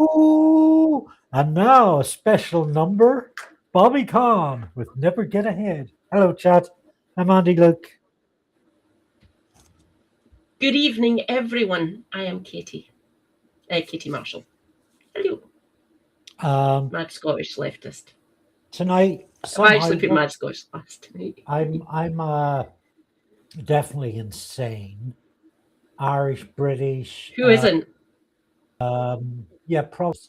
Ooh, and now a special number, Bobby Khan with Never Get Ahead. Hello, chat. I'm Andy Luke. Good evening, everyone. I am Katie. Katie Marshall. Hello. Mad Scottish leftist. Tonight, I actually put Mad Scottish last night. I'm definitely insane. Irish, British. Who isn't? Yeah, probably.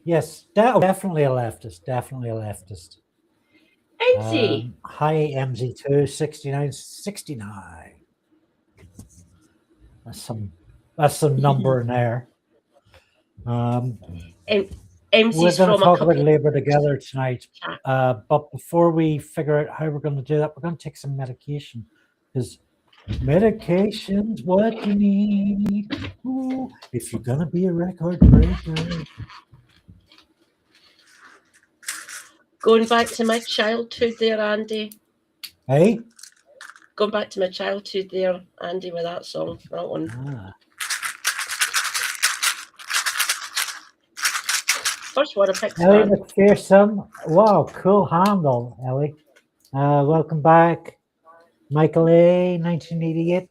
Yes, definitely a leftist. Definitely a leftist. MZ. Hi, MZ2, 6969. That's some number in there. MC's we're going to talk about Labour together tonight. But before we figure out how we're going to do that, we're going to take some medication. Because medication's what you need. Ooh, if you're going to be a record breaker. Going back to my childhood there, Andy. Hey? Going back to my childhood there, Andy, with that song. That one. First one I picked. Ellie McPherson. Wow, cool handle, Ellie. Welcome back. Michael A, 1988.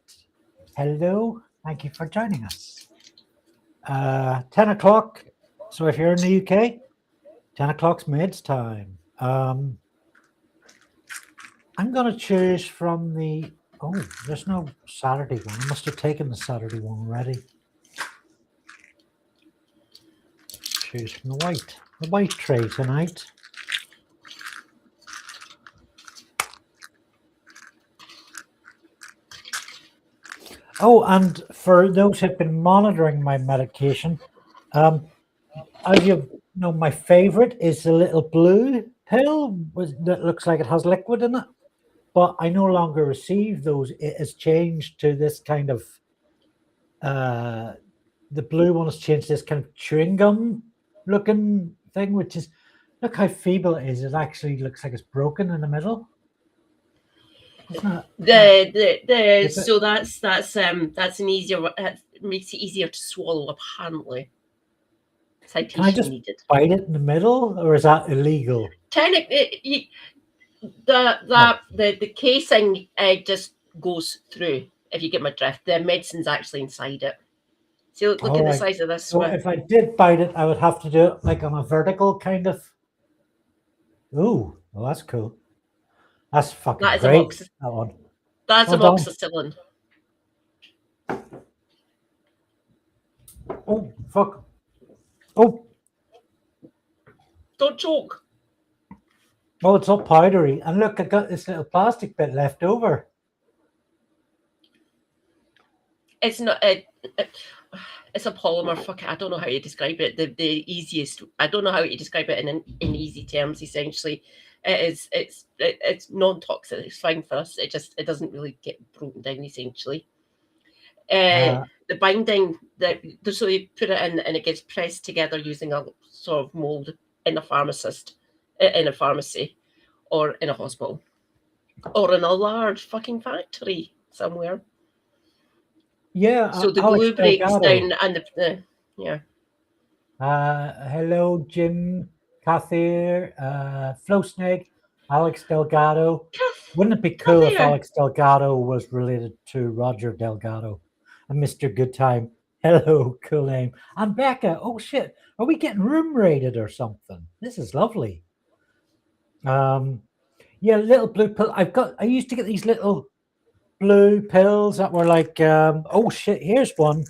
Hello. Thank you for joining us. 10 o'clock. So if you're in the UK, 10 o'clock's mids time. I'm going to choose from the... Oh, there's no Saturday one. I must have taken the Saturday one already. Choose from the white tray tonight. Oh, and for those who've been monitoring my medication, as you know, my favorite is the little blue pill that looks like it has liquid in it. But I no longer receive those. It has changed to this kind of, the blue one has changed to this kind of chewing gum looking thing, which is, look how feeble it is. It actually looks like it's broken in the middle. So that's an easier, makes it easier to swallow apparently. Can I just bite it in the middle, or is that illegal? Technically, the casing just goes through. If you get my drift, the medicine's actually inside it. So look at the size of this one. So if I did bite it, I would have to do it like on a vertical kind of. Ooh, well, that's cool. That's fucking great. That one. That's amoxicillin. Oh, fuck. Oh. Don't choke. Oh, it's all powdery. And look, I got this little plastic bit left over. It's not it's a polymer. Fuck it. I don't know how you describe it. The easiest. I don't know how you describe it in easy terms. Essentially, it's non-toxic. It's fine for us. It doesn't really get broken down. Essentially, the binding so you put it in and it gets pressed together using a sort of mold in a pharmacy, or in a hospital, or in a large fucking factory somewhere. Yeah. So the glue breaks down and the yeah. Hello, Jim, Cathy, Flo Snake, Alex Delgado. Wouldn't it be cool if Alex Delgado was related to Roger Delgado and Mr. Goodtime? Hello, cool name. And Becca. Oh shit, are we getting room rated or something? This is lovely. Yeah, little blue pill. I used to get these little blue pills that were like, oh shit, here's one,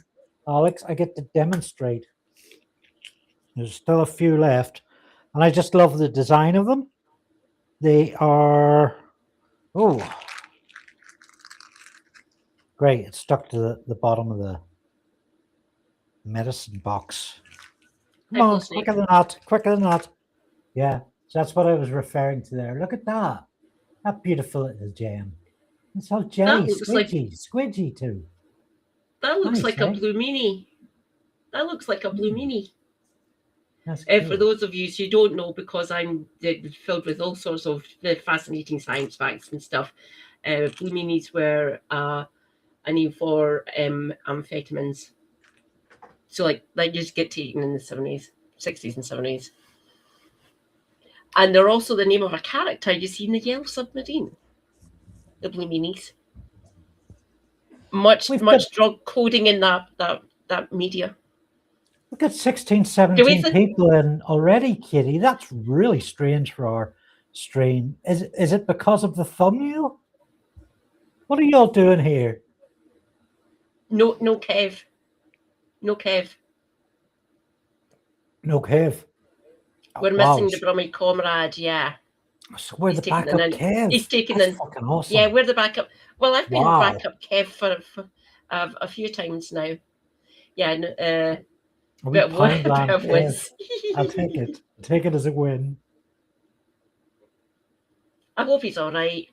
Alex. I get to demonstrate. There's still a few left, and I just love the design of them. They are, oh, great. It's stuck to the bottom of the medicine box. Come on, quicker than that. Yeah, so that's what I was referring to there. Look at that. How beautiful it is, Jen. It's all jelly, squidgy too. That looks like a blue mini. That looks like a blue mini. For those of you who don't know, because I'm filled with all sorts of fascinating science facts and stuff, blue minis were a name for amphetamines. So like used to get taken in the 70s, 60s and 70s. And they're also the name of a character you see in the Yellow Submarine. The Blue Meanies. Much drug coding in that media. We've got 16, 17 people in already, Kitty. That's really strange for our stream. Is it because of the thumbnail? What are y'all doing here? No Kev. No Kev. No Kev. We're missing the Cromie comrade, yeah. So we're the backup Kev. He's taking That's fucking awesome. Yeah, we're the backup. Well, I've been backup Kev for a few times now. Yeah, bit of whiz. I'll take it. Take it as a win. I hope he's all right.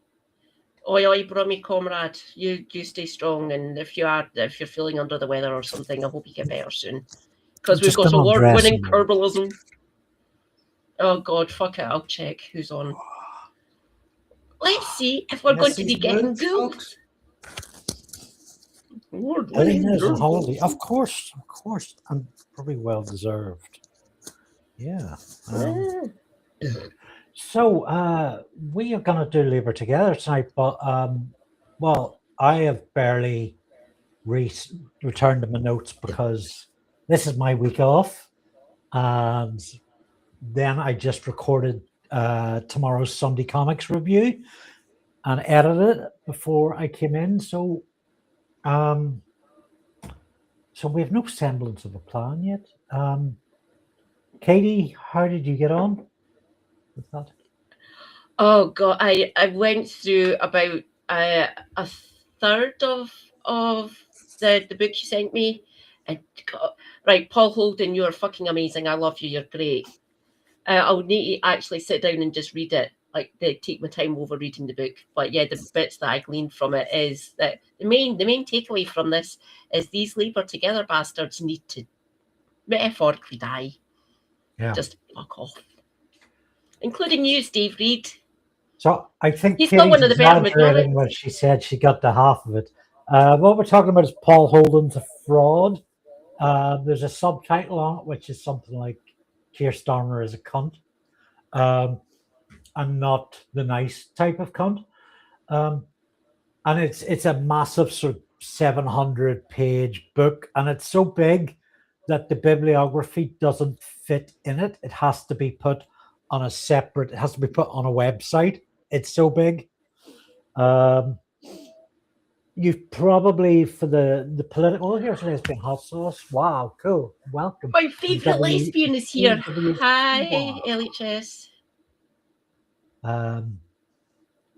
Oi, Cromie comrade, you stay strong, and if you're feeling under the weather or something, I hope you get better soon. Because we've got award-winning herbalism. Oh God, fuck it! I'll check who's on. Let's see if we're going to be getting gold. Holiday, of course, and probably well deserved. Yeah. So we are going to do Labour together tonight, but well, I have barely returned to my notes because this is my week off, and then I just recorded tomorrow's Sunday Comics review and edited it before I came in. So we have no semblance of a plan yet. Katie, how did you get on with that? Oh God, I went through about a third of the book you sent me. And right, Paul Holden, you're fucking amazing. I love you. You're great. I'll need to actually sit down and just read it. Like, take my time over reading the book. But yeah, the bits that I gleaned from it is that the main takeaway from this is these Labour together bastards need to metaphorically die. Yeah. Just fuck off. Including you, Steve Reed. So I think he's not one of the better when she said she got the half of it. What we're talking about is Paul Holden's a fraud. There's a subtitle on it, which is something like Keir Starmer is a cunt. And not the nice type of cunt. And it's a massive sort of 700-page book, and it's so big that the bibliography doesn't fit in it. It has to be put on a website. It's so big. You've probably, for the political, here's lesbian hot sauce. Wow, cool. Welcome. My favourite lesbian is here. Hi, LHS.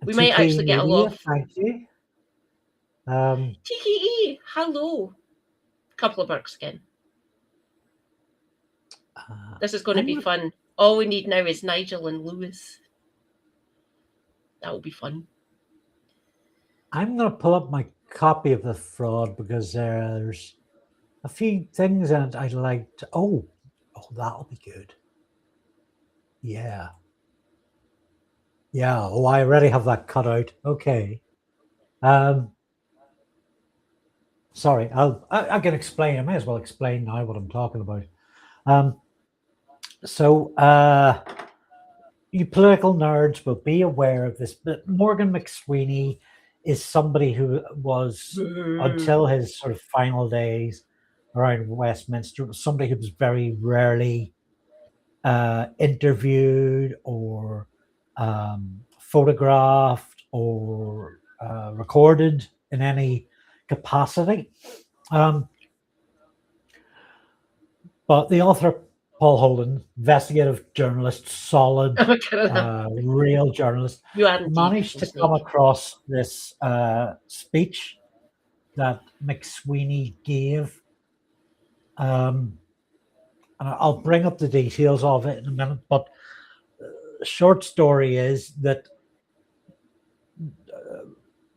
We might actually get a lot. Thank you. TKE, hello. Couple of burks again. This is going to be fun. All we need now is Nigel and Lewis. That will be fun. I'm going to pull up my copy of The Fraud because there's a few things in it I'd like to... Oh, that'll be good. Yeah. Yeah, I already have that cut out. Okay. Sorry, I can explain. I may as well explain now what I'm talking about. So you political nerds will be aware of this, but Morgan McSweeney is somebody who was, until his sort of final days around Westminster, somebody who was very rarely interviewed or photographed or recorded in any capacity. But the author, Paul Holden, investigative journalist, solid, real journalist, managed to come across this speech that McSweeney gave. And I'll bring up the details of it in a minute, but the short story is that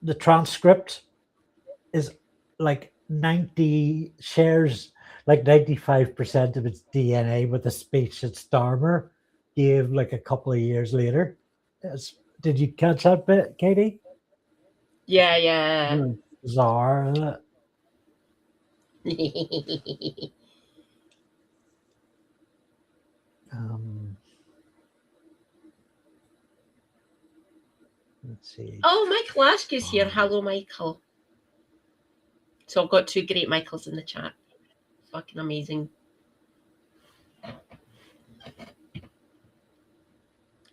the transcript is like 95% of its DNA with the speech that Starmer gave like a couple of years later. Did you catch that bit, Katie? Yeah. Bizarre, isn't it? Let's see. Oh, Michael Askew's here. Hello, Michael. So I've got two great Michaels in the chat. Fucking amazing.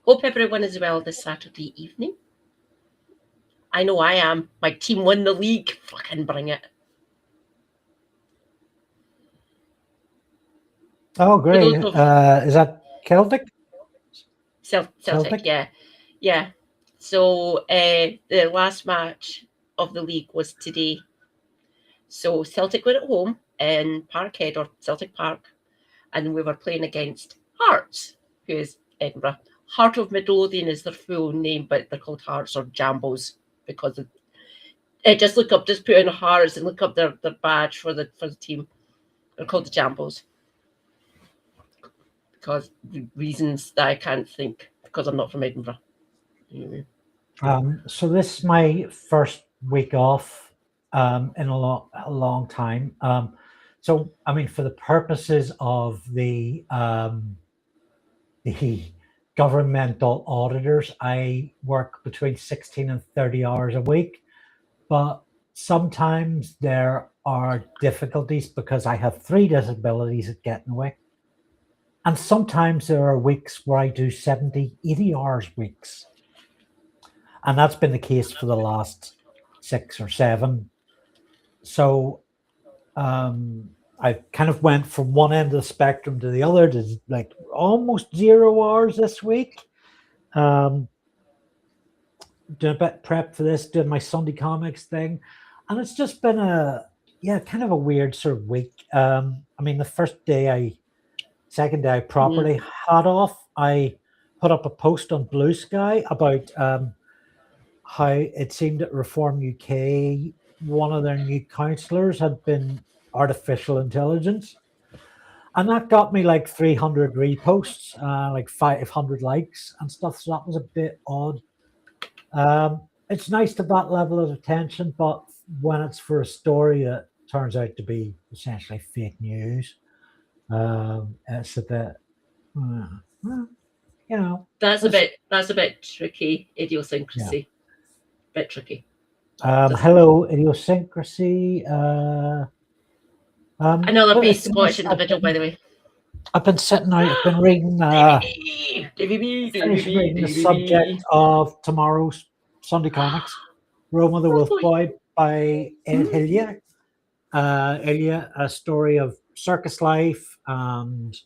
Hope everyone is well this Saturday evening. I know I am. My team won the league. Fucking bring it. Oh, great. Is that Celtic? Celtic, yeah. Yeah. So the last match of the league was today. So Celtic were at home in Parkhead or Celtic Park, and we were playing against Hearts, who is Edinburgh. Heart of Midlothian is their full name, but they're called Hearts or Jambos because of, just put in Hearts and look up their badge for the team. They're called the Jambos because reasons that I can't think because I'm not from Edinburgh. Anyway. So this is my first week off in a long time. So I mean, for the purposes of the governmental auditors, I work between 16 and 30 hours a week, but sometimes there are difficulties because I have 3 disabilities that get in the way. And sometimes there are weeks where I do 70, 80 hours weeks. And that's been the case for the last 6 or 7. So I kind of went from one end of the spectrum to the other to like almost 0 hours this week. Doing a bit prep for this, doing my Sunday comics thing. And it's just been kind of a weird sort of week. I mean, the second day I properly had off, I put up a post on Blue Sky about how it seemed at Reform UK, one of their new councillors had been artificial intelligence. And that got me like 300 reposts, like 500 likes and stuff. So that was a bit odd. It's nice to have that level of attention, but when it's for a story that turns out to be essentially fake news, it's a bit, you know. That's a bit tricky, idiosyncrasy. Yeah. Bit tricky. Hello, idiosyncrasy. Another base Scottish individual, by the way. I've been sitting out, I've been reading the subject of tomorrow's Sunday Comics, Roma the Wolf Boy by Ed Hillier. Hillier, a story of circus life and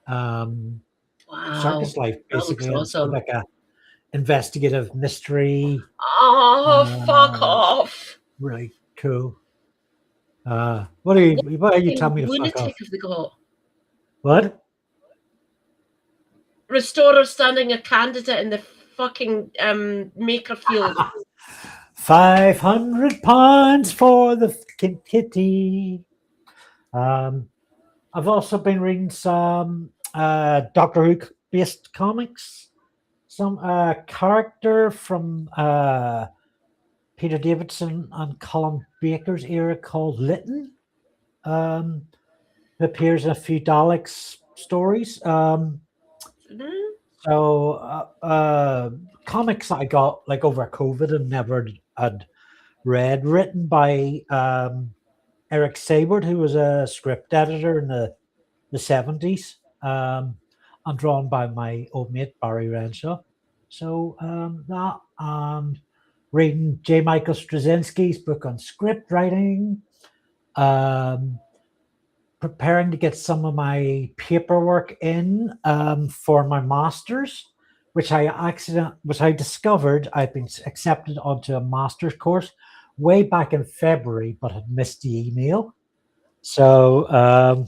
circus life, basically. Awesome. Like a investigative mystery. Oh, fuck off. Really cool. What are you telling me to fuck off? Have they got? What? Restorer standing a candidate in the fucking maker field. £500 for the kitty. I've also been reading some Doctor Who based comics. Some character from Peter Davidson and Colin Baker's era called Lytton, who appears in a few Daleks stories. So comics that I got like over COVID and never had read, written by Eric Sabert, who was a script editor in the 70s, and drawn by my old mate Barry Renshaw. So that and reading J. Michael Straczynski's book on script writing, preparing to get some of my paperwork in for my master's, which I discovered I'd been accepted onto a master's course way back in February, but had missed the email. So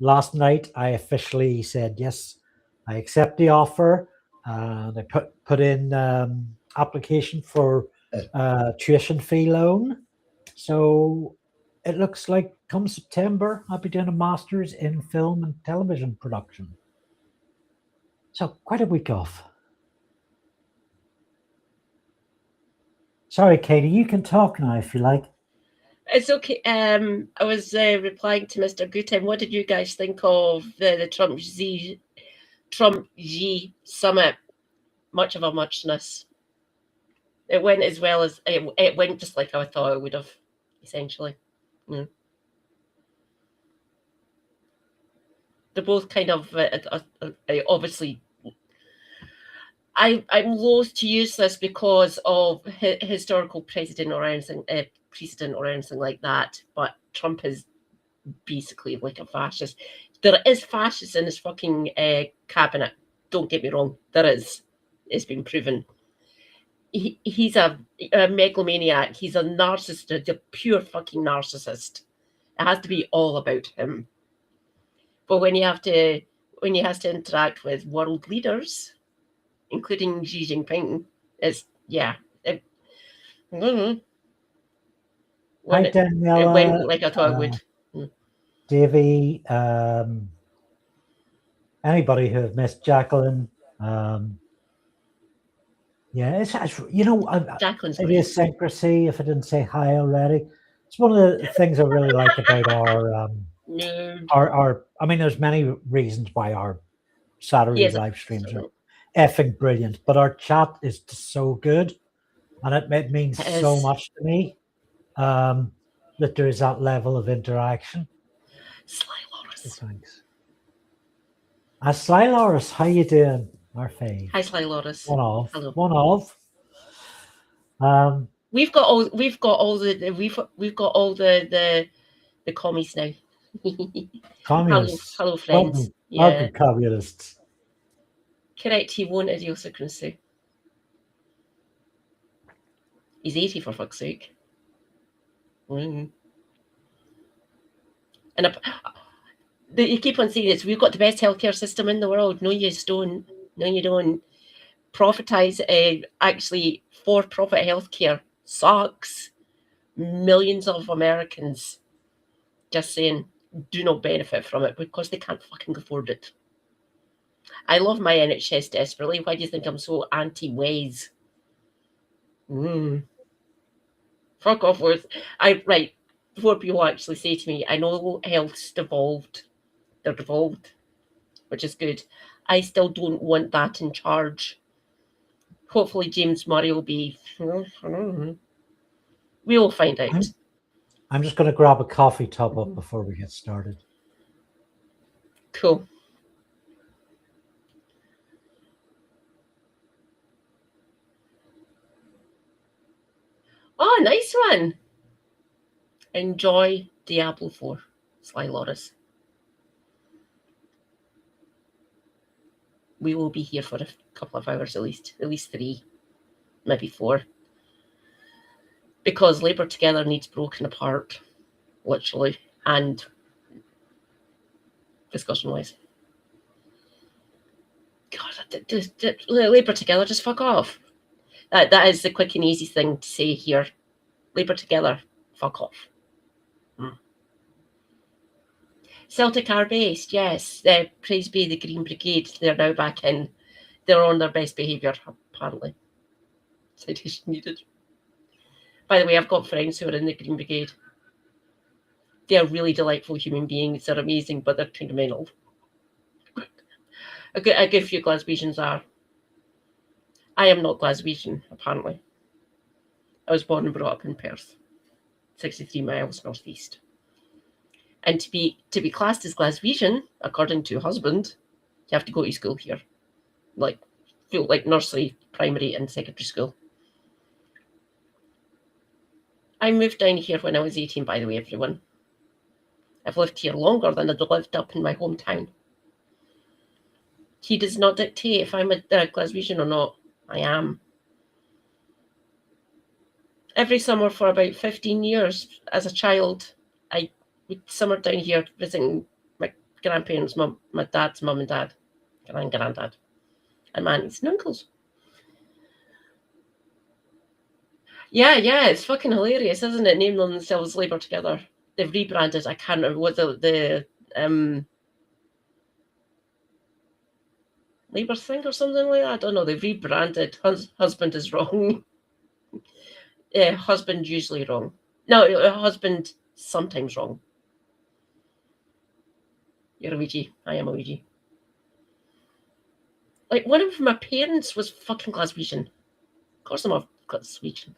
last night I officially said yes, I accept the offer, and I put in application for tuition fee loan. So it looks like come September, I'll be doing a master's in film and television production. So quite a week off. Sorry, Katie, you can talk now if you like. It's okay. I was replying to Mr. Gutem. What did you guys think of the Trump Trump-Xi summit, much of a muchness. It went as well as it went, just like I thought it would have, essentially. Yeah. They're both kind of obviously. I'm loath to use this because of historical precedent or anything like that. But Trump is basically like a fascist. There is fascists in his fucking cabinet. Don't get me wrong. There is. It's been proven. He's a megalomaniac. He's a narcissist. A pure fucking narcissist. It has to be all about him. But when he has to interact with world leaders, including Xi Jinping, it's Hi, Daniela. It went like I thought it would. Davey, anybody who have missed Jacqueline. It's Jacqueline's idiosyncrasy. If I didn't say hi already, it's one of the things I really like about our I mean, there's many reasons why our Saturday live streams are effing brilliant, but our chat is just so good, and it means so much to me that there is that level of interaction. Sly Loris. Thanks. Sly Loris, how you doing? Our fave. Hi, Sly Loris. Hello. We've got all the commies now. Communists. Hello, friends. Welcome, communists. Correct, he won't idiosyncrasy. He's 80 for fuck's sake. And you keep on saying this. We've got the best healthcare system in the world. No, you don't. No, you don't. Profitize actually for-profit healthcare sucks. Millions of Americans, just saying, do not benefit from it because they can't fucking afford it. I love my NHS desperately. Why do you think I'm so anti-ways? Fuck off with. Right. Before people actually say to me, I know health's devolved. They're devolved, which is good. I still don't want that in charge. Hopefully James Murray will be. We will find out. I'm just going to grab a coffee top up before we get started. Cool. Oh, nice one. Enjoy Diablo 4, Sly Loris. We will be here for a couple of hours at least 3, maybe 4. Because Labour Together needs broken apart, literally, and discussion-wise. God, Labour Together, just fuck off. That is the quick and easy thing to say here. Labour Together, fuck off. Celtic are based, yes. Praise be the Green Brigade. They're now back in. They're on their best behaviour, apparently. Citation needed. By the way, I've got friends who are in the Green Brigade. They're really delightful human beings. They're amazing, but they're kind of mental. A good few Glaswegians are. I am not Glaswegian, apparently. I was born and brought up in Perth, 63 miles northeast. And to be classed as Glaswegian, according to husband, you have to go to school here, like nursery, primary, and secondary school. I moved down here when I was 18, by the way, everyone. I've lived here longer than I'd lived up in my hometown. He does not dictate if I'm a Glaswegian or not. I am. Every summer for about 15 years as a child, I would summer down here visiting my grandparents, my dad's mum and dad, and granddad, and my aunties and uncles. Yeah, it's fucking hilarious, isn't it? Naming themselves Labour Together. They've rebranded. I can't remember what the Labour thing or something like that. I don't know. They've rebranded. Husband is wrong. Husband usually wrong. No, husband sometimes wrong. You're a Ouija. I am a Ouija. Like, one of my parents was fucking Glaswegian. Of course I'm a Glaswegian.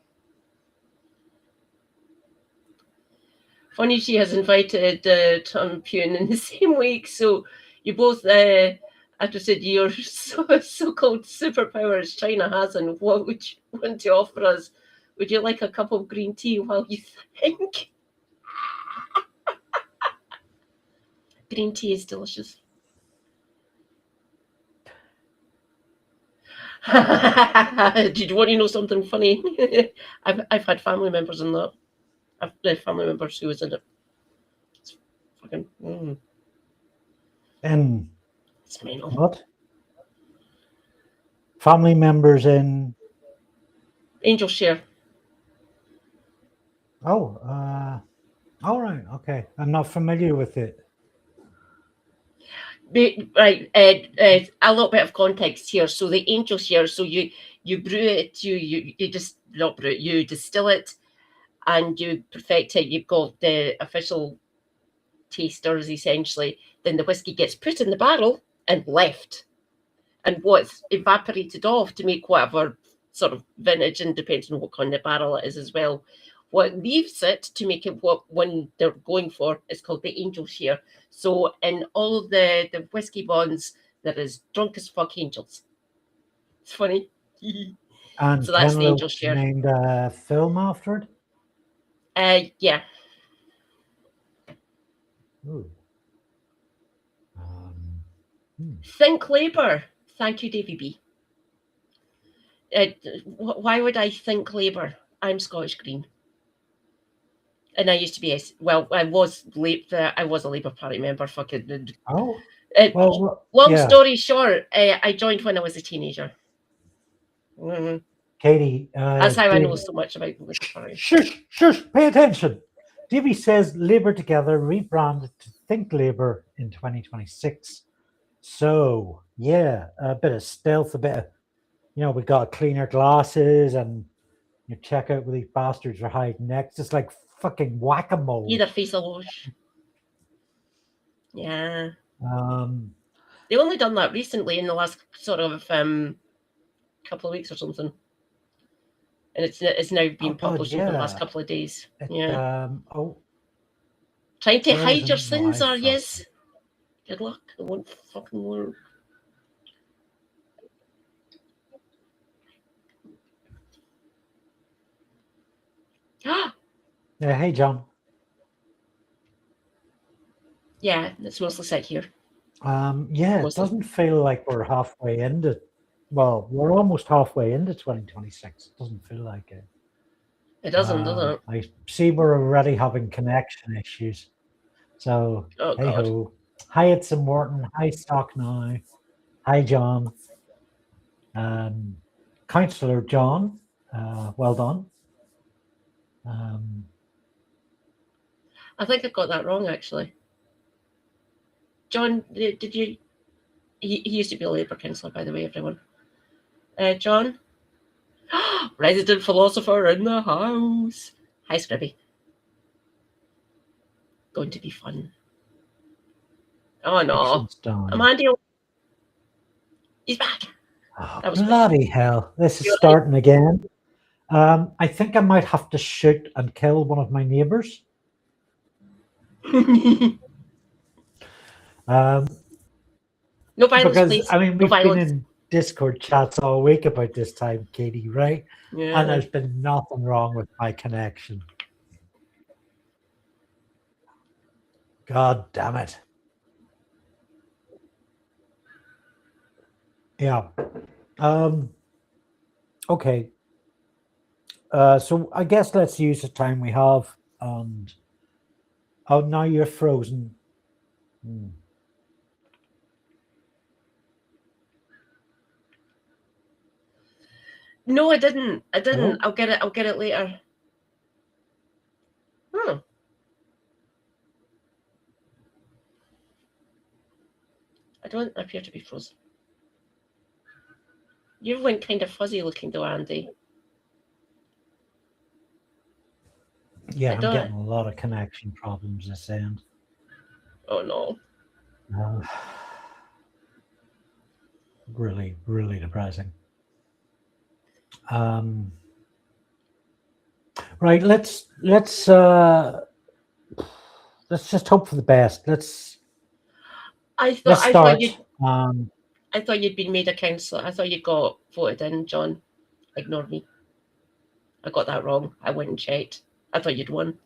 Funny she has invited Tom Pune in the same week, so you both, after said your so-called superpowers China has, and what would you want to offer us? Would you like a cup of green tea while you think? Green tea is delicious. Did you want to know something funny? I've had family members in that. I've had family members who was in it. It's fucking. In It's mental. what? Family members in Angel Share. Oh, all right, okay. I'm not familiar with it. Right, a little bit of context here. So the Angel Share. So you brew it. You just not brew it. You distill it, and you perfect it. You've got the official tasters essentially. Then the whiskey gets put in the barrel and left, and what's evaporated off to make whatever sort of vintage, and depends on what kind of barrel it is as well. What leaves it to make it what one they're going for is called the Angel Share. So in all the whiskey bonds, there is drunk as fuck angels. It's funny. And So that's the Kenlock Angel Share. named a film after it? Yeah. Ooh. Think Labour. Thank you, Davy B. Why would I think Labour? I'm Scottish Green. And I used to be I was a Labour Party member. Fucking. Oh. Long story short, I joined when I was a teenager. Mm-hmm. Katie. That's how I know so much about the Labour Party. Shush! Pay attention. Davy says Labour Together rebranded to Think Labour in 2026. So yeah, a bit of stealth, a bit of, we got cleaner glasses, and you check out where these bastards are hiding next. It's like fucking whack-a-mole. Either face a loge. Yeah. They only done that recently in the last sort of couple of weeks or something, and it's now been published over the last couple of days. Trying to hide your sins, are yes? Good luck. It won't fucking work. Yeah, hey John. Yeah, it's mostly set here. It doesn't feel like we're halfway into. Well, we're almost halfway into 2026. It doesn't feel like it. It doesn't, does it? I see we're already having connection issues. So, hey ho. Hi, it's Morton. Hi, Stock Now. Hi, John. Councillor John, well done. I think I got that wrong, actually. John, did you? He used to be a Labour councillor, by the way, everyone. John? Resident philosopher in the house. Hi, Scribby. Going to be fun. Oh, no. Amanda. He's back. Oh, bloody hell. This is starting again. I think I might have to shoot and kill one of my neighbours. No violence, because, please. I mean, we've been in Discord chats all week about this time, Katie, right? Yeah. And there's been nothing wrong with my connection. God damn it. Yeah. Okay. So I guess let's use the time we have. And oh, now you're frozen. No, I didn't. Hello? I'll get it later. I don't appear to be frozen. You went kind of fuzzy looking though, Andy. Yeah, I'm getting a lot of connection problems this end. Oh no. really, really depressing. Right, let's just hope for the best. I Let's thought start. I thought you'd been made a councillor. I thought you got voted in, John. Ignore me. I got that wrong. I went and checked. I thought you'd won.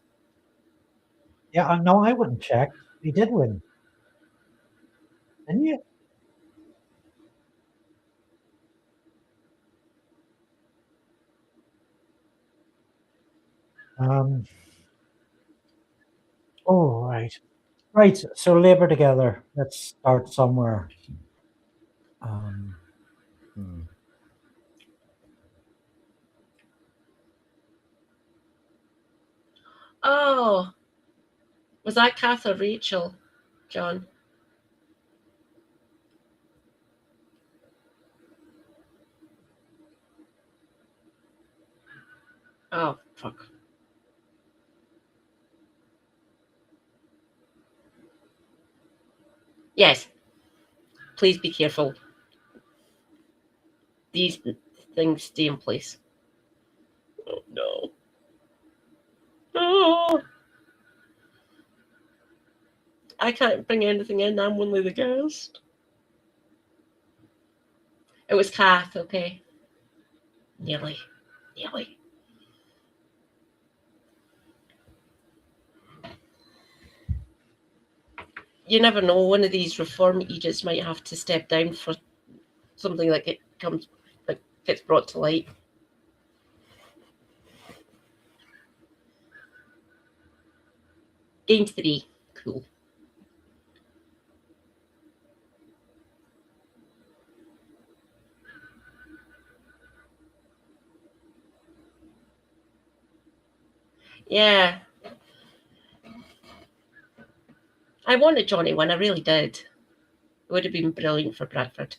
Yeah, no, I wouldn't check. He did win. Didn't you? Oh, right. Right, so labor together. Let's start somewhere. Oh, was that Kath or Rachel, John? Oh, fuck. Yes. Please be careful. These things stay in place. Oh, no. Oh. I can't bring anything in. I'm only the guest. It was Kath, okay. Nearly. You never know. One of these reform Aegis might have to step down for something like gets brought to light. Game 3. Cool. Yeah. I wanted Johnny one. I really did. It would have been brilliant for Bradford.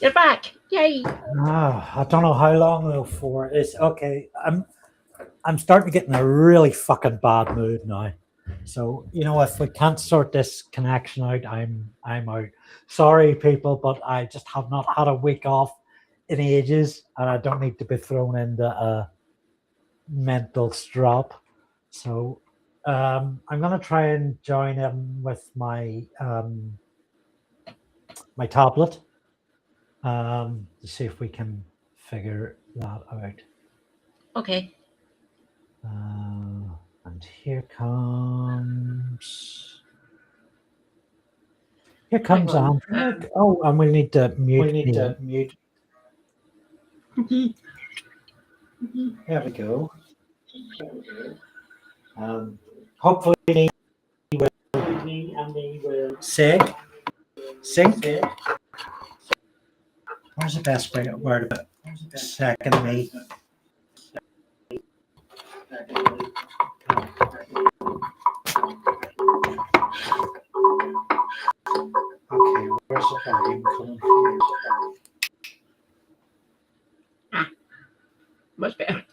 You're back. Yay. I don't know how long though for. It's okay. I'm starting to get in a really fucking bad mood now. So, if we can't sort this connection out, I'm out. Sorry, people, but I just have not had a week off in ages, and I don't need to be thrown into a mental strop. So, I'm gonna try and join in with my my tablet to see if we can figure that out. Okay. And here comes Andree. Oh, and we need to mute. There we go. Hopefully he will sync. Where's the best word about second me? Okay, where's the volume coming from? Much better.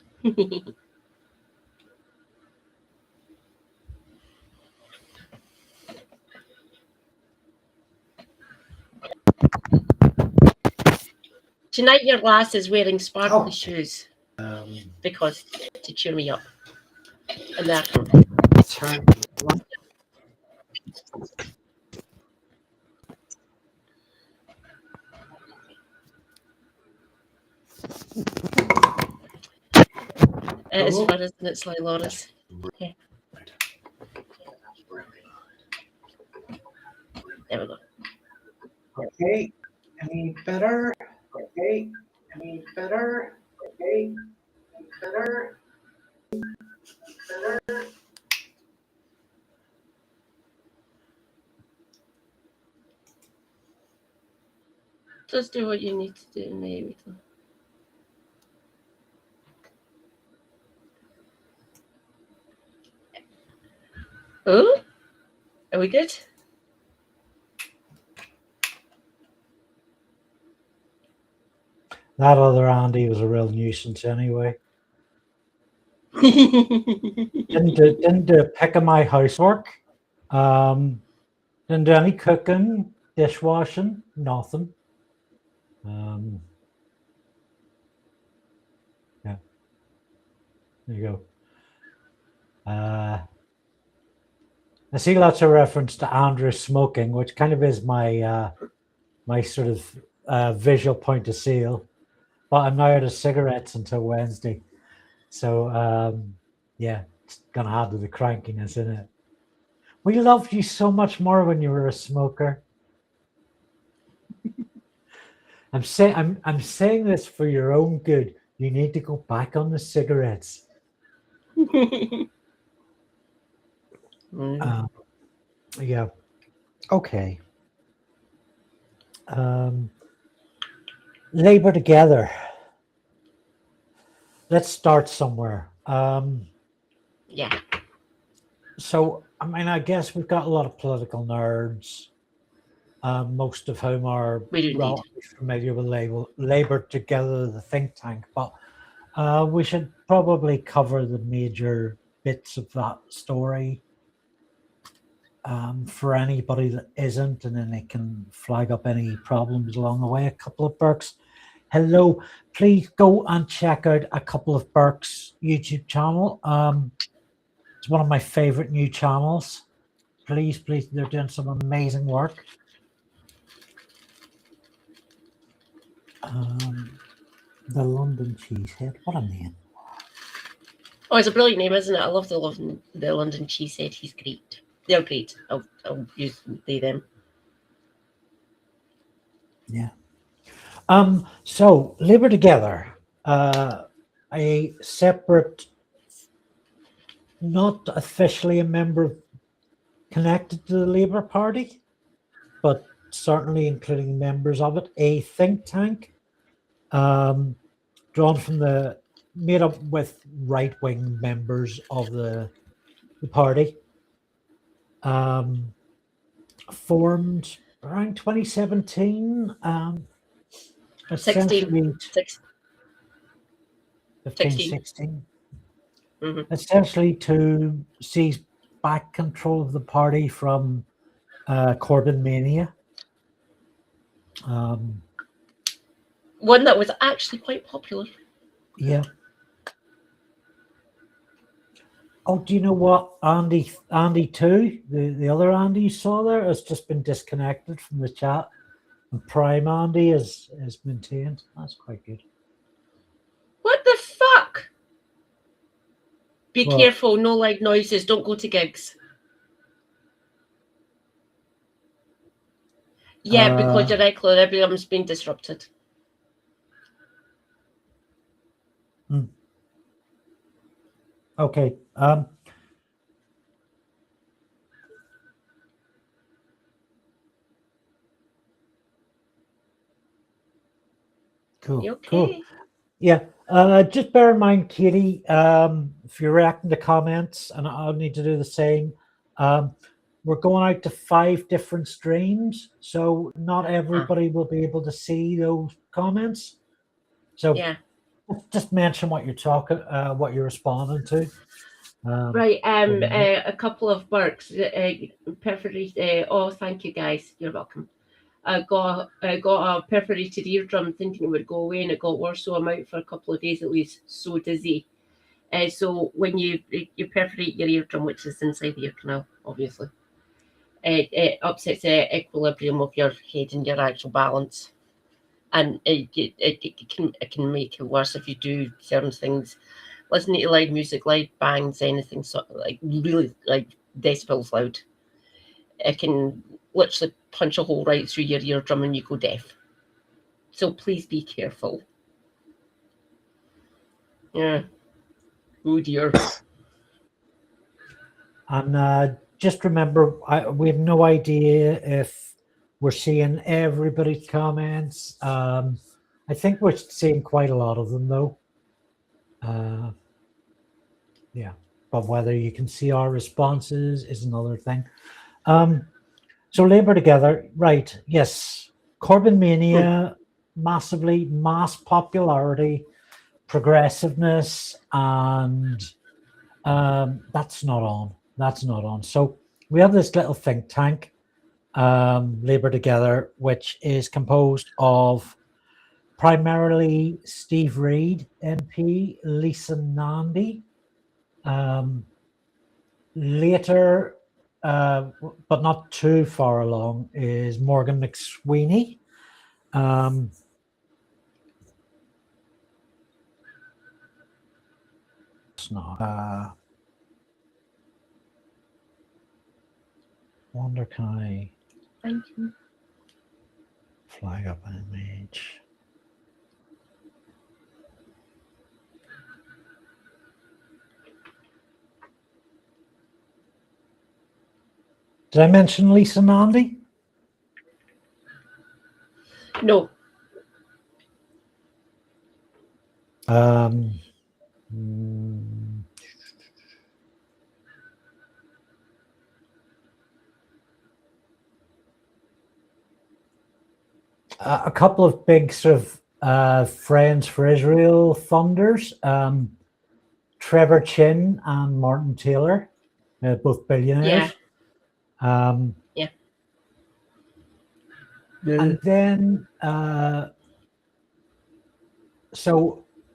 Tonight your lass is wearing sparkly shoes because to cheer me up. And that. It is fun, isn't it, Sly Loris? Okay. There we go. Okay. Any better? Okay. Any better? Okay. Better. Just do what you need to do, maybe. Oh, are we good? That other Andy was a real nuisance anyway. Didn't do a pick of my housework. Didn't Didn't do any cooking, dishwashing, nothing. Yeah, there you go. I see lots of reference to Andree smoking, which kind of is my my sort of visual point of sale. But I'm now out of cigarettes until Wednesday, so yeah, it's gonna add to the crankiness in it. We loved you so much more when you were a smoker. I'm saying this for your own good. You need to go back on the cigarettes. Yeah. Okay. Labor together. Let's start somewhere. Yeah. So, I mean, I guess we've got a lot of political nerds, most of whom are We do indeed. relatively familiar with Labor Together, the think tank. But we should probably cover the major bits of that story for anybody that isn't, and then they can flag up any problems along the way. A couple of Burke's. Hello, please go and check out a couple of Burke's YouTube channel. It's one of my favorite new channels. Please, they're doing some amazing work. The London Cheesehead, what a name. Oh, it's a brilliant name, isn't it? I love the London Cheesehead. He's great. They're great. I'll use they them. Yeah. So Labor Together, a separate, not officially a member connected to the Labour Party, but certainly including members of it, a think tank drawn from made up with right-wing members of the party, formed around 2017. 16. 16. Essentially to seize back control of the party from Corbyn mania. One that was actually quite popular. Yeah. Oh, do you know what? Andy too, the other Andy you saw there, has just been disconnected from the chat. And Prime Andy is maintained. That's quite good. What the fuck? Be careful, no loud noises, don't go to gigs. Yeah, because your equilibrium's been disrupted. Okay. Cool. Okay? Cool. Yeah. Just bear in mind, Katie, if you're reacting to comments, and I'll need to do the same. We're going out to 5 different streams, so not everybody will be able to see those comments. So yeah, just mention what you're talking, what you're responding to. Right. A couple of Burks. Perforated. Oh, thank you, guys. You're welcome. I got a perforated eardrum, thinking it would go away, and it got worse. So I'm out for a couple of days at least. So dizzy. So when you perforate your eardrum, which is inside the ear canal, obviously, it upsets the equilibrium of your head and your actual balance, and it can make it worse if you do certain things. Listening to loud music, loud bangs, anything sort of like really like decibels loud. It can literally punch a hole right through your eardrum and you go deaf. So please be careful. Yeah. Oh dear. And just remember, we have no idea if we're seeing everybody's comments. I think we're seeing quite a lot of them, though. Yeah, but whether you can see our responses is another thing. So Labour Together, right? Yes, Corbyn mania, mass popularity, progressiveness, and that's not on. That's not on. So we have this little think tank Labour Together, which is composed of primarily Steve Reid, MP, Lisa Nandy, later, but not too far along, is Morgan McSweeney. It's not. Wonder, can I Thank you. flag up an image? Did I mention Lisa Nandy? No. A couple of big sort of Friends for Israel funders, Trevor Chin and Martin Taylor, both billionaires. Yeah. And then, I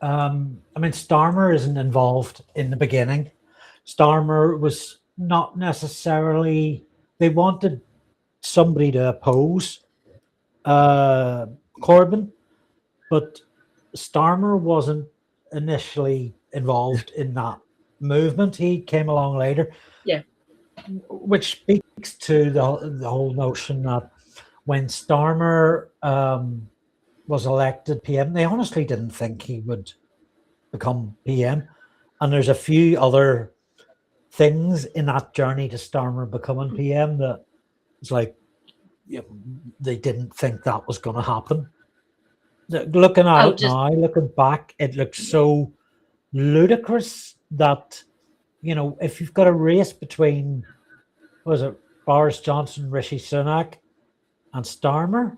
mean, Starmer isn't involved in the beginning. Starmer was not necessarily, they wanted somebody to oppose Corbyn, but Starmer wasn't initially involved in that movement. He came along later. Yeah. Which speaks to the whole notion that when Starmer was elected PM, they honestly didn't think he would become PM. And there's a few other things in that journey to Starmer becoming PM that it's like, you know, they didn't think that was going to happen. Looking at it now, looking back, it looks so ludicrous that, you know, if you've got a race between, what was it, Boris Johnson, Rishi Sunak, and Starmer,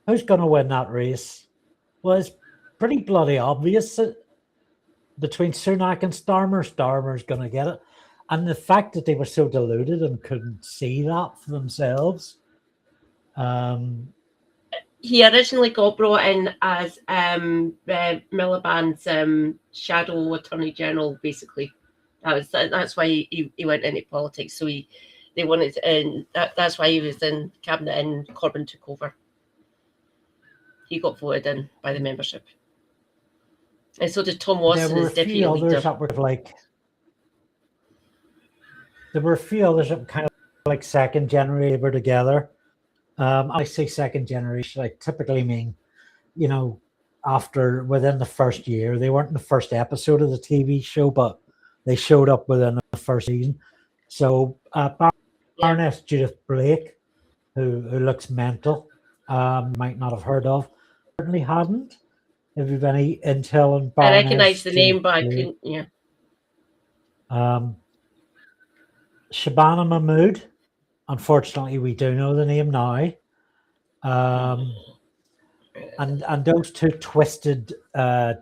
who's going to win that race? Well, it's pretty bloody obvious that between Sunak and Starmer, Starmer's going to get it. And the fact that they were so deluded and couldn't see that for themselves. He originally got brought in as Miliband's shadow attorney general, basically. That's why he went into politics. So they wanted, and that's why he was in cabinet and Corbyn took over. He got voted in by the membership, and so did Tom Watson as deputy leader. That were like, there were a few others that were kind of like second generation Labour Together. I say second generation, I typically mean, you know, within the first year. They weren't in the first episode of the TV show, but they showed up within the first season. So Baroness Judith Blake, who looks mental, might not have heard of, certainly hadn't. If you've any intel on Baroness, I recognise the name, but I couldn't. Yeah. Shabana Mahmood. Unfortunately, we do know the name now. And those two twisted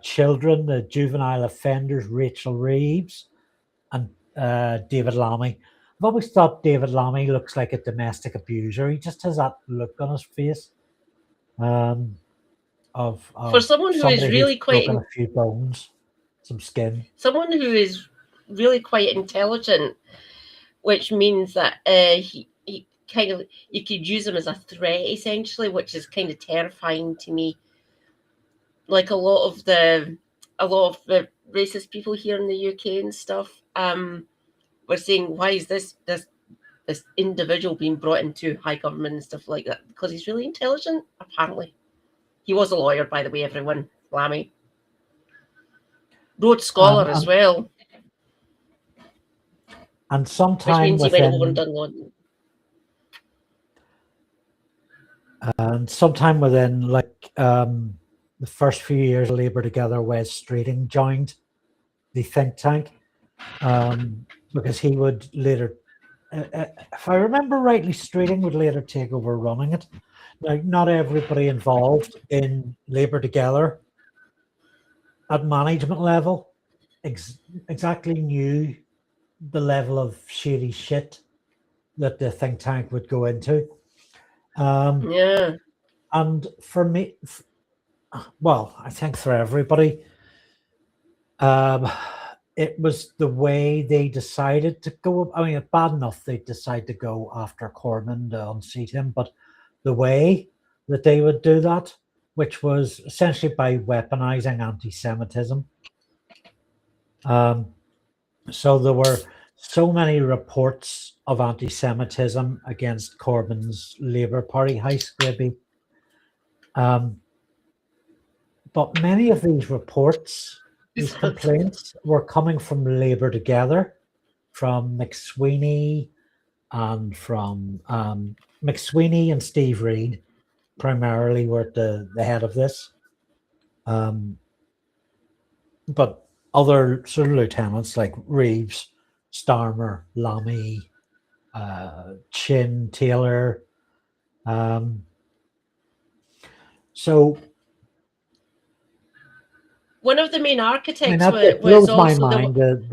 children, the juvenile offenders, Rachel Reeves and David Lammy. I've always thought David Lammy looks like a domestic abuser. He just has that look on his face. For someone who is really quite a few bones, some skin. Someone who is really quite intelligent, which means that he kind of, you could use him as a threat essentially, which is kind of terrifying to me. Like a lot of the racist people here in the UK and stuff, were saying, why is this individual being brought into high government and stuff like that? Because he's really intelligent, apparently. He was a lawyer, by the way, everyone. Lammy. Rhodes Scholar as well. And sometime which means he went over and done London. And sometime within like the first few years of Labour Together, Wes Streeting joined the think tank because he would later, if I remember rightly, Streeting would later take over running it. Now, not everybody involved in Labour Together at management level exactly knew the level of shady shit that the think tank would go into. Yeah. And for me, well, I think for everybody, it was the way they decided to go. I mean, it's bad enough they decide to go after Corbyn to unseat him, but the way that they would do that, which was essentially by weaponizing anti-Semitism. So there were so many reports of anti-Semitism against Corbyn's Labour Party, House Graby. But many of these reports, these complaints, were coming from Labour Together, from McSweeney and from McSweeney and Steve Reid primarily were at the head of this. But other sort of lieutenants like Reeves, Starmer, Lammy, Chin, Taylor. So one of the main architects it was blows my also mind the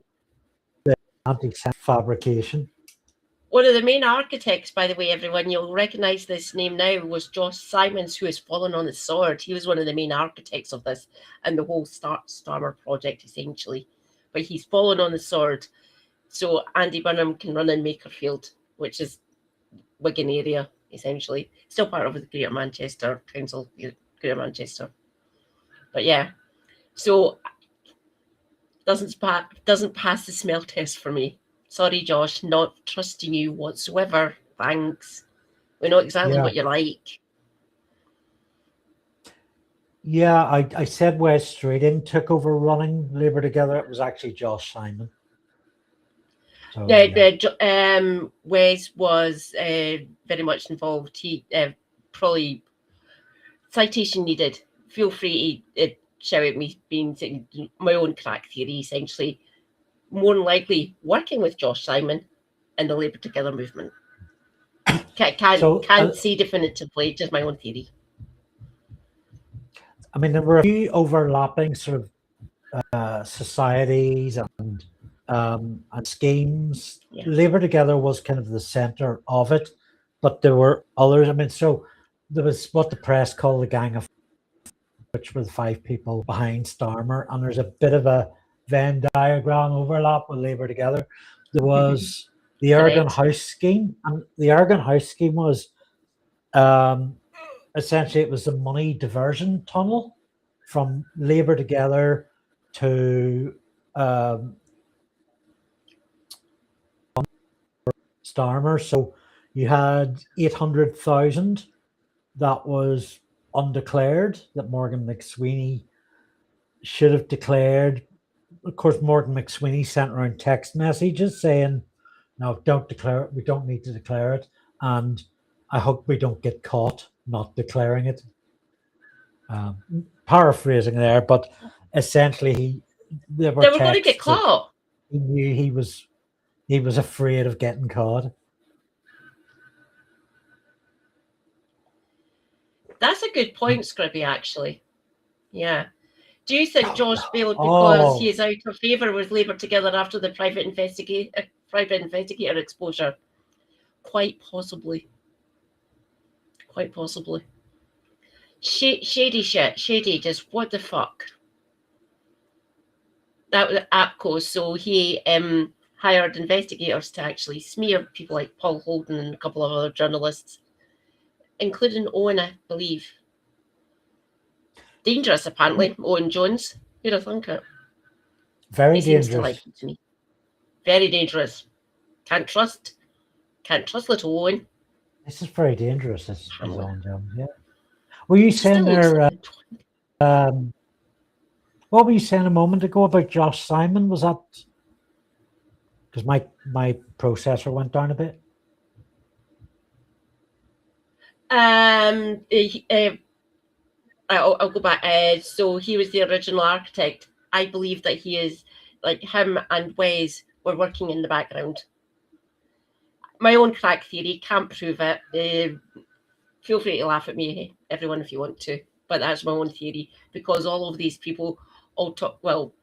anti-Semitic fabrication. one of the main architects, by the way, everyone, you'll recognise this name now, was Josh Simons, who has fallen on the sword. He was one of the main architects of this and the whole Starmer project, essentially. But he's fallen on the sword, so Andy Burnham can run in Makerfield, which is Wigan area, essentially. Still part of the Greater Manchester Council, Greater Manchester. But yeah, so doesn't pass the smell test for me. Sorry, Josh, not trusting you whatsoever. Thanks. We know exactly what you're like. Yeah, I said Wes Streeting took over running Labour Together. It was actually Josh Simon. So, Wes was very much involved. He probably citation needed. Feel free to shout at me being my own crack theory, essentially. More than likely working with Josh Simon in the Labour Together movement. Can't say definitively, just my own theory. I mean, there were a few overlapping sort of societies and schemes. Yeah. Labour Together was kind of the centre of it, but there were others. I mean, so there was what the press called the Gang of, which were the 5 people behind Starmer, and there's a bit of a Venn diagram overlap with Labour Together. There was the Ergon House scheme, and the Ergon House scheme was essentially it was the money diversion tunnel from Labour Together to Starmer. So you had 800,000 that was undeclared that Morgan McSweeney should have declared. Of course, Morgan McSweeney sent around text messages saying, no, don't declare it. We don't need to declare it. And I hope we don't get caught not declaring it. Paraphrasing there, but essentially they were going to get caught. He knew he was afraid of getting caught. That's a good point, Scribby, actually. Yeah. Do you think Josh bailed because he is out of favour with Labour Together after the private investigator exposure? Quite possibly. Quite possibly. Shady shit. Shady, just what the fuck? That was APCO, so he hired investigators to actually smear people like Paul Holden and a couple of other journalists, including Owen, I believe. Dangerous, apparently. Owen Jones. Who'd have thunk it? Very dangerous. Seems to like it to me. Very dangerous. Can't trust little Owen. This is very dangerous. This Owen Jones. Yeah. Were you saying there? What were you saying a moment ago about Josh Simon? Was that because my processor went down a bit? I'll go back. So he was the original architect. I believe that he is, like, him and Wes were working in the background. My own crack theory, can't prove it. Feel free to laugh at me, everyone, if you want to. But that's my own theory, because all of these people all talk, well,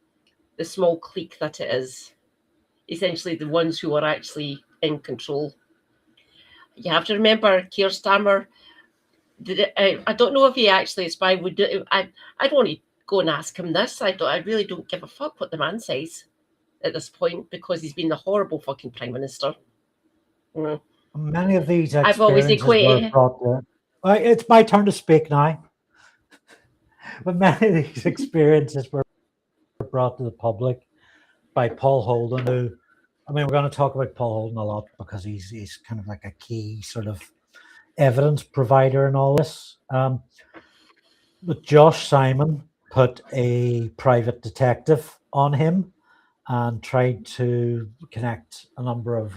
the small clique that it is, essentially the ones who are actually in control. You have to remember, Keir Starmer I don't know if he actually is spy. I'd want to go and ask him this. I really don't give a fuck what the man says at this point, because he's been the horrible fucking prime minister. Mm. Many of these I've always experiences were brought to... It's my turn to speak now. But many of these experiences were brought to the public by Paul Holden, who, I mean, we're going to talk about Paul Holden a lot because he's kind of like a key sort of evidence provider in all this. But Josh Simon put a private detective on him and tried to connect a number of,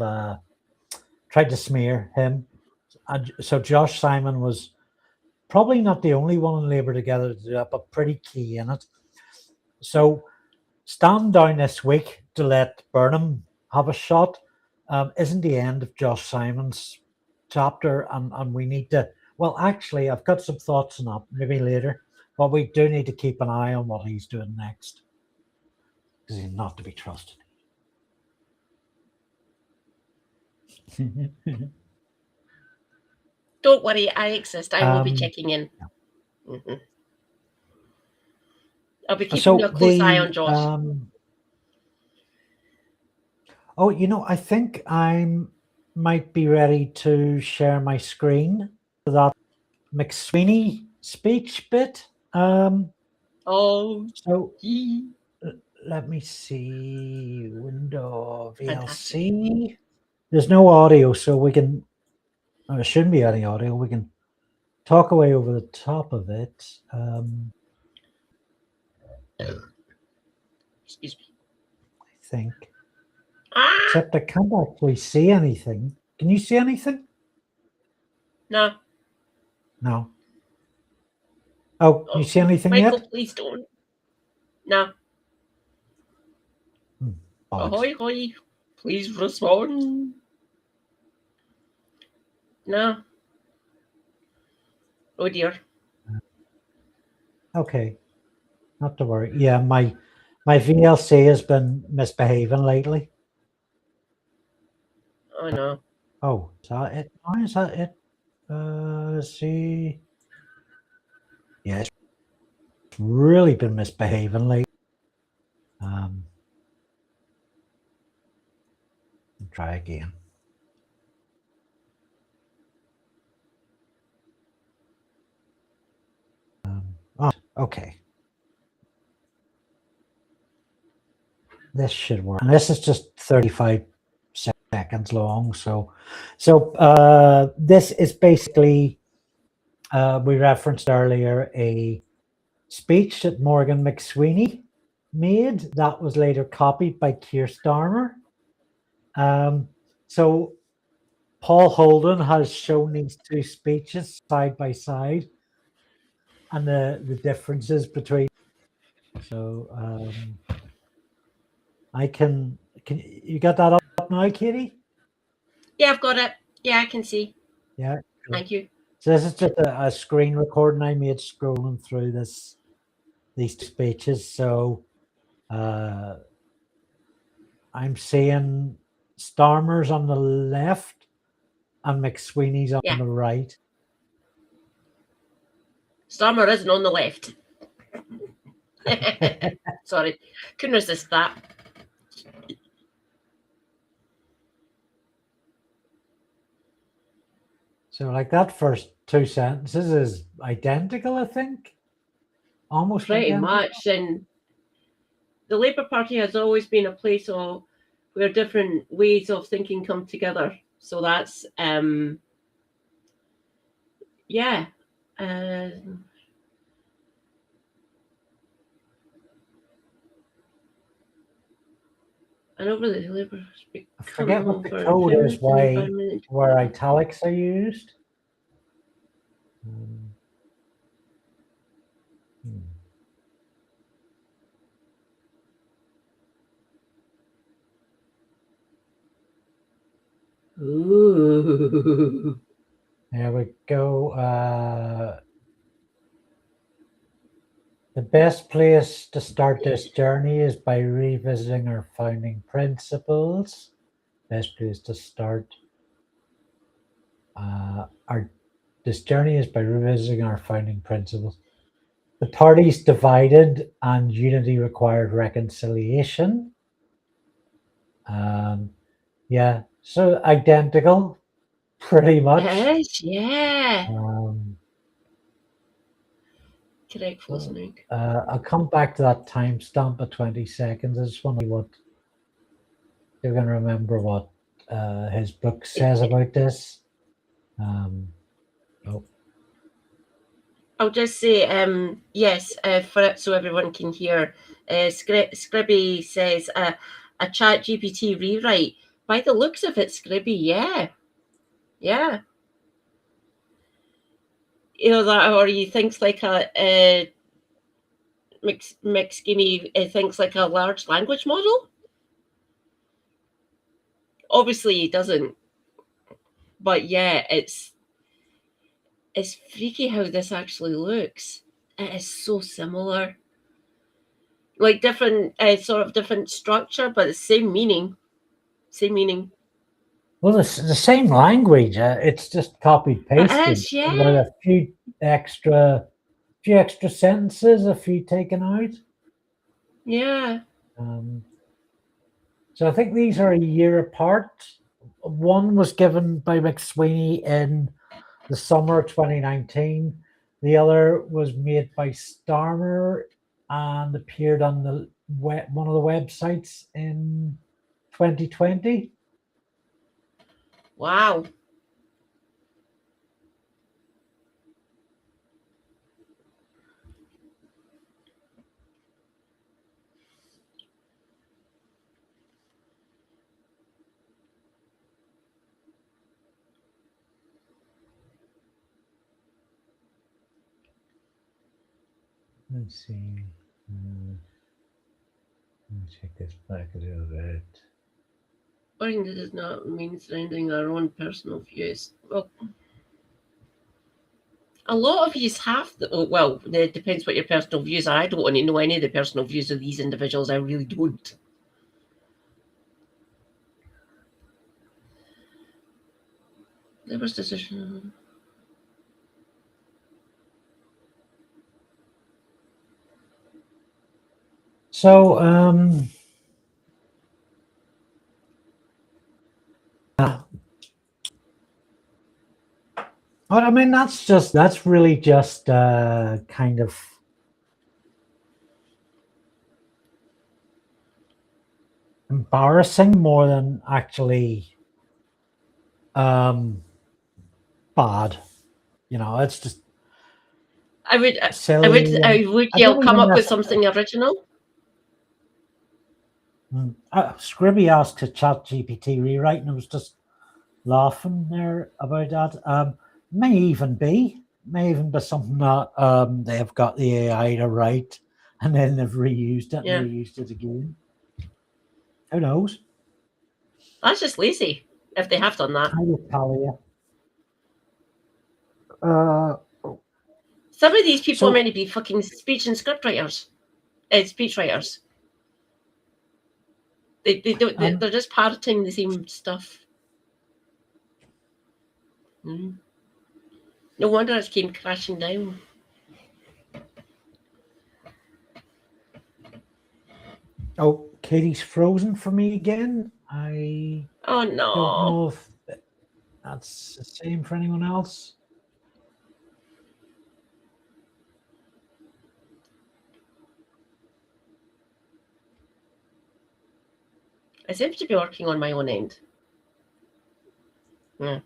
tried to smear him. And so Josh Simon was probably not the only one in Labour Together to do that, but pretty key in it. So stand down this week to let Burnham have a shot isn't the end of Josh Simon's chapter, and we need to... Well, actually, I've got some thoughts on that, maybe later, but we do need to keep an eye on what he's doing next, because he's not to be trusted. Don't worry, I exist. I will be checking in. Yeah. Mm-hmm. I'll be keeping a close eye on Josh. Oh, you know, I think I might be ready to share my screen for that McSweeney speech bit. So let me see. Window VLC. Fantastic. There's no audio, so we can... There shouldn't be any audio. We can talk away over the top of it. Excuse me. I think. Except I can't actually see anything. Can you see anything? No. No. Oh, can you see anything Michael, yet? please don't. No. Ahoy, hoy. Please respond. No. Oh dear. Okay. Not to worry. Yeah, my VLC has been misbehaving lately. Oh no. Oh, is that it? Oh, is that it? Let's see. Yeah, it's really been misbehaving lately. Try again. Oh, okay. This should work. And this is just 35 seconds long. So this is basically, we referenced earlier a speech that Morgan McSweeney made that was later copied by Keir Starmer. So Paul Holden has shown these two speeches side by side and the differences between. So I can you got that up now, Katie? Yeah, I've got it. Yeah, I can see. Yeah. Thank you. So this is just a screen recording I made scrolling through these speeches. So I'm seeing Starmer's on the left and McSweeney's on the right. Starmer isn't on the left. Sorry, couldn't resist that. So like that first two sentences is identical, I think. Almost pretty identical. much. And the Labour Party has always been a place of where different ways of thinking come together. So that's yeah. And over the Labour. I forget what the code is. Where italics are used. Ooh. There we go. The best place to start this journey is by revisiting our founding principles. Best place to start. Our This journey is by revisiting our founding principles. The parties divided and unity required reconciliation. Yeah, so identical, pretty much. Yes, yeah. Correct, wasn't it? I'll come back to that timestamp of 20 seconds. I just want to see what you're going to remember what his book says about this. I'll just say, yes, for it so everyone can hear. Scribby says a chat GPT rewrite. By the looks of it, Scribby, yeah. You know that, or he thinks like a McSkinny thinks like a large language model. Obviously, he doesn't. But yeah, it's freaky how this actually looks. It is so similar. Like different, sort of different structure, but the same meaning. Well, it's the same language. It's just copied pasted. It is, yeah. With a few extra sentences, a few taken out. Yeah. So I think these are a year apart. One was given by McSweeney in the summer of 2019. The other was made by Starmer and appeared on the one of the websites in 2020. Wow. Let's see. Let me check this back a little bit. Ordained does not mean surrendering our own personal views. Well, a lot of yous have. Well, it depends what your personal views are. I don't want to know any of the personal views of these individuals. I really don't. There was decision. So, but I mean, that's really just kind of embarrassing more than actually bad. You know, it's just silly. I would yell, come up with something original. Scribby asked to chat GPT rewrite, and I was just laughing there about that. May even be something that they have got the AI to write, and then they've reused it and reused it again. Who knows? That's just lazy if they have done that. I will tell you. Some of these people are meant to be fucking speech and script writers. Speech writers. They don't. They're just parroting the same stuff. No wonder it came crashing down. Oh, Katie's frozen for me again. Oh no! Don't know if that's the same for anyone else. I seem to be working on my own end. Yeah.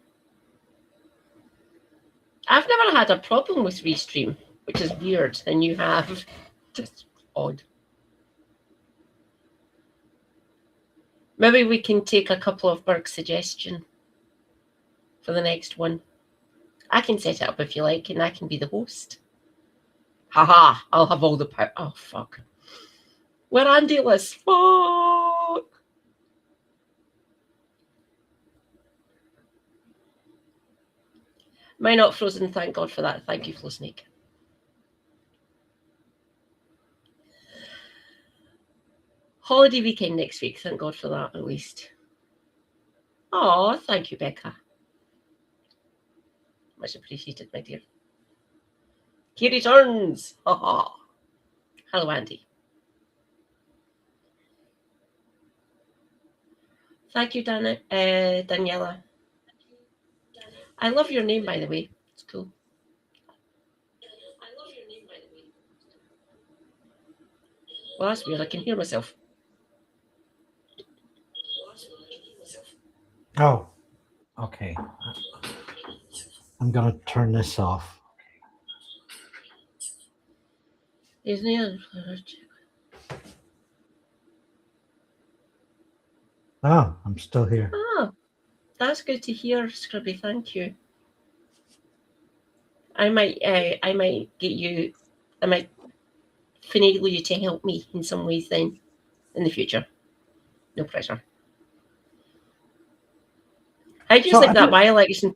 I've never had a problem with Restream, which is weird, and you have. Just odd. Maybe we can take a couple of Berg's suggestion for the next one. I can set it up if you like, and I can be the host. Haha, I'll have all the power. Oh, fuck. We're Andy-less. Fuck. Mine not frozen, thank God for that. Thank you, Flow Snake. Holiday weekend next week. Thank God for that, at least. Oh, thank you, Becca. Much appreciated, my dear. He returns. Ha ha. Hello, Andy. Thank you, Daniela. I love your name, by the way. It's cool. Well, that's weird. I can hear myself. Oh, okay. I'm going to turn this off. Isn't it? Oh, I'm still here. Oh, that's good to hear, Scrubby. Thank you. I might get you. I might finagle you to help me in some ways then in the future. No pressure. How do you think that by-election?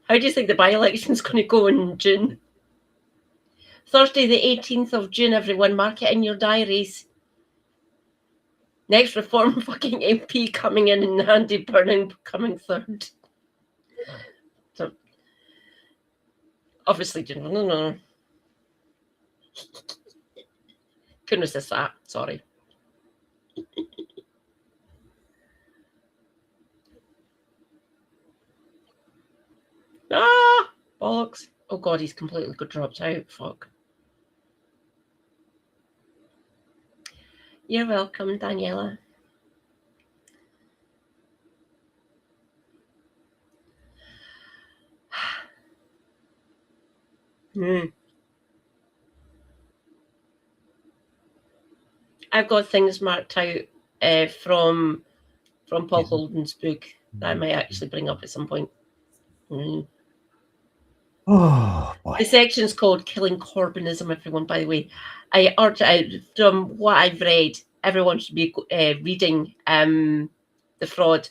How do you think the by-election's going to go in June? Thursday, the 18th of June, everyone. Mark it in your diaries. Next Reform fucking MP coming in and Andy Burnham coming third. So, obviously, no. Couldn't resist that. Sorry. Ah, bollocks. Oh God, he's completely got dropped out. Fuck. You're welcome, Daniela. I've got things marked out from Paul Holden's book that I might actually bring up at some point. Oh boy. The section's called Killing Corbynism, everyone, by the way. From what I've read, everyone should be reading The Fraud.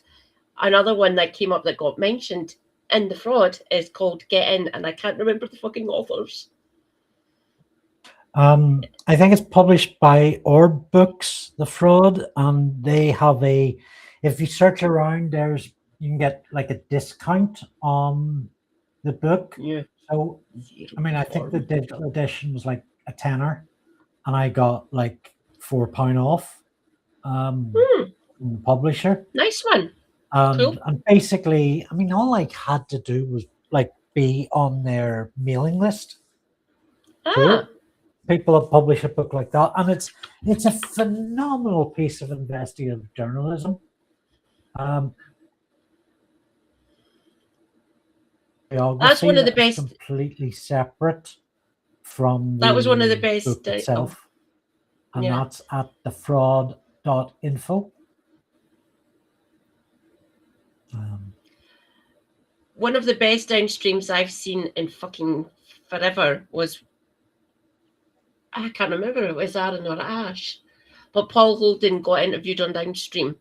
Another one that came up that got mentioned in The Fraud is called Get In, and I can't remember the fucking authors. I think it's published by Orb Books, The Fraud, and they have if you search around, you can get like a discount on the book. Yeah. So, I mean, I think the digital edition was like a tenner, and I got like £4 off from the publisher. Nice one. Cool. And basically, I mean, all I had to do was like be on their mailing list. So people have published a book like that, and it's a phenomenal piece of investigative journalism. That's one of the best. Completely separate from that was one of the best book itself, and that's at thefraud.info. One of the best downstreams I've seen in fucking forever was, I can't remember if it was Aaron or Ash, but Paul Holden got interviewed on Downstream.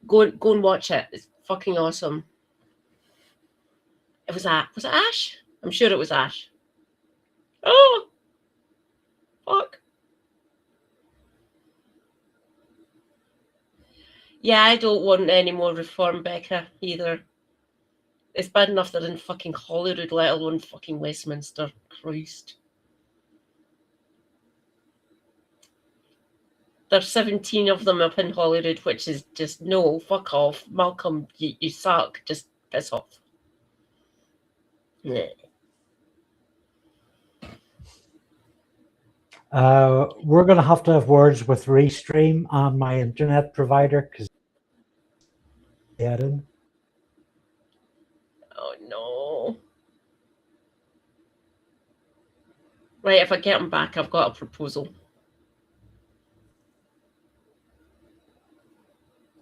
Go and watch it. It's fucking awesome. Was it Ash? I'm sure it was Ash. Oh, fuck. Yeah, I don't want any more Reform, Becca, either. It's bad enough they're in fucking Holyrood, let alone fucking Westminster. Christ. There's 17 of them up in Holyrood, which is just, no, fuck off. Malcolm, you suck. Just piss off. Yeah. We're going to have words with Restream on my internet provider because in. Oh no. Right, if I get him back, I've got a proposal.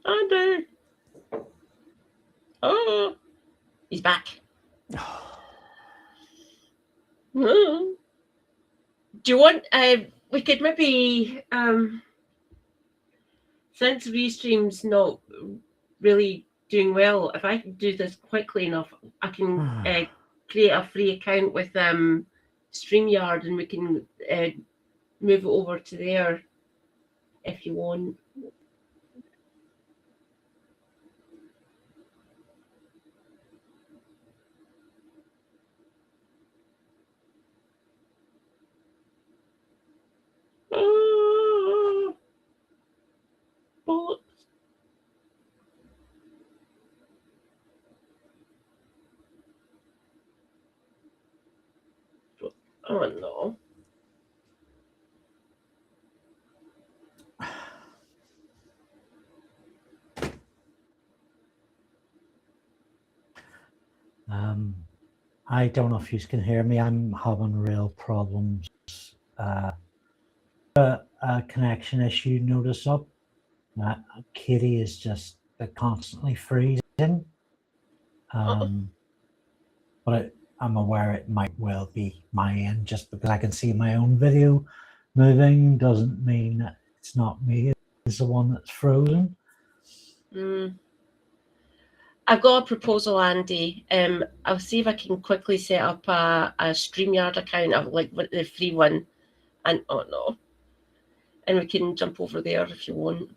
Andree. Oh, he's back. Do you want? We could maybe, since Restream's not really doing well, if I can do this quickly enough, I can create a free account with StreamYard, and we can move it over to there if you want. Oh no. I don't know if you can hear me. I'm having real problems. A connection issue notice up. Katie is just constantly freezing. But I'm aware it might well be my end. Just because I can see my own video moving doesn't mean that it's not me. It's the one that's frozen. I've got a proposal, Andy. I'll see if I can quickly set up a StreamYard account of like the free one, and oh no, and we can jump over there if you want.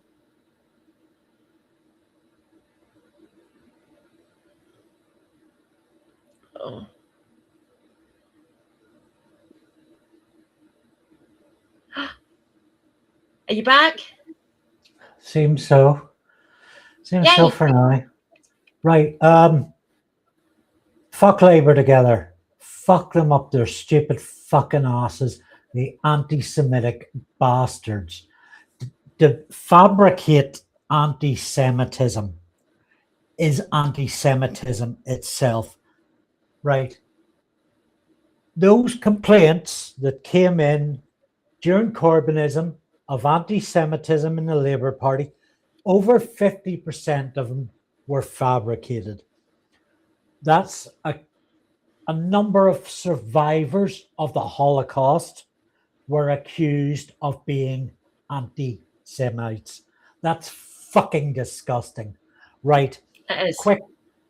Oh. Are you back? Seems so. Seems so for now. Right. Fuck Labour together. Fuck them up their stupid fucking asses. The anti-Semitic bastards. To fabricate anti-Semitism is anti-Semitism itself. Right. Those complaints that came in during Corbynism of anti-Semitism in the Labour Party, over 50% of them were fabricated. That's a number of survivors of the Holocaust were accused of being anti-Semites. That's fucking disgusting. Right. It is.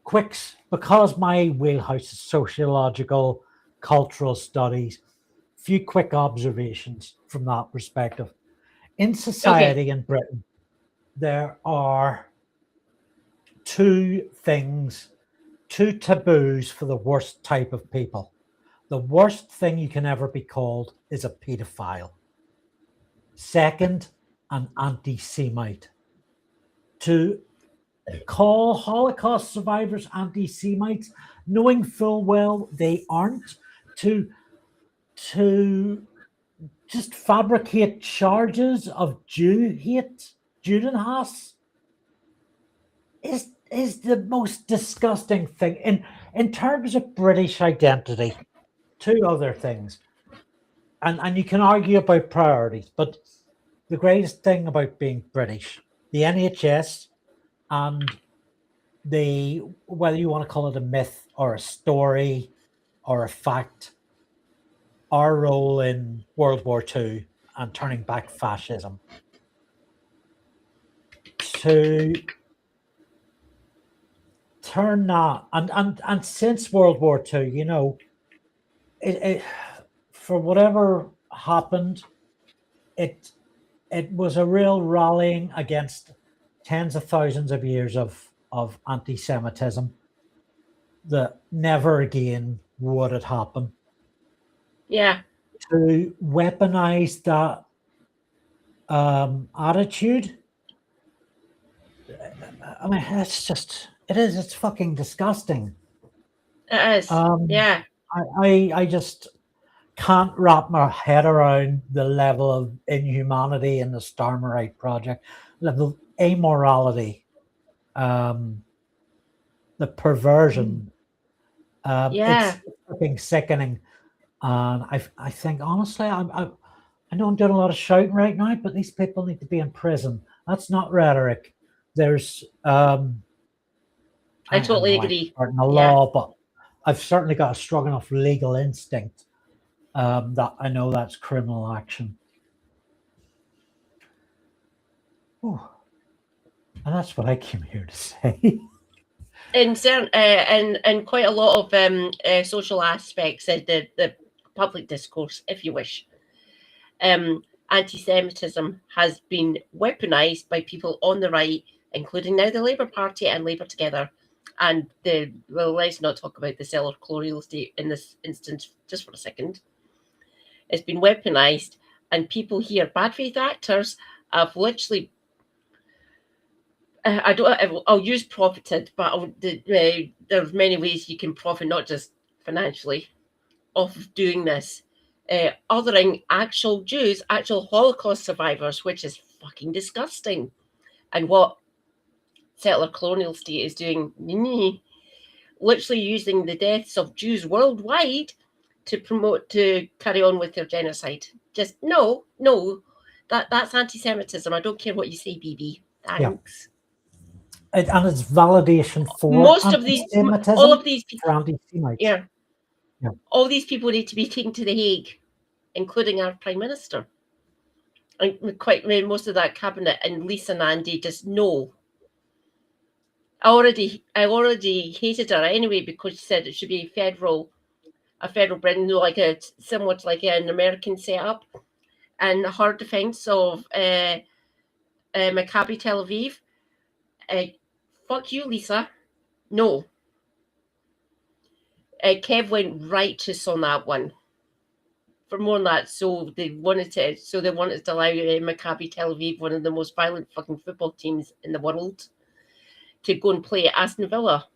Quicks, because my wheelhouse is sociological, cultural studies, few quick observations from that perspective. In society in Britain, there are two taboos for the worst type of people. The worst thing you can ever be called is a pedophile. Second, an anti-Semite. To call Holocaust survivors anti-Semites, knowing full well they aren't, to just fabricate charges of Jew hate, Judenhass, is the most disgusting thing. In terms of British identity, two other things. And you can argue about priorities, but the greatest thing about being British, the NHS and whether you want to call it a myth or a story or a fact, our role in World War II and turning back fascism. To turn that, and since World War II, you know, it for whatever happened, it was a real rallying against tens of thousands of years of anti-Semitism that never again would it happen. Yeah. To weaponize that attitude, I mean, it's fucking disgusting. It is. Yeah. I just can't wrap my head around the level of inhumanity in the Starmerite project, level of amorality, the perversion. It's fucking sickening. And I think honestly, I know I'm doing a lot of shouting right now, but these people need to be in prison. That's not rhetoric. There's I totally agree. In the law, but I've certainly got a strong enough legal instinct that I know that's criminal action. Ooh. And that's what I came here to say. In certain, in quite a lot of social aspects of the public discourse, if you wish, anti-Semitism has been weaponized by people on the right, including now the Labour Party and Labour Together. And let's not talk about the seller colonial state in this instance just for a second. It's been weaponized, and people here, bad faith actors, have literally. I'll use profited, but there's many ways you can profit, not just financially, off of doing this. othering actual Jews, actual Holocaust survivors, which is fucking disgusting. And what settler colonial state is doing, literally using the deaths of Jews worldwide to carry on with their genocide. Just no, that's anti-Semitism. I don't care what you say, BB. Thanks. And it's validation for Most of these, all of these people, for anti-Semites. yeah, all these people need to be taken to the Hague, including our Prime Minister. And quite most of that cabinet, and Lisa and Andy just know. I already hated her anyway because she said it should be a federal Britain, like similar to like an American setup. And her defense of Maccabi Tel Aviv, fuck you, Lisa. No. Kev went righteous on that one. For more than that, so they wanted to allow Maccabi Tel Aviv, one of the most violent fucking football teams in the world, to go and play at Aston Villa,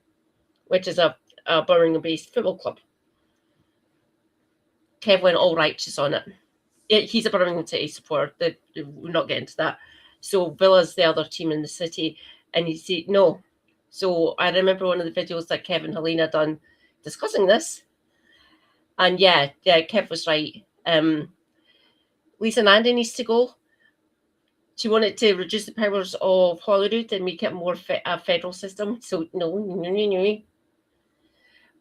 which is a Birmingham-based football club. Kev went all righteous on it. He's a Birmingham City supporter. We're not getting to that. So Villa's the other team in the city, and he said no. So I remember one of the videos that Kev and Helena done discussing this. And yeah, Kev was right. Lisa and Andy needs to go. She wanted to reduce the powers of Holyrood and make it more a federal system. So no.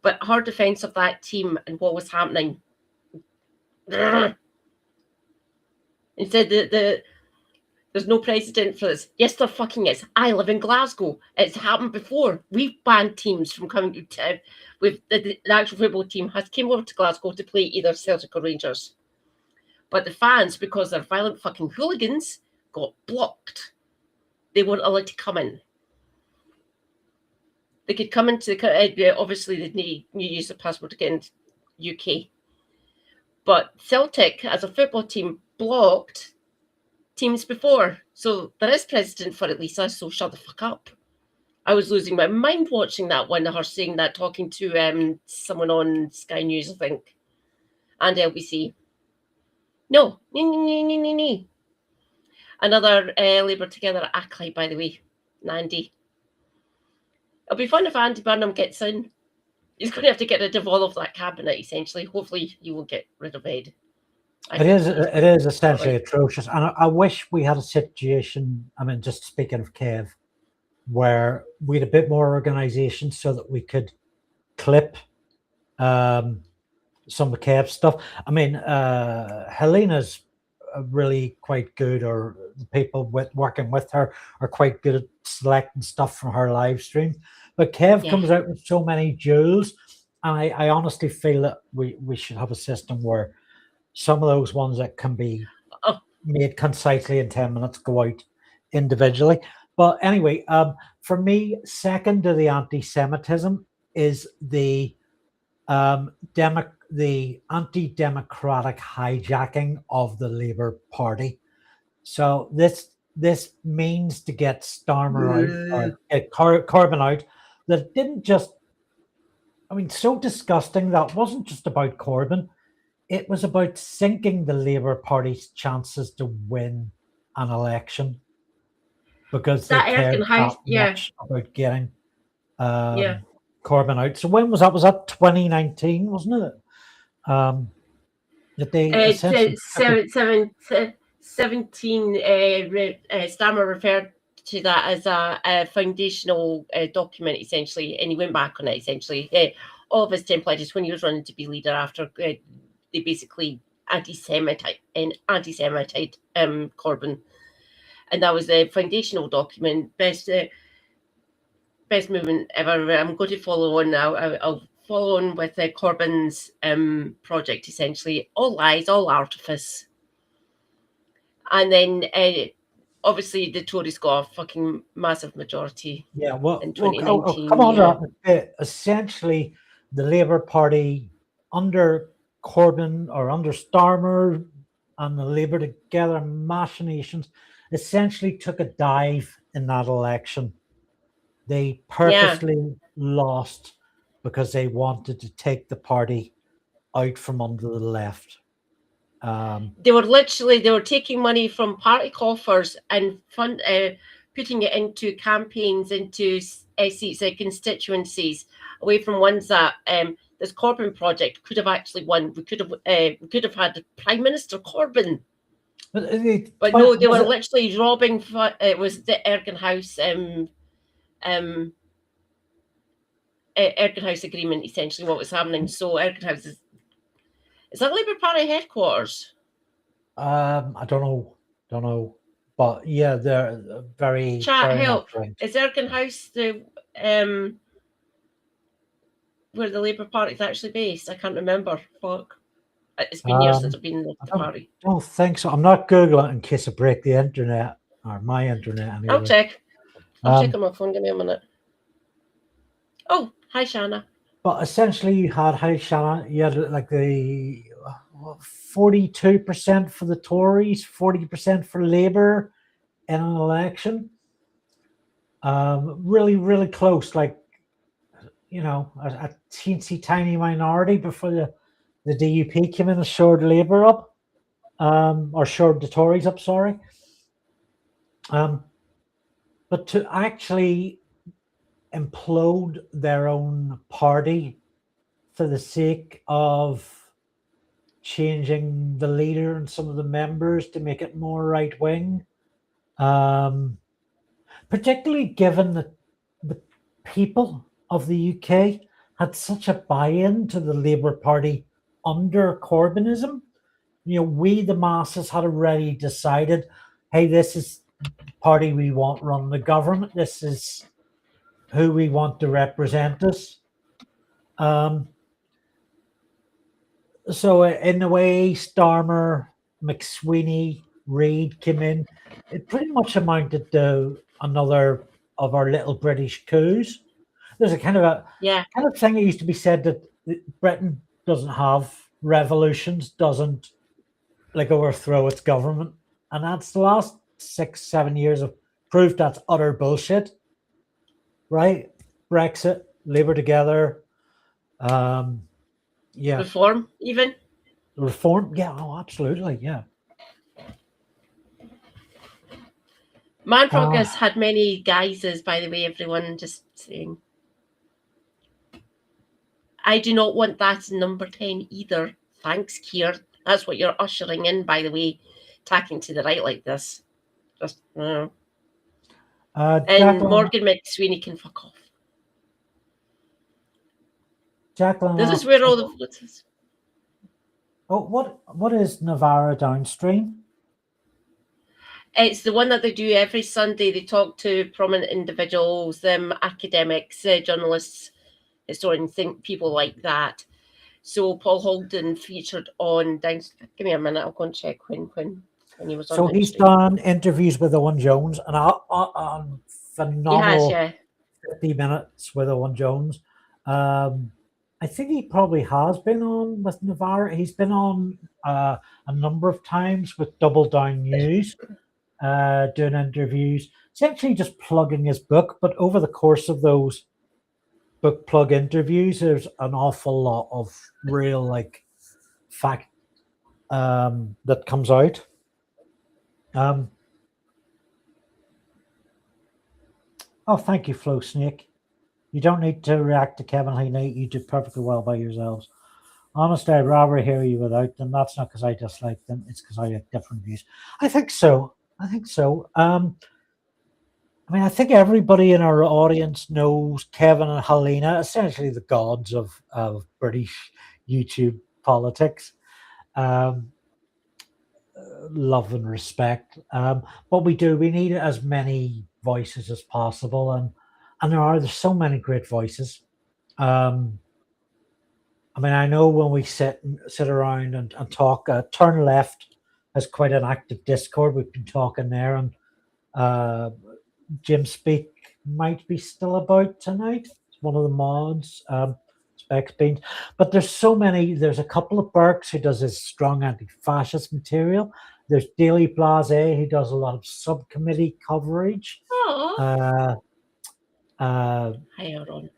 But her defense of that team and what was happening. And said that there's no precedent for this. Yes, there fucking is. I live in Glasgow. It's happened before. We've banned teams from coming to with the actual football team has came over to Glasgow to play either Celtic or Rangers. But the fans, because they're violent fucking hooligans, got blocked. They weren't allowed to come in. They could come into the obviously they need to use a passport to get into UK. But Celtic, as a football team, blocked teams before. So there is precedent for it, Lisa, so shut the fuck up. I was losing my mind watching that one, her saying that, talking to someone on Sky News, I think, and LBC. No. Another Labour Together acolyte, by the way, Andy. It'll be fun if Andy Burnham gets in. He's going to have to get rid of all of that cabinet, essentially. Hopefully, he won't get rid of Ed. It is essentially atrocious. And I wish we had a situation, I mean, just speaking of Kev, where we had a bit more organisation so that we could clip some of Kev's stuff. I mean, Helena's really quite good, or the people working with her are quite good at selecting stuff from her live stream. But Kev comes out with so many jewels, and I honestly feel that we should have a system where some of those ones that can be made concisely in 10 minutes go out individually. But anyway, for me, second to the anti-Semitism is the anti-democratic hijacking of the Labour Party. So this means to get Starmer out, or get Corbyn out. That didn't just, I mean, so disgusting. That wasn't just about Corbyn. It was about sinking the Labour Party's chances to win an election, because they cared that much about getting Corbyn out. So when was that? Was that 2019, wasn't it? That they 17 Starmer referred to that as a foundational document, essentially, and he went back on it, essentially. All of his 10 pledges when he was running to be leader after they basically anti-Semitite Corbyn. And that was a foundational document, best movement ever. I'm going to follow on now. I'll follow on with Corbyn's project, essentially. All lies, all artifice. And then obviously the Tories got a fucking massive majority in 2019. Come on, essentially the Labour Party under Corbyn or under Starmer and the Labour Together machinations essentially took a dive in that election. They purposely lost because they wanted to take the party out from under the left. They were taking money from party coffers and putting it into campaigns, into seats, constituencies, away from ones that this Corbyn project could have actually won. We could have had the Prime Minister Corbyn. But no, they were literally robbing. It was the Ergen House, Ergen House agreement. Essentially, what was happening. So Ergen House is that Labour Party headquarters? I don't know, but yeah, they're very. Chat very help. right. Is Ergen House the where the Labour Party is actually based? I can't remember. Fuck. It's been years since I've been in the party. I don't think so. I'm not Googling in case I break the internet or my internet. Anyway. I'll check. I'll check on my phone. Give me a minute. Oh, hi, Shanna. But essentially, you had Shanna. You had like the 42% for the Tories, 40% for Labour in an election. Really, really close. Like, you know, a teensy tiny minority before the DUP came in and shored Labour up, or shored the Tories up, sorry. But to actually implode their own party for the sake of changing the leader and some of the members to make it more right-wing, particularly given that the people of the UK had such a buy-in to the Labour Party under Corbynism. You know, we, the masses, had already decided, hey, this is the party we want run the government. This is who we want to represent us. So in the way Starmer, McSweeney, Reid came in, it pretty much amounted to another of our little British coups. There's a kind of thing that used to be said that Britain doesn't have revolutions, doesn't like overthrow its government, and that's the last 6-7 years have proved that's utter bullshit. Right? Brexit, Labour together, reform, even reform. Yeah, oh, absolutely, yeah. Manfrog has had many guises, by the way, everyone, just saying. I do not want that in number 10 either. Thanks, Keir. That's what you're ushering in, by the way, tacking to the right like this. Just, and Morgan McSweeney can fuck off. Jacqueline, this is where all the votes is. Oh, what is Navarra Downstream? It's the one that they do every Sunday. They talk to prominent individuals, academics, journalists, historians, people like that. So Paul Holden featured on Downstream. Give me a minute. I'll go and check when he was on. So he's done interviews with Owen Jones, and phenomenal 50 minutes with Owen Jones. I think he probably has been on with Navarra. He's been on a number of times with Double Down News, doing interviews, essentially just plugging his book. But over the course of those book plug interviews, there's an awful lot of real fact that comes out. Oh, thank you, Flo Snake. You don't need to react to Kevin Heaney. You do perfectly well by yourselves. Honestly, I'd rather hear you without them. That's not because I dislike them. It's because I have different views. I think so. I think everybody in our audience knows Kevin and Helena, essentially the gods of British YouTube politics. Love and respect. But we need as many voices as possible. And there's so many great voices. I know when we sit around and talk, Turn Left has quite an active Discord. We've been talking there, and Jim Speak might be still about tonight. It's one of the mods, Specs Beans. But there's so many. There's a couple of Burks who does his strong anti-fascist material. There's Daily Blase who does a lot of subcommittee coverage. Hi, Aaron.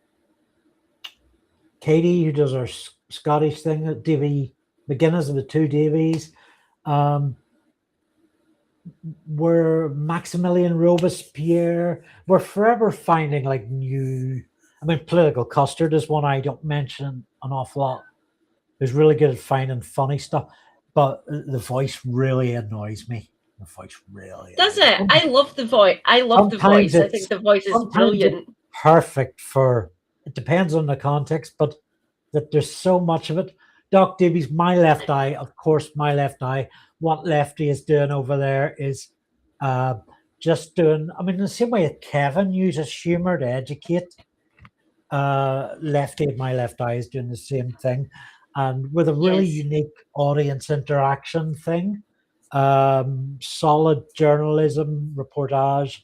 Katie, who does our Scottish thing, Davy McGuinness of the two Davies. we're Maximilian Robespierre. We're forever finding like new. I mean, political custard is one I don't mention an awful lot. Who's really good at finding funny stuff, but the voice really annoys me. The voice really. Does it? I love the voice. I love the voice. I think the voice is brilliant. Perfect for. It depends on the context, but that there's so much of it. Doc Davies, My Left Eye, of course, My Left Eye. What Lefty is doing over there is just doing. I mean, the same way that Kevin uses humor to educate. Lefty, My Left Eye is doing the same thing, and with a really unique audience interaction thing. Solid journalism, reportage,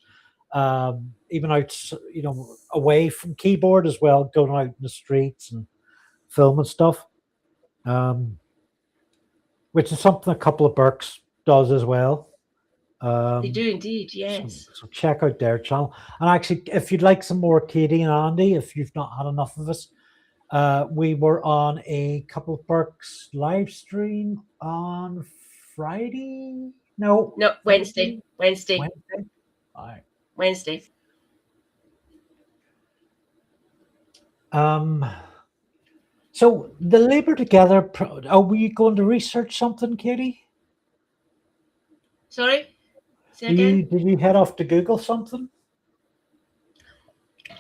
even out, away from keyboard as well, going out in the streets and filming stuff, which is something a couple of Burks does as well. They do indeed, yes. So check out their channel. And actually, if you'd like some more Katie and Andy, if you've not had enough of us, we were on a couple of Burks live stream on Friday. No, Wednesday. All right. Wednesday. So the Labour Together. Are we going to research something, Katie? Sorry. Did you head off to Google something?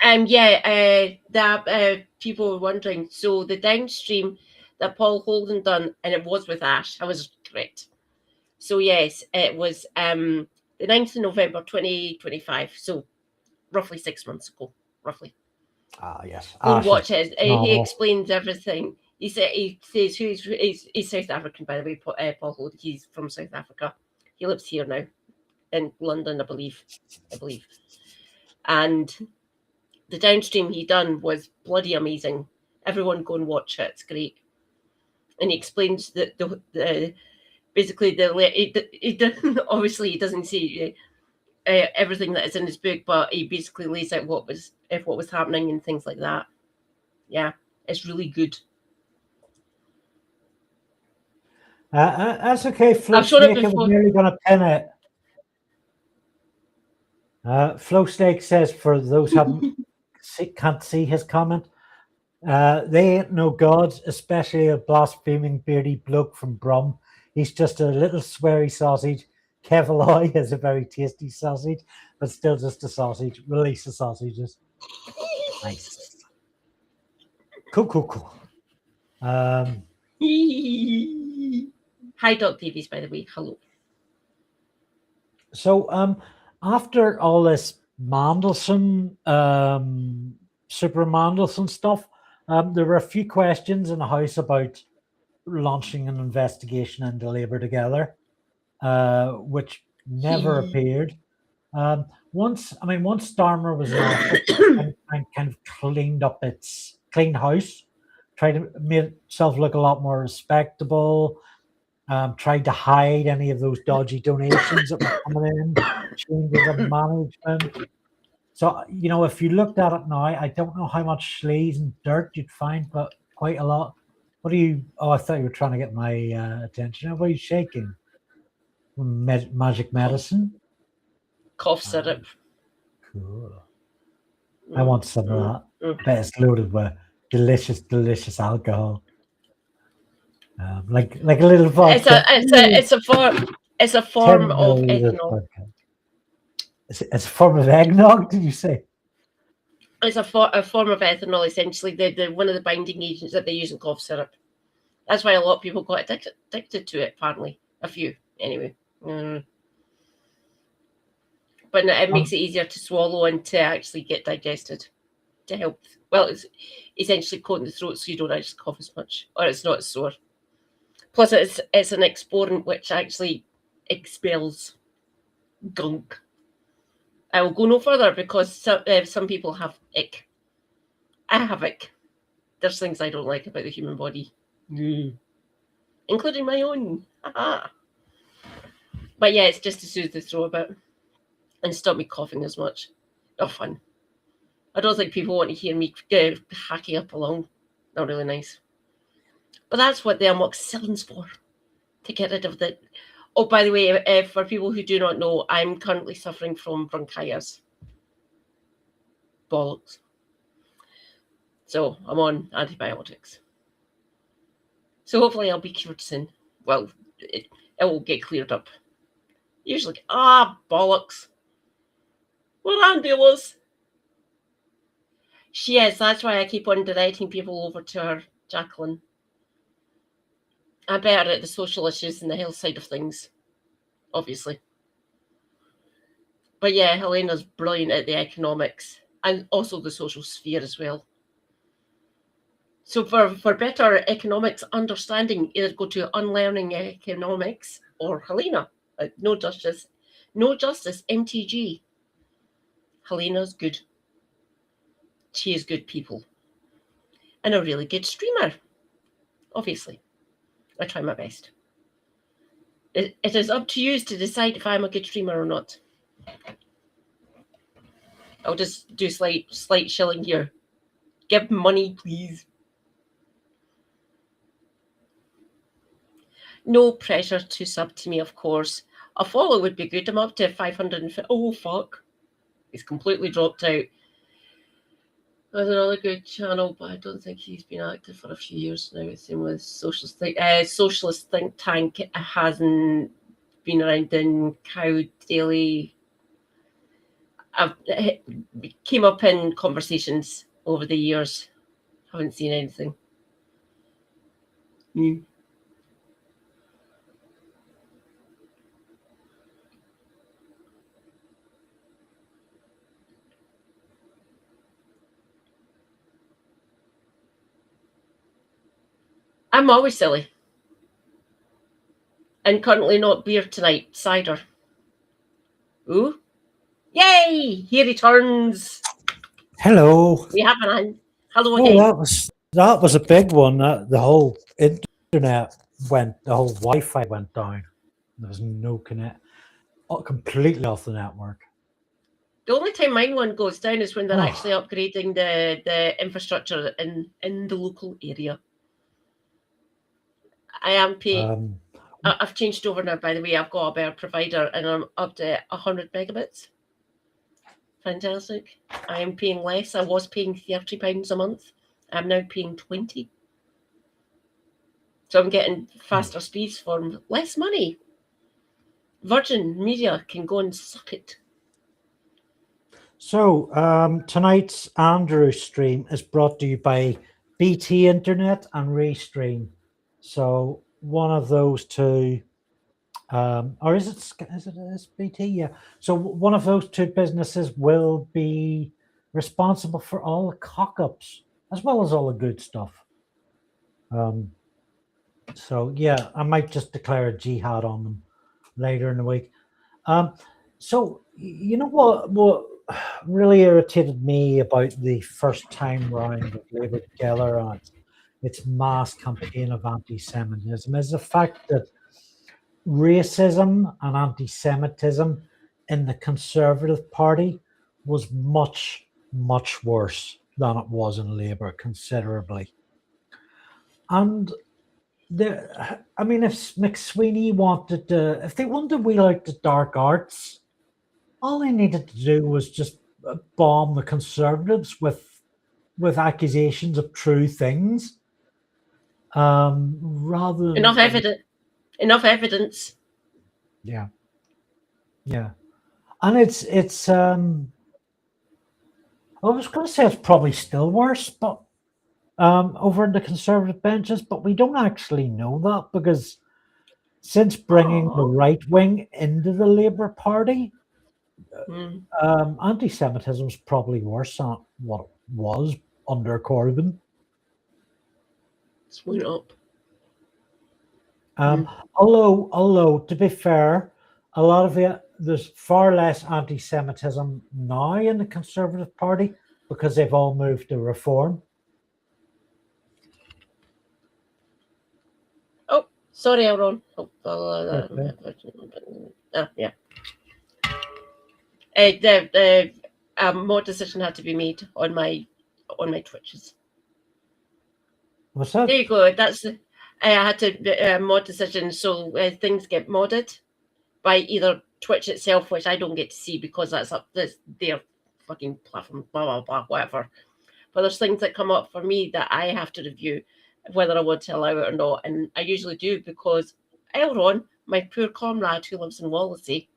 That people were wondering. So the downstream that Paul Holden done, and it was with Ash. I was correct. So yes, it was the 9th of November 2025. So roughly 6 months ago, roughly. Ah, yes. Go and watch it. He explains everything. He says he's South African, by the way. Paul Holden. He's from South Africa. He lives here now. In London, I believe. And the downstream he done was bloody amazing. Everyone go and watch it. It's great. And he explains that he doesn't, obviously he doesn't see everything that is in his book, but he basically lays out what was happening and things like that. Yeah, it's really good. That's okay. I've shown it before. Was nearly going to pin it. Flow Snake says, for those who can't see his comment, they ain't no gods, especially a blaspheming beardy bloke from Brum. He's just a little sweary sausage. Kevaloy is a very tasty sausage, but still just a sausage. Release the sausages. Nice. Cool. Hi, Doc Davies, by the way. Hello. So, after all this Mandelson, Super Mandelson stuff, there were a few questions in the House about launching an investigation into Labour Together, which never appeared. Once Starmer was in office and kind of cleaned house, tried to make itself look a lot more respectable. Tried to hide any of those dodgy donations that were coming in, changes of management. So, if you looked at it now, I don't know how much sleaze and dirt you'd find, but quite a lot. I thought you were trying to get my attention. What are you shaking? Magic medicine? Cough syrup. Cool. I want some of that. Bet it's loaded with delicious alcohol. Like a little vodka. It's a form of ethanol. It's a form of eggnog. Did you say? It's a form of ethanol. Essentially, the one of the binding agents that they use in cough syrup. That's why a lot of people got addicted to it. Apparently, a few anyway. But it makes it easier to swallow and to actually get digested. To help. Well, it's essentially coating the throat so you don't actually cough as much, or it's not as sore. Plus, it's an exportant which actually expels gunk. I will go no further because some people have ick. I have ick. There's things I don't like about the human body, including my own. But yeah, it's just to soothe the throat a bit and stop me coughing as much. Not fun. I don't think people want to hear me hacking up along. Not really nice. But that's what the amoxicillin's for, to get rid of Oh, by the way, for people who do not know, I'm currently suffering from bronchitis. Bollocks. So I'm on antibiotics. So hopefully I'll be cured soon. Well, it will get cleared up. Usually, bollocks. What ambulance? She is. That's why I keep on directing people over to her, Jacqueline. I'm better at the social issues and the health side of things, obviously. But yeah, Helena's brilliant at the economics and also the social sphere as well. So for better economics understanding, either go to Unlearning Economics or Helena. No Justice, MTG. Helena's good. She is good people. And a really good streamer, obviously. I try my best. It is up to you to decide if I'm a good streamer or not. I'll just do slight shilling here. Give money, please. No pressure to sub to me, of course. A follow would be good. I'm up to 550. Oh, fuck. He's completely dropped out. There's another good channel, but I don't think he's been active for a few years now. Same with Socialist Think Tank hasn't been around in Cow Daily. Came up in conversations over the years. Haven't seen anything. I'm always silly. And currently not beer tonight, cider. Ooh. Yay! He returns. Hello. We have an hand. Hello again. That was a big one. The whole internet the whole Wi-Fi went down. There was no connect. Completely off the network. The only time mine one goes down is when they're actually upgrading the infrastructure in the local area. I am paying. I've changed over now, by the way. I've got a better provider and I'm up to 100 megabits. Fantastic. I am paying less. I was paying £30 a month. I'm now paying 20. So I'm getting faster speeds for less money. Virgin Media can go and suck it. So tonight's Andree stream is brought to you by BT Internet and Restream. So one of those two, or is it BT? Yeah. So one of those two businesses will be responsible for all the cock-ups as well as all the good stuff. So yeah, I might just declare a jihad on them later in the week. So you know what really irritated me about the first time round of Labour together on its mass campaign of anti-Semitism is the fact that racism and anti-Semitism in the Conservative Party was much, much worse than it was in Labour, considerably. And I mean, if McSweeney wanted to, if they wanted to wheel out the dark arts, all they needed to do was just bomb the Conservatives with accusations of true things, rather than enough evidence. Yeah, and it's. I was going to say it's probably still worse, but over in the Conservative benches, but we don't actually know that because since bringing the right wing into the Labour Party. Anti-Semitism is probably worse than what it was under Corbyn. It's went up. Although to be fair, a lot of there's far less anti-Semitism now in the Conservative Party because they've all moved to Reform. Oh, sorry, Aaron. Yeah. More decision had to be made on my Twitches. What's that? There you go. That's I had to mod decisions, so things get modded by either Twitch itself, which I don't get to see because that's their fucking platform, blah, blah, blah, whatever. But there's things that come up for me that I have to review whether I want to allow it or not. And I usually do because Elron, my poor comrade who lives in Wallasey,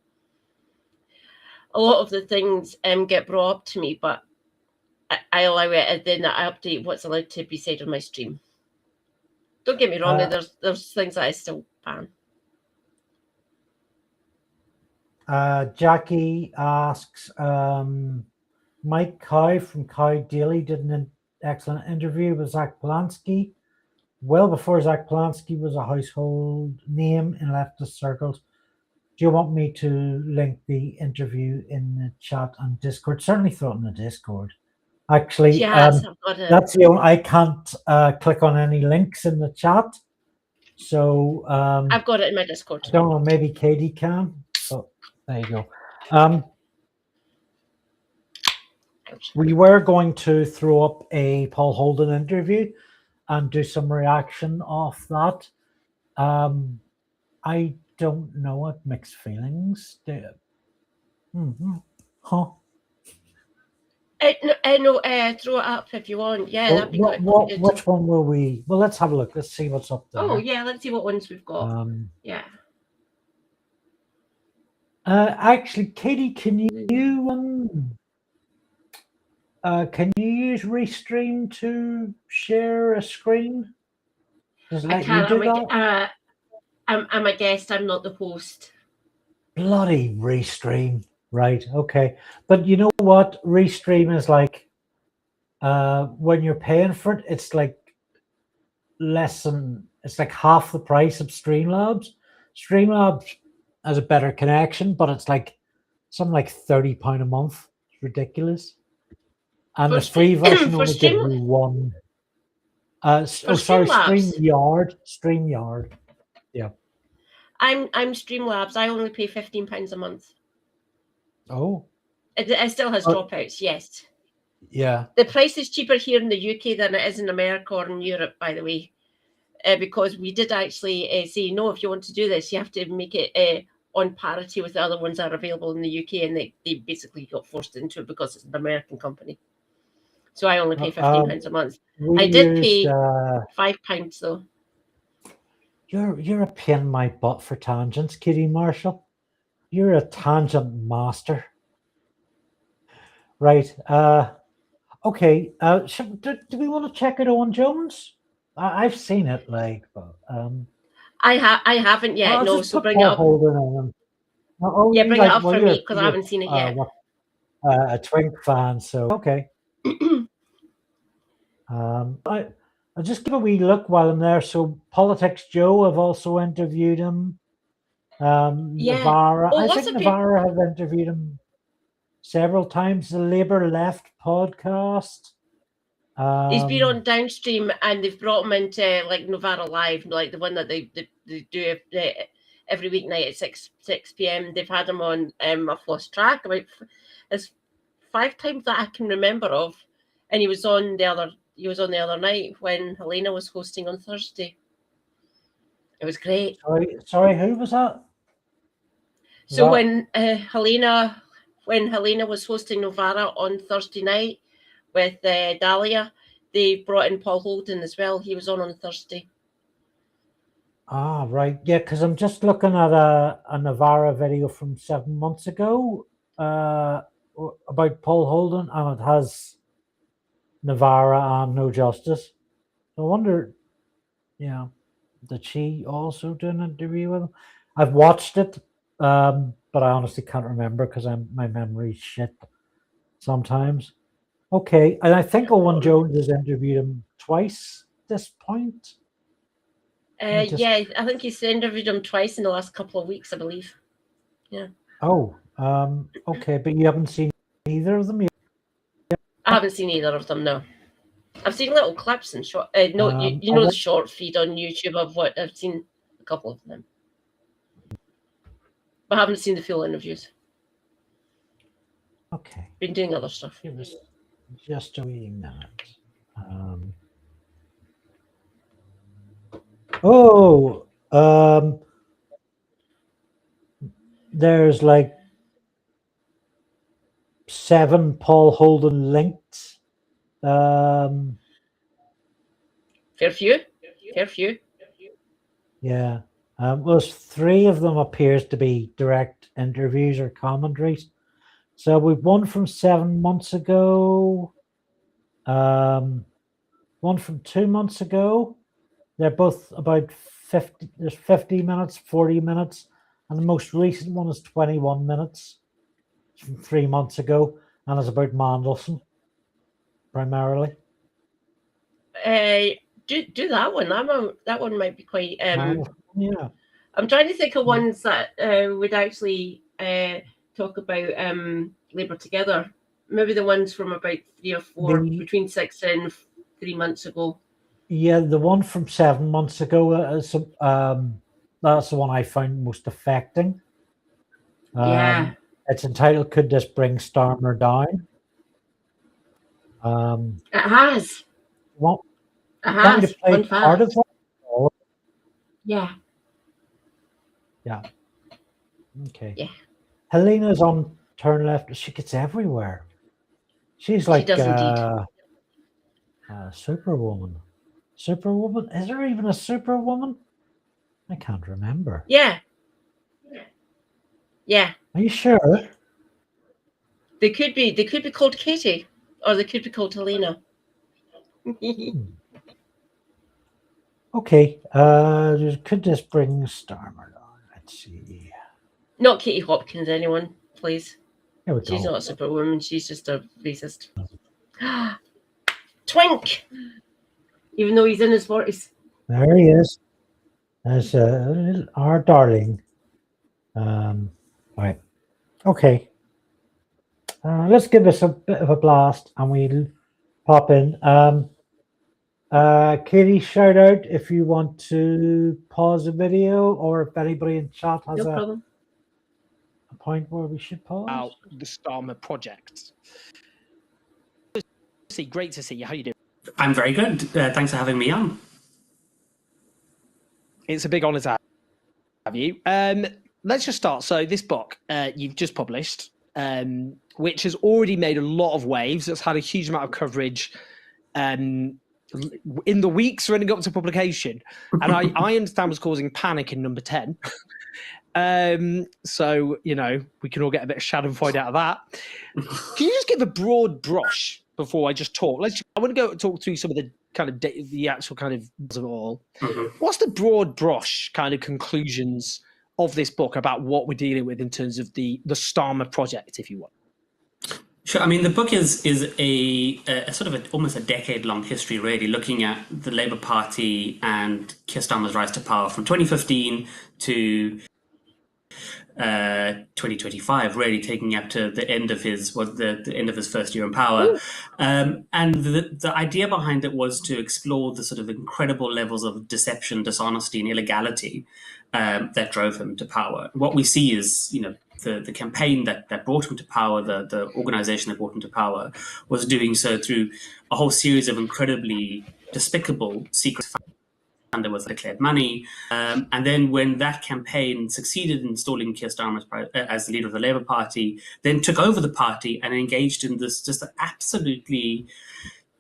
a lot of the things get brought up to me, but I allow it, and then I update what's allowed to be said on my stream. Don't get me wrong, there's things that I still ban. Jackie asks, Mike Cow from Cow Daily did an excellent interview with Zach Polanski. Well before Zach Polanski was a household name in leftist circles. Do you want me to link the interview in the chat on Discord? Certainly throw it in the Discord. Actually, Yes, that's the only, I can't click on any links in the chat. So I've got it in my Discord. I don't know, maybe Katie can. So there you go. We were going to throw up a Paul Holden interview and do some reaction off that. I don't know what mixed feelings. Huh. No, throw it up if you want. Yeah, Well, that'd be good. Which one will we? Well, let's have a look. Let's see what's up there. Oh yeah, let's see what ones we've got. Yeah. Actually, Katie, can you use Restream to share a screen? Does it let you do that? I'm a guest. I'm not the host. Bloody Restream. Right. Okay. But you know what? Restream is like, when you're paying for it, it's like it's like half the price of Streamlabs. Streamlabs has a better connection, but it's like something like £30 a month. It's ridiculous. And the free version only gives you one. StreamYard. Yeah. I'm Streamlabs. I only pay £15 a month. Oh. It still has dropouts, yes. Yeah. The price is cheaper here in the UK than it is in America or in Europe, by the way. Because we did actually say, no, if you want to do this, you have to make it on parity with the other ones that are available in the UK. And they basically got forced into it because it's an American company. So I only pay £15 a month. I did pay £5 though. You're a pain in my butt for tangents, Kitty Marshall. You're a tangent master. Right. Okay. Do we want to check it on Jones? I've seen it, like, but I haven't yet. No, so bring it up. Bring it up for me because I haven't seen it yet. A Twink fan, so okay. I'll just give a wee look while I'm there. So Politics Joe have also interviewed him. Navarra. I think Navarra have interviewed him several times. The Labour Left podcast. He's been on Downstream, and they've brought him into like Novara Live, like the one that they do every weeknight at 6 p.m. They've had him on. I've lost track. It's 5 times that I can remember of, and he was on the other night when Helena was hosting on Thursday. It was great. Sorry, who was that? So when Helena was hosting Novara on Thursday night with Dahlia, they brought in Paul Holden as well. He was on Thursday. Ah, right. Yeah, because I'm just looking at a Navarra video from 7 months ago about Paul Holden, and it has Navarra and No Justice. I wonder, did she also do an interview with him? I've watched it, but I honestly can't remember because my memory's shit sometimes. Okay, and I think Owen Jones has interviewed him twice at this point. Yeah, I think he's interviewed him twice in the last couple of weeks, I believe. Yeah. Oh, okay, but you haven't seen either of them yet? I haven't seen either of them, no. I've seen little clips and short. No, you know the short feed on YouTube of what I've seen a couple of them, but I haven't seen the full interviews. Okay. Been doing other stuff. It was just a wee minute. Oh, there's like 7 Paul Holden linked. Fair few. Fair few. Yeah. Well, 3 of them appears to be direct interviews or commentaries. So we've one from 7 months ago, one from 2 months ago. They're both about 50. There's 50 minutes, 40 minutes, and the most recent one is 21 minutes. It's from 3 months ago, and it's about Mandelson primarily. Do that one. That one might be quite. Yeah. I'm trying to think of ones that would actually talk about Labour Together. Maybe the ones from about 3 or 4, between 6 and 3 months ago. Yeah, the one from 7 months ago is that's the one I found most affecting. Yeah. It's entitled "Could This Bring Starmer Down?" It has. Want It me to has. play part of that? Yeah. Yeah. Okay. Yeah. Helena's on turn left. She gets everywhere. She's like She does indeed. Superwoman. Superwoman? Is there even a Superwoman? I can't remember. Yeah. Yeah. Are you sure? They could be called Katie, or they could be called Helena. Okay. Could this bring Starmer down? Let's see. Not Katie Hopkins, anyone, please. Here we go. She's not a superwoman. She's just a racist. Twink! Even though he's in his 40s. There he is. That's our darling. Right. Okay. Let's give this a bit of a blast and we'll pop in. Katie, shout out if you want to pause the video or if anybody in chat has a point where we should pause. About the Starmer project. Great to see you. How are you doing? I'm very good. Thanks for having me on. It's a big honour to have you. Let's just start. So this book you've just published, which has already made a lot of waves. It's had a huge amount of coverage in the weeks running up to publication. And I understand was causing panic in number 10. So, you know, we can all get a bit of schadenfreude out of that. Can you just give a broad brush before I just talk? I want to go talk through some of the kind of the actual kind of all. What's the broad brush kind of conclusions of this book about what we're dealing with in terms of the Starmer project, if you want? Sure. I mean, the book is a sort of almost a decade-long history, really, looking at the Labour Party and Keir Starmer's rise to power from 2015 to 2025, really taking up to the end of his end of his first year in power. And the idea behind it was to explore the sort of incredible levels of deception, dishonesty, and illegality that drove him to power. What we see is, you know, the campaign that brought him to power, the organization that brought him to power, was doing so through a whole series of incredibly despicable secret funding with declared money. And then when that campaign succeeded in installing Keir Starmer as the leader of the Labour Party, then took over the party and engaged in this just absolutely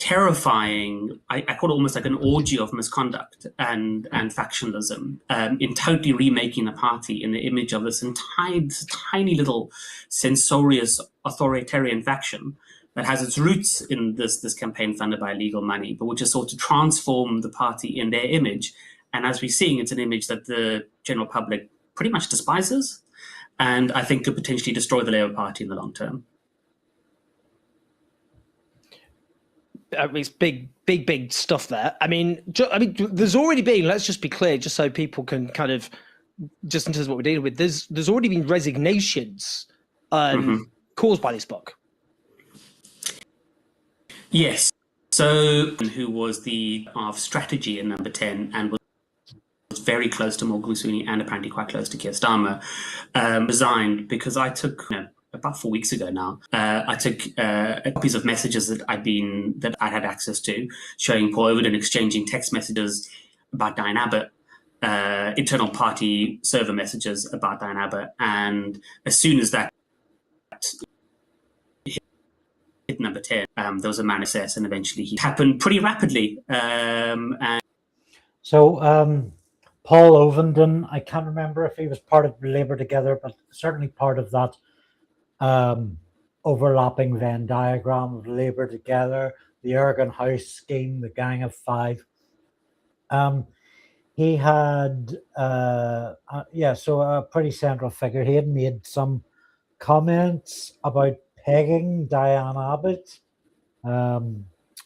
terrifying, I call it almost like an orgy of misconduct and factionalism, in totally remaking the party in the image of this tiny little censorious authoritarian faction that has its roots in this campaign funded by illegal money, but which is sought to transform the party in their image. And as we're seeing, it's an image that the general public pretty much despises, and I think could potentially destroy the Labour Party in the long term. It's big stuff there. I mean, there's already been, let's just be clear, just so people can kind of, just in terms of what we're dealing with, there's already been resignations caused by this book. Yes. So, who was the of strategy in number 10 and was very close to Morgan Sweeney and apparently quite close to Keir Starmer, resigned because I took, about 4 weeks ago now, I took copies of messages that I had access to, showing Paul Overton exchanging text messages about Diane Abbott, internal party server messages about Diane Abbott, and as soon as that hit number 10, there was a manifest, and eventually he happened pretty rapidly. So Paul Ovenden, I can't remember if he was part of Labour Together, but certainly part of that overlapping Venn diagram of Labour Together, the Ergon House scheme, the Gang of Five. He had, so a pretty central figure. He had made some comments about pegging Diane Abbott,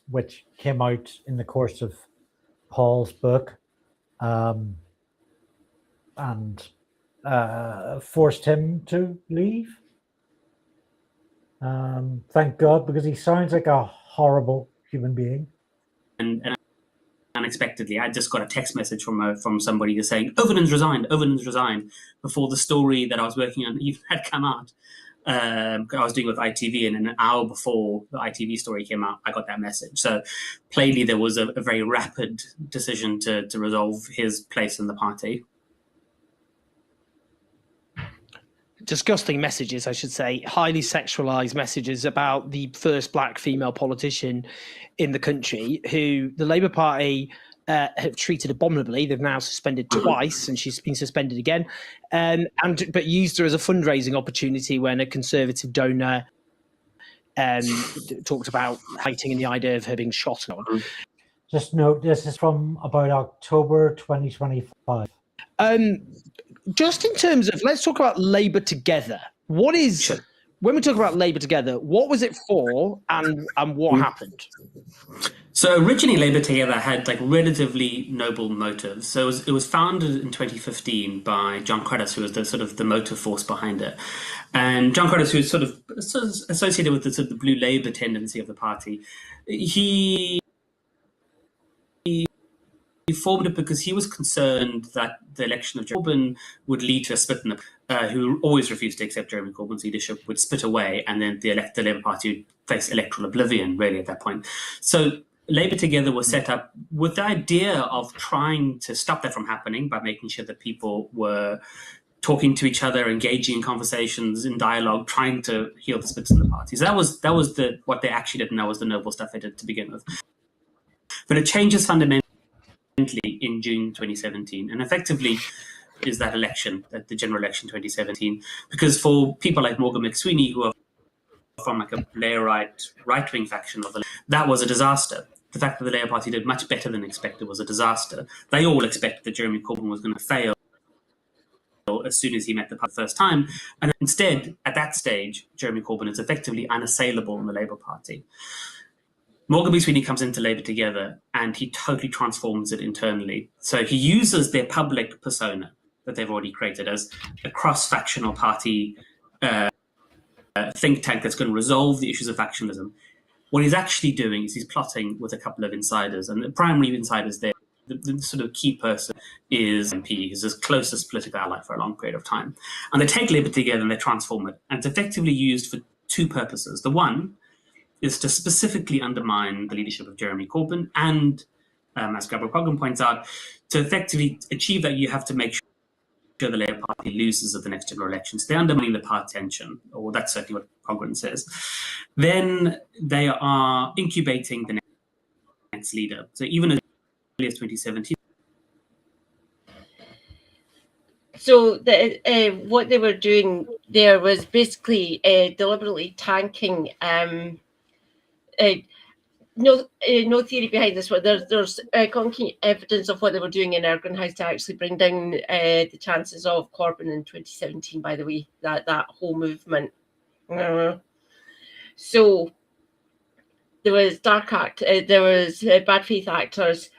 which came out in the course of Paul's book, and forced him to leave. Thank God, because he sounds like a horrible human being. And unexpectedly, I just got a text message from somebody just saying, Overton's resigned, before the story that I was working on even had come out. I was doing it with ITV, and an hour before the ITV story came out, I got that message. So plainly there was a very rapid decision to resolve his place in the party. Disgusting messages, I should say, highly sexualized messages about the first black female politician in the country, who the Labour Party have treated abominably. They've now suspended twice, and she's been suspended again, but used her as a fundraising opportunity when a Conservative donor talked about hating and the idea of her being shot on. Just note, this is from about October 2025. Just in terms of, let's talk about Labour Together. What is, Sure. When we talk about Labour Together, what was it for, and what happened? So originally, Labour Together had like relatively noble motives. So it was founded in 2015 by John Cruddas, who was the sort of the motive force behind it. And John Cruddas, who is sort of associated with the sort of the blue Labour tendency of the party, he formed it because he was concerned that the election of Jeremy Corbyn would lead to a split in who always refused to accept Jeremy Corbyn's leadership, would split away, and then the Labour Party would face electoral oblivion, really, at that point. So Labour Together was set up with the idea of trying to stop that from happening by making sure that people were talking to each other, engaging in conversations, in dialogue, trying to heal the splits in the party. So that was what they actually did, and that was the noble stuff they did to begin with. But it changes fundamentally in June 2017, and effectively is that election, the general election 2017, because for people like Morgan McSweeney, who are from like a Blairite right-wing faction of that was a disaster. The fact that the Labour Party did much better than expected was a disaster. They all expected that Jeremy Corbyn was going to fail as soon as he met the first time, and instead, at that stage, Jeremy Corbyn is effectively unassailable in the Labour Party. Morgan McSweeney comes into Labour Together, and he totally transforms it internally. So he uses their public persona that they've already created as a cross-factional party think tank that's going to resolve the issues of factionalism. What he's actually doing is he's plotting with a couple of insiders, and the primary insiders there, the sort of key person is MP, who's his closest political ally for a long period of time. And they take Labour Together and they transform it. And it's effectively used for two purposes. The one is to specifically undermine the leadership of Jeremy Corbyn, and, as Gabriel Coggan points out, to effectively achieve that, you have to make sure the Labour Party loses at the next general elections. They're undermining the party tension, or that's certainly what Coggan says. Then they are incubating the next leader. So even as early as 2017. So what they were doing there was basically deliberately tanking. No theory behind this, but there's concrete evidence of what they were doing in Ergon House to actually bring down the chances of Corbyn in 2017. By the way, that whole movement. So there was there was bad faith actors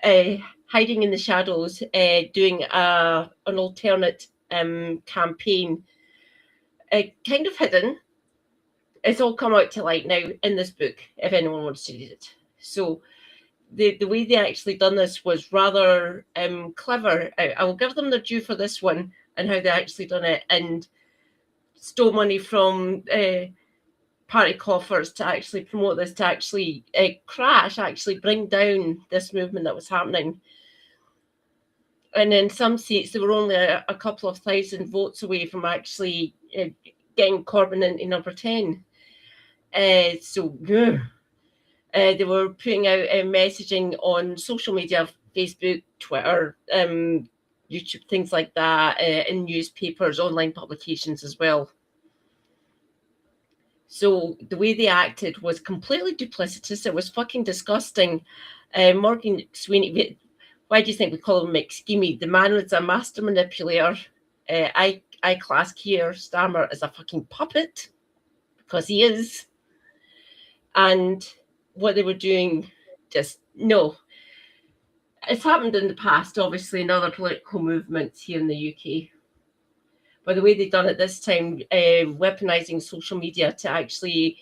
hiding in the shadows, doing an alternate campaign, kind of hidden. It's all come out to light now in this book, if anyone wants to read it. So the way they actually done this was rather clever. I will give them their due for this one and how they actually done it, and stole money from party coffers to actually promote this, to actually bring down this movement that was happening. And in some seats, they were only a couple of thousand votes away from actually getting Corbyn into number 10. So they were putting out messaging on social media, Facebook, Twitter, YouTube, things like that, in newspapers, online publications as well. So the way they acted was completely duplicitous. It was fucking disgusting. Morgan Sweeney, why do you think we call him McSchemy? The man was a master manipulator. I-class Keir Starmer is a fucking puppet, because he is. And what they were doing, just no. It's happened in the past, obviously, in other political movements here in the UK. But the way they've done it this time, weaponizing social media to actually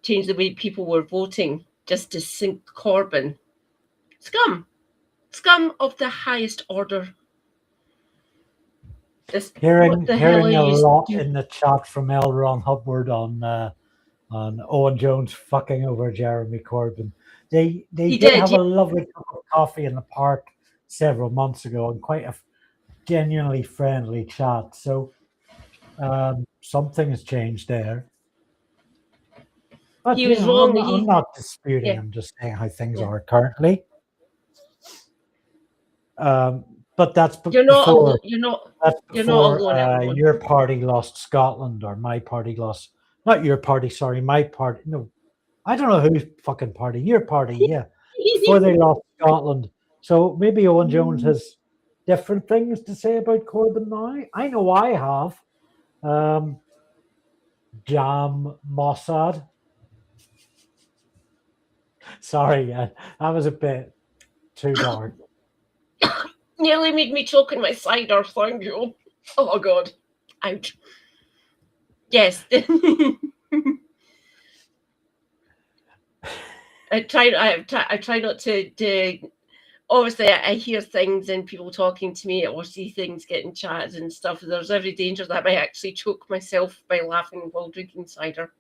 change the way people were voting just to sink Corbyn. Scum. Scum of the highest order. Hearing a lot in the chat from L. Ron Hubbard on Owen Jones fucking over Jeremy Corbyn. They did have a lovely cup of coffee in the park several months ago, and quite a genuinely friendly chat. So something has changed there. But he was wrong. I'm not disputing. I'm just saying how things are currently. But that's you're before not your party lost Scotland, or my party lost. Not your party, sorry, my party. No, I don't know whose fucking party. Your party, yeah. Before they lost Scotland. So maybe Owen Jones has different things to say about Corbyn now. I know I have. Jam Mossad. Sorry, that was a bit too dark. Nearly made me choke in my cider, thank you. Oh God. Ouch. Yes. I try not to obviously I hear things and people talking to me, or see things getting chatted and stuff. There's every danger that I might actually choke myself by laughing while drinking cider.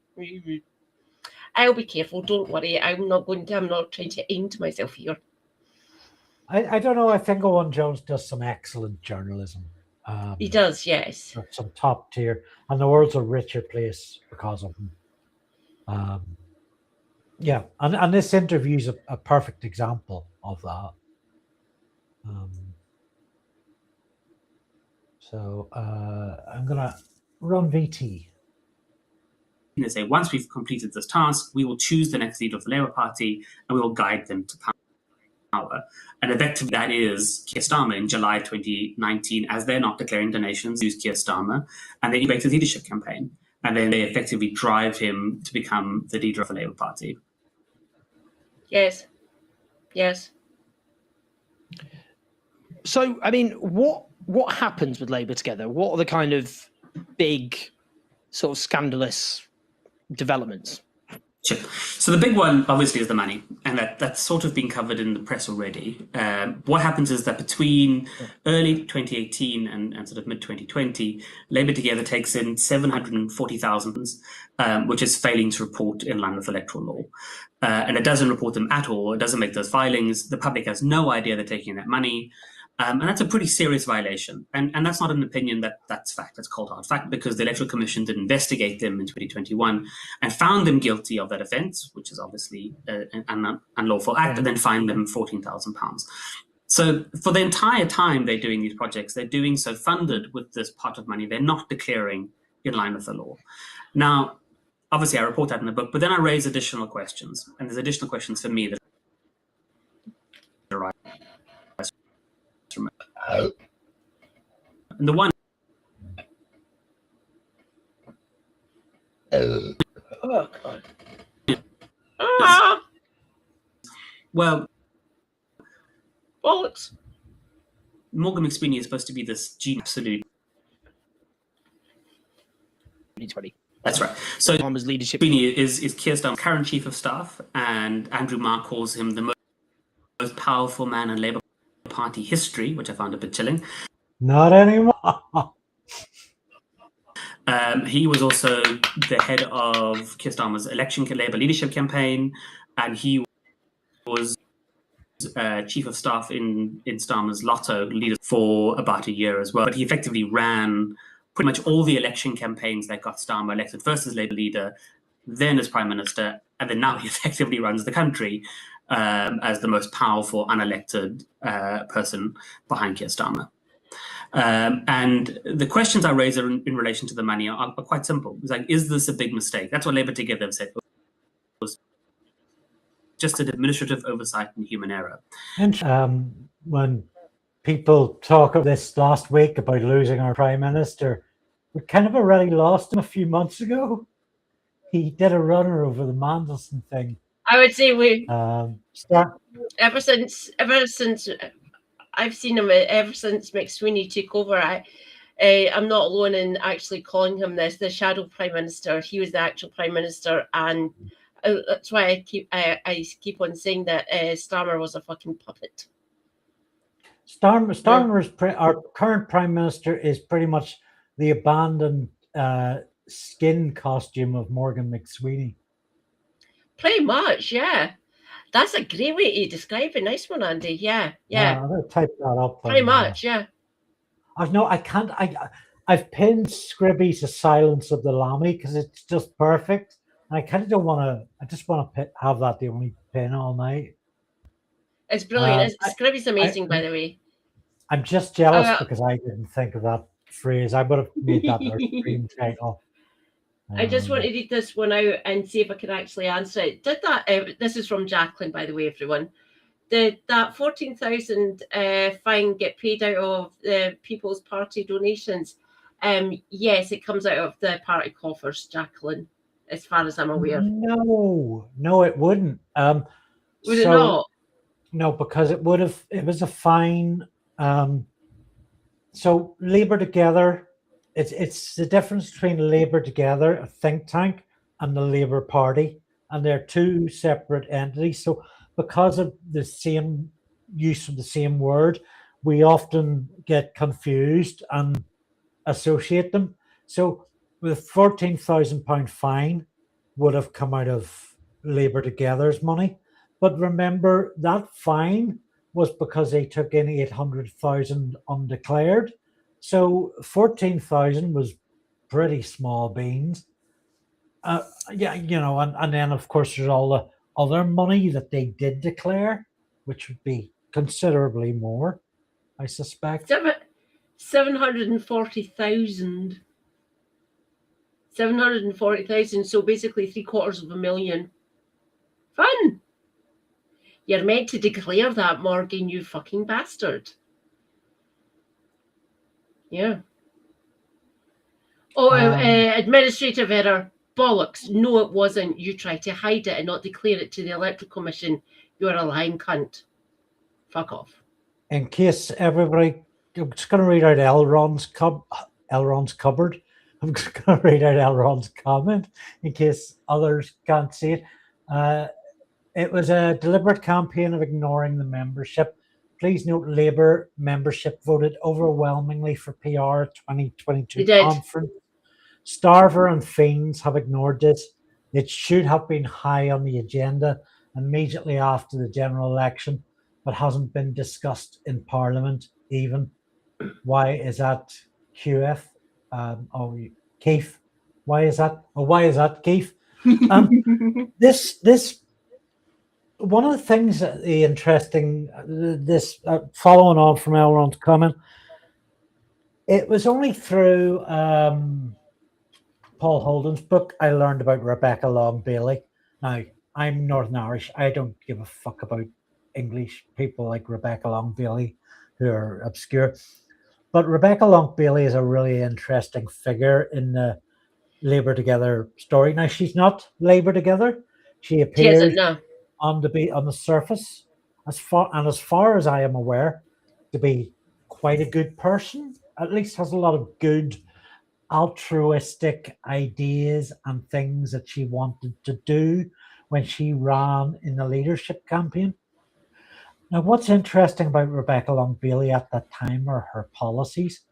I'll be careful, don't worry. I'm not trying to end myself here. I don't know. I think Owen Jones does some excellent journalism. He does, yes. Some top tier, and the world's a richer place because of him. Yeah, and this interview is a perfect example of that. So I'm gonna run VT. They say, once we've completed this task, we will choose the next leader of the Labour Party and we will guide them to power. And effectively, that is Keir Starmer in July 2019, as they're not declaring donations, use Keir Starmer, and they invade his leadership campaign. And then they effectively drive him to become the leader of the Labour Party. Yes. Yes. So, I mean, what happens with Labour together? What are the kind of big, sort of scandalous developments? Sure. So the big one, obviously, is the money, and that's sort of been covered in the press already. What happens is that between early 2018 and sort of mid-2020, Labour Together takes in 740,000, which is failing to report in line with electoral law. And it doesn't report them at all. It doesn't make those filings. The public has no idea they're taking that money. And that's a pretty serious violation. And that's not an opinion that's fact. That's cold hard fact, because the Electoral Commission did investigate them in 2021 and found them guilty of that offence, which is obviously an unlawful act, and then fined them £14,000. So for the entire time they're doing these projects, they're doing so funded with this pot of money. They're not declaring in line with the law. Now, obviously I report that in the book, but then I raise additional questions. And there's additional questions for me that arise. And the one Oh God. well, Bollocks. Morgan McSweeney is supposed to be this absolute. 2020. That's right. So Starmer's leadership. McSweeney is Keir Starmer's current chief of staff, and Andrew Marr calls him the most powerful man in Labour Party history, which I found a bit chilling. Not anymore. He was also the head of Keir Starmer's election Labour leadership campaign, and he was chief of staff in Starmer's Lotto leader for about a year as well. But he effectively ran pretty much all the election campaigns that got Starmer elected, first as Labour leader, then as Prime Minister, and then now he effectively runs the country as the most powerful unelected person behind Keir Starmer. And the questions I raise in relation to the money are quite simple. It's like, is this a big mistake? That's what Labour Together have said. It was just an administrative oversight and human error. And when people talk of this last week about losing our Prime Minister, we kind of already lost him a few months ago. He did a runner over the Mandelson thing. I would say we ever since I've seen him ever since McSweeney took over. I'm not alone in actually calling him the shadow Prime Minister. He was the actual Prime Minister, and that's why I keep on saying that Starmer was a fucking puppet. Starmer's our current Prime Minister is pretty much the abandoned skin costume of Morgan McSweeney. Pretty much, yeah. That's a great way to describe it. Nice one, Andy. Yeah. I'm gonna type that up. Pretty much, yeah. I can't. I've pinned Scribby to Silence of the Lammy because it's just perfect. And I kind of don't want to. I just want to have that the only pin all night. It's brilliant. Scribby's amazing, by the way. I'm just jealous because I didn't think of that phrase. I would have made that our stream title. I just want to read this one out and see if I can actually answer it. Did that? This is from Jacqueline, by the way, everyone. Did that 14,000 fine get paid out of the People's Party donations? Yes, it comes out of the party coffers, Jacqueline, as far as I'm aware. No, it wouldn't. Would it not? No, because it would have. It was a fine. So Labour Together. It's the difference between Labour Together, a think tank, and the Labour Party, and they're two separate entities. So because of the same use of the same word, we often get confused and associate them. So the £14,000 fine would have come out of Labour Together's money. But remember, that fine was because they took in 800,000 undeclared. So 14,000 was pretty small beans. And then of course there's all the other money that they did declare, which would be considerably more, I suspect. 740,000. 740,000, so basically 750,000. Fun. You're meant to declare that, Morgan, you fucking bastard. Yeah. Oh, administrative error. Bollocks. No, it wasn't. You tried to hide it and not declare it to the Electoral Commission. You're a lying cunt. Fuck off. In case everybody, I'm just going to read out Elrond's cupboard. I'm just going to read out Elrond's comment in case others can't see it. It was a deliberate campaign of ignoring the membership. Please note Labour membership voted overwhelmingly for PR 2022 conference. Starver and Fiends have ignored this. It should have been high on the agenda immediately after the general election, but hasn't been discussed in Parliament even. Why is that, QF? Keith? Why is that, Keith? This one of the things that the interesting, following on from Elrond's comment, it was only through Paul Holden's book I learned about Rebecca Long Bailey. Now, I'm Northern Irish. I don't give a fuck about English people like Rebecca Long Bailey who are obscure. But Rebecca Long Bailey is a really interesting figure in the Labour Together story. Now, she's not Labour Together. She appears on the surface, as far as I am aware, to be quite a good person. At least has a lot of good altruistic ideas and things that she wanted to do when she ran in the leadership campaign. Now, what's interesting about Rebecca Long Bailey at that time are her policies.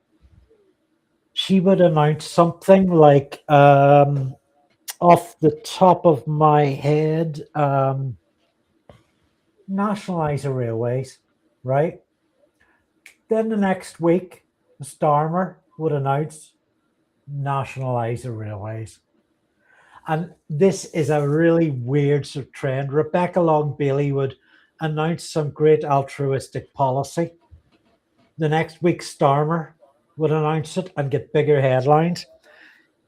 She would announce something like, off the top of my head, nationalise the railways, right? Then the next week, the Starmer would announce nationalise the railways. And this is a really weird sort of trend. Rebecca Long Bailey would announce some great altruistic policy. The next week, Starmer would announce it and get bigger headlines.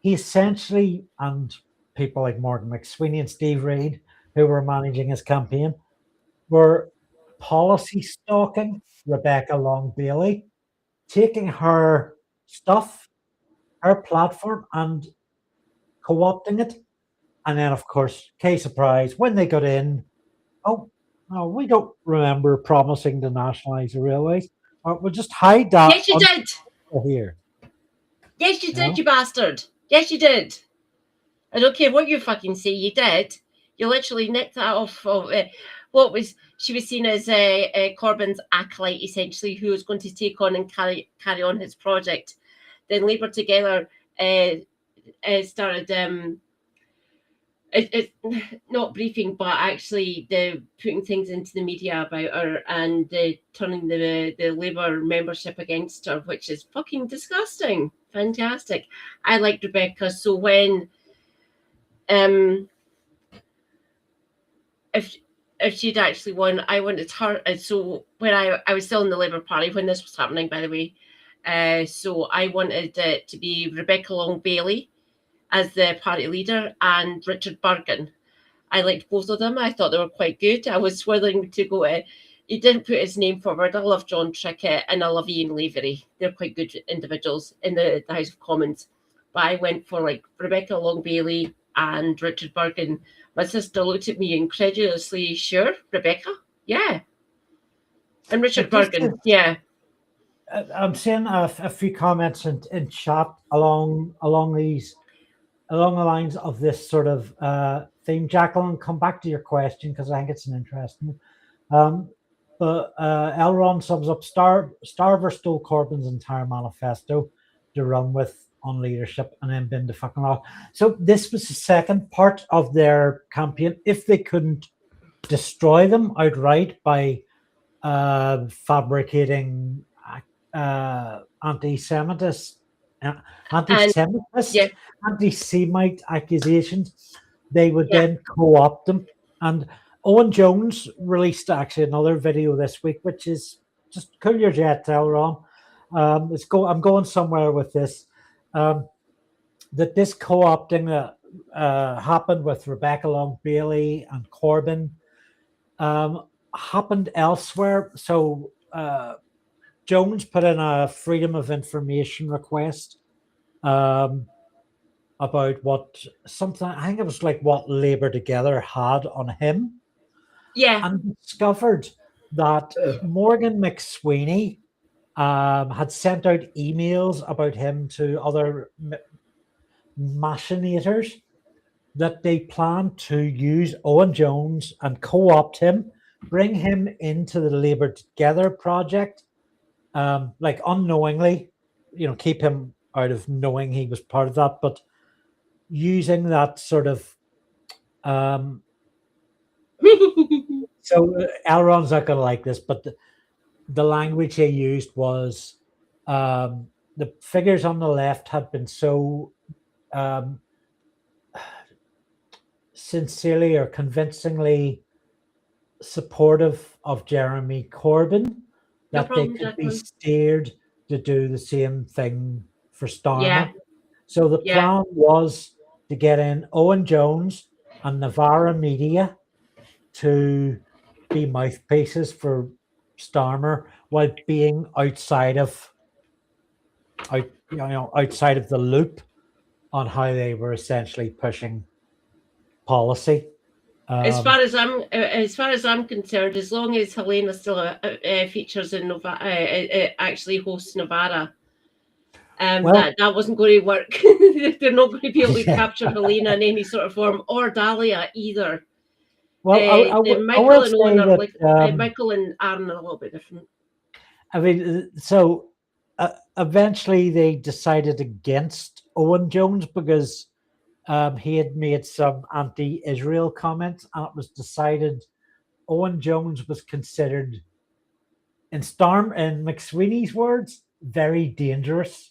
He essentially, and people like Morgan McSweeney and Steve Reid, who were managing his campaign, were policy stalking Rebecca Long Bailey, taking her stuff, her platform, and co-opting it. And then, of course, case surprise, when they got in, oh, no, we don't remember promising to nationalise the railways. We'll just hide that. Yes, you did. Here. Yes, you did, you bastard. Yes, you did. I don't care what you fucking say, you did. You literally nicked that off of what was she was seen as Corbyn's acolyte, essentially, who was going to take on and carry on his project. Then Labour Together started it's not briefing, but actually putting things into the media about her and turning the Labour membership against her, which is fucking disgusting. Fantastic. I liked Rebecca. So when if she'd actually won, I wanted her. So when I was still in the Labour Party when this was happening, by the way, so I wanted it to be Rebecca Long Bailey as the party leader and Richard Burgon. I liked both of them. I thought they were quite good. I was willing to go. He didn't put his name forward. I love John Trickett and I love Ian Lavery. They're quite good individuals in the House of Commons. But I went for like Rebecca Long Bailey and Richard Burgon. My sister looked at me incredulously. Sure, Rebecca? Yeah. And Richard Burgon, yeah. I'm seeing a few comments in chat along the lines of this sort of theme. Jacqueline, come back to your question because I think it's an interesting one. But Elron sums up, Starver stole Corbyn's entire manifesto to run with on leadership and then been to fucking off. So this was the second part of their campaign. If they couldn't destroy them outright by fabricating anti-Semite accusations, they would then co-opt them. And Owen Jones released actually another video this week, which is just cool your jets, Elron. I'm going somewhere with this. That this co-opting happened with Rebecca Long Bailey and Corbyn happened elsewhere. So Jones put in a Freedom of Information request about what something, I think it was like what Labour Together had on him. Yeah. And discovered that Morgan McSweeney had sent out emails about him to other machinators that they planned to use Owen Jones and co-opt him, bring him into the Labour Together project, like unknowingly, keep him out of knowing he was part of that, but using that sort of so Elron's not going to like this, but the language he used was the figures on the left had been so sincerely or convincingly supportive of Jeremy Corbyn that they could be steered to do the same thing for Starmer. Yeah. So the plan was to get in Owen Jones and Navarra Media to be mouthpieces for Starmer while being outside of the loop on how they were essentially pushing policy. As far as I'm concerned, as long as Helena still features in actually hosts Novara, that wasn't going to work. They're not going to be able to capture Helena in any sort of form, or Dahlia either. Well, Michael and Owen are like Michael and Aaron are a little bit different. I mean, so eventually they decided against Owen Jones because he had made some anti-Israel comments, and it was decided Owen Jones was considered, in McSweeney's words, very dangerous.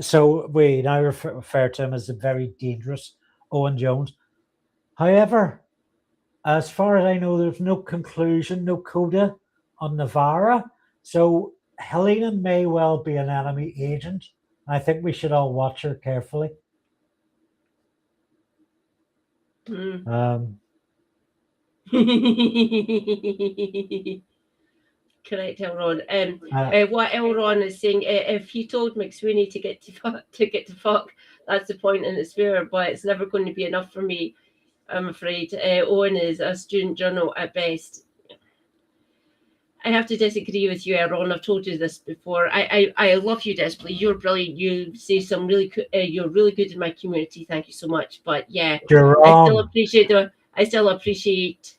So we now refer to him as a very dangerous Owen Jones. However, as far as I know, there's no conclusion, no coda on Navarra. So Helena may well be an enemy agent. I think we should all watch her carefully. Correct, Elron. What Elron is saying, if he told McSweeney to get to fuck, that's the point, and it's fair, but it's never going to be enough for me, I'm afraid. Owen is a student journal at best. I have to disagree with you, Elron. I've told you this before. I love you desperately. You're brilliant. You say some really you're really good in my community. Thank you so much. But yeah, I still appreciate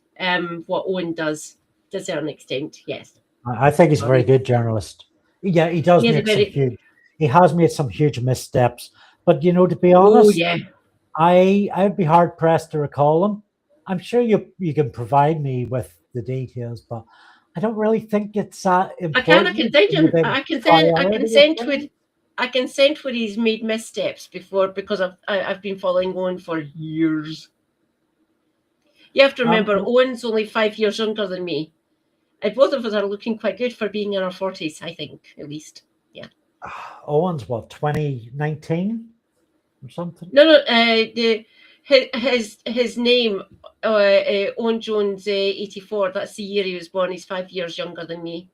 what Owen does to a certain extent. Yes. I think he's a very good journalist. Yeah, he does make some huge. He has made some huge missteps, but to be honest, I'd be hard pressed to recall him. I'm sure you can provide me with the details, but I don't really think it's important. I can send where he's made missteps before, because I've been following Owen for years. You have to remember, Owen's only 5 years younger than me. And both of us are looking quite good for being in our 40s, I think, at least. Yeah. Owen's what, 2019 or something? No. His name, Owen Jones, 84. That's the year he was born. He's 5 years younger than me,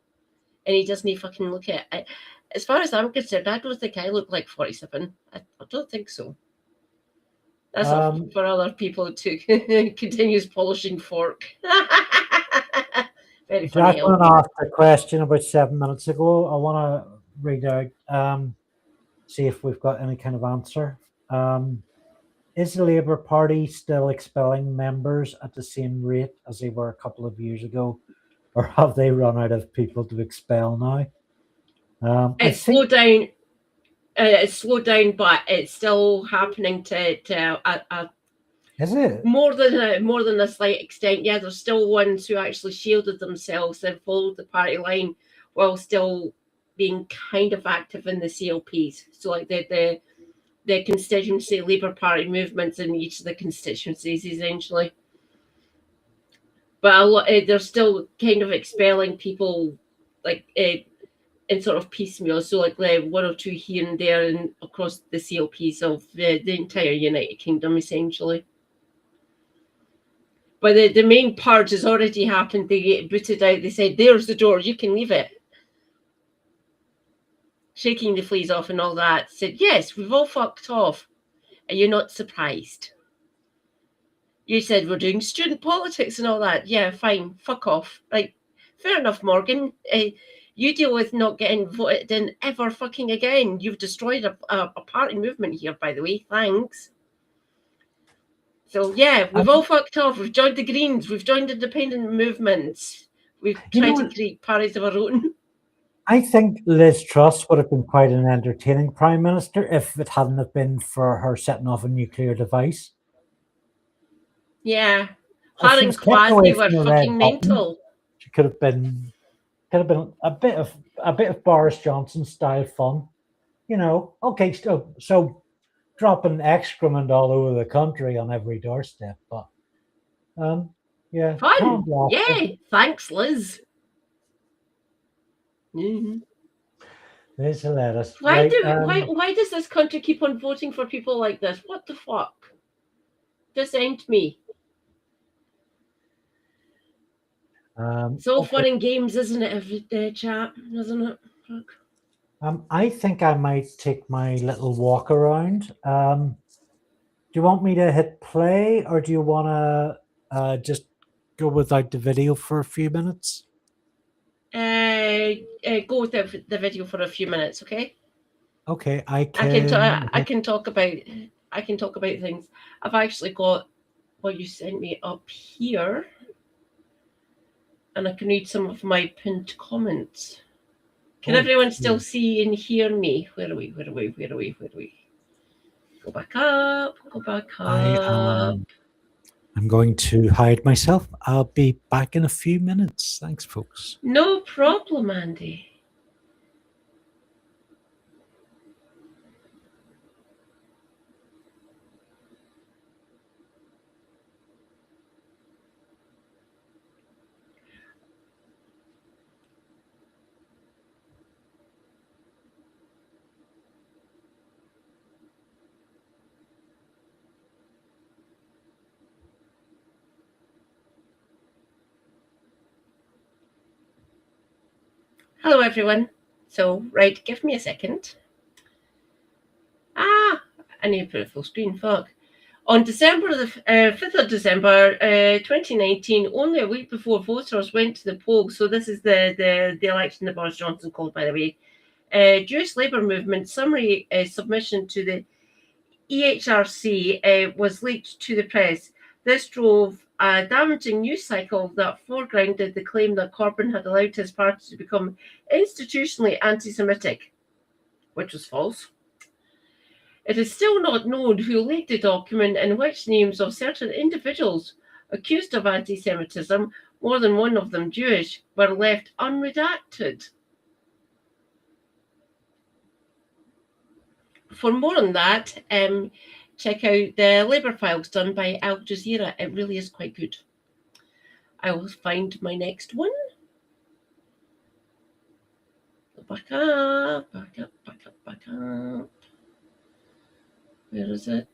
and he doesn't fucking look at it. As far as I'm concerned, I don't think I look like 47. I don't think so. That's for other people to continue polishing fork. Very funny. Jacqueline asked a question about 7 minutes ago. I want to read out, see if we've got any kind of answer. Is the Labour Party still expelling members at the same rate as they were a couple of years ago, or have they run out of people to expel now? It's slowed down. It's slowed down, but it's still happening to is it more than a slight extent? Yeah, there's still ones who actually shielded themselves and followed the party line while still being kind of active in the CLPs. So like the constituency Labour Party movements in each of the constituencies, essentially. But they're still kind of expelling people like in sort of piecemeal. So like one or two here and there and across the CLPs of the entire United Kingdom, essentially. But the main purge has already happened. They get booted out. They said, there's the door, you can leave it. Shaking the fleas off and all that. Said, yes, we've all fucked off. Are you not surprised? You said, we're doing student politics and all that. Yeah, fine, fuck off. Right, fair enough, Morgan. You deal with not getting voted in ever fucking again. You've destroyed a party movement here, by the way. Thanks. So, yeah, we've all fucked off. We've joined the Greens. We've joined independent movements. We've tried to create parties of our own. I think Liz Truss would have been quite an entertaining prime minister if it hadn't have been for her setting off a nuclear device. Yeah. Her and Kwasi were fucking mental. She could have been a bit of Boris Johnson style fun. Okay, so dropping excrement all over the country on every doorstep, but yeah. Fun. Yeah, thanks, Liz. Mm-hmm. Liz hilarious. Why does this country keep on voting for people like this? What the fuck? Just end me. It's all fun and games, isn't it, every day, chat? Isn't it? Fuck. I think I might take my little walk around. Do you want me to hit play, or do you want to just go without the video for a few minutes? Go with the video for a few minutes, okay? Okay, I can talk about things. I've actually got what you sent me up here, and I can read some of my pinned comments. Can everyone still see and hear me? Where are we? Go back up. I'm going to hide myself. I'll be back in a few minutes. Thanks, folks. No problem, Andy. Hello, everyone. So, right, give me a second. I need to put a full screen. Fuck. On December the 5th of December 2019, only a week before voters went to the polls, so this is the election that Boris Johnson called, by the way, Jewish Labour Movement summary submission to the EHRC was leaked to the press. This drove a damaging news cycle that foregrounded the claim that Corbyn had allowed his party to become institutionally anti-Semitic, which was false. It is still not known who leaked the document and which names of certain individuals accused of anti-Semitism, more than one of them Jewish, were left unredacted. For more on that, check out the Labour Files done by Al Jazeera. It really is quite good. I will find my next one. Back up, back up, back up, back up. Where is it?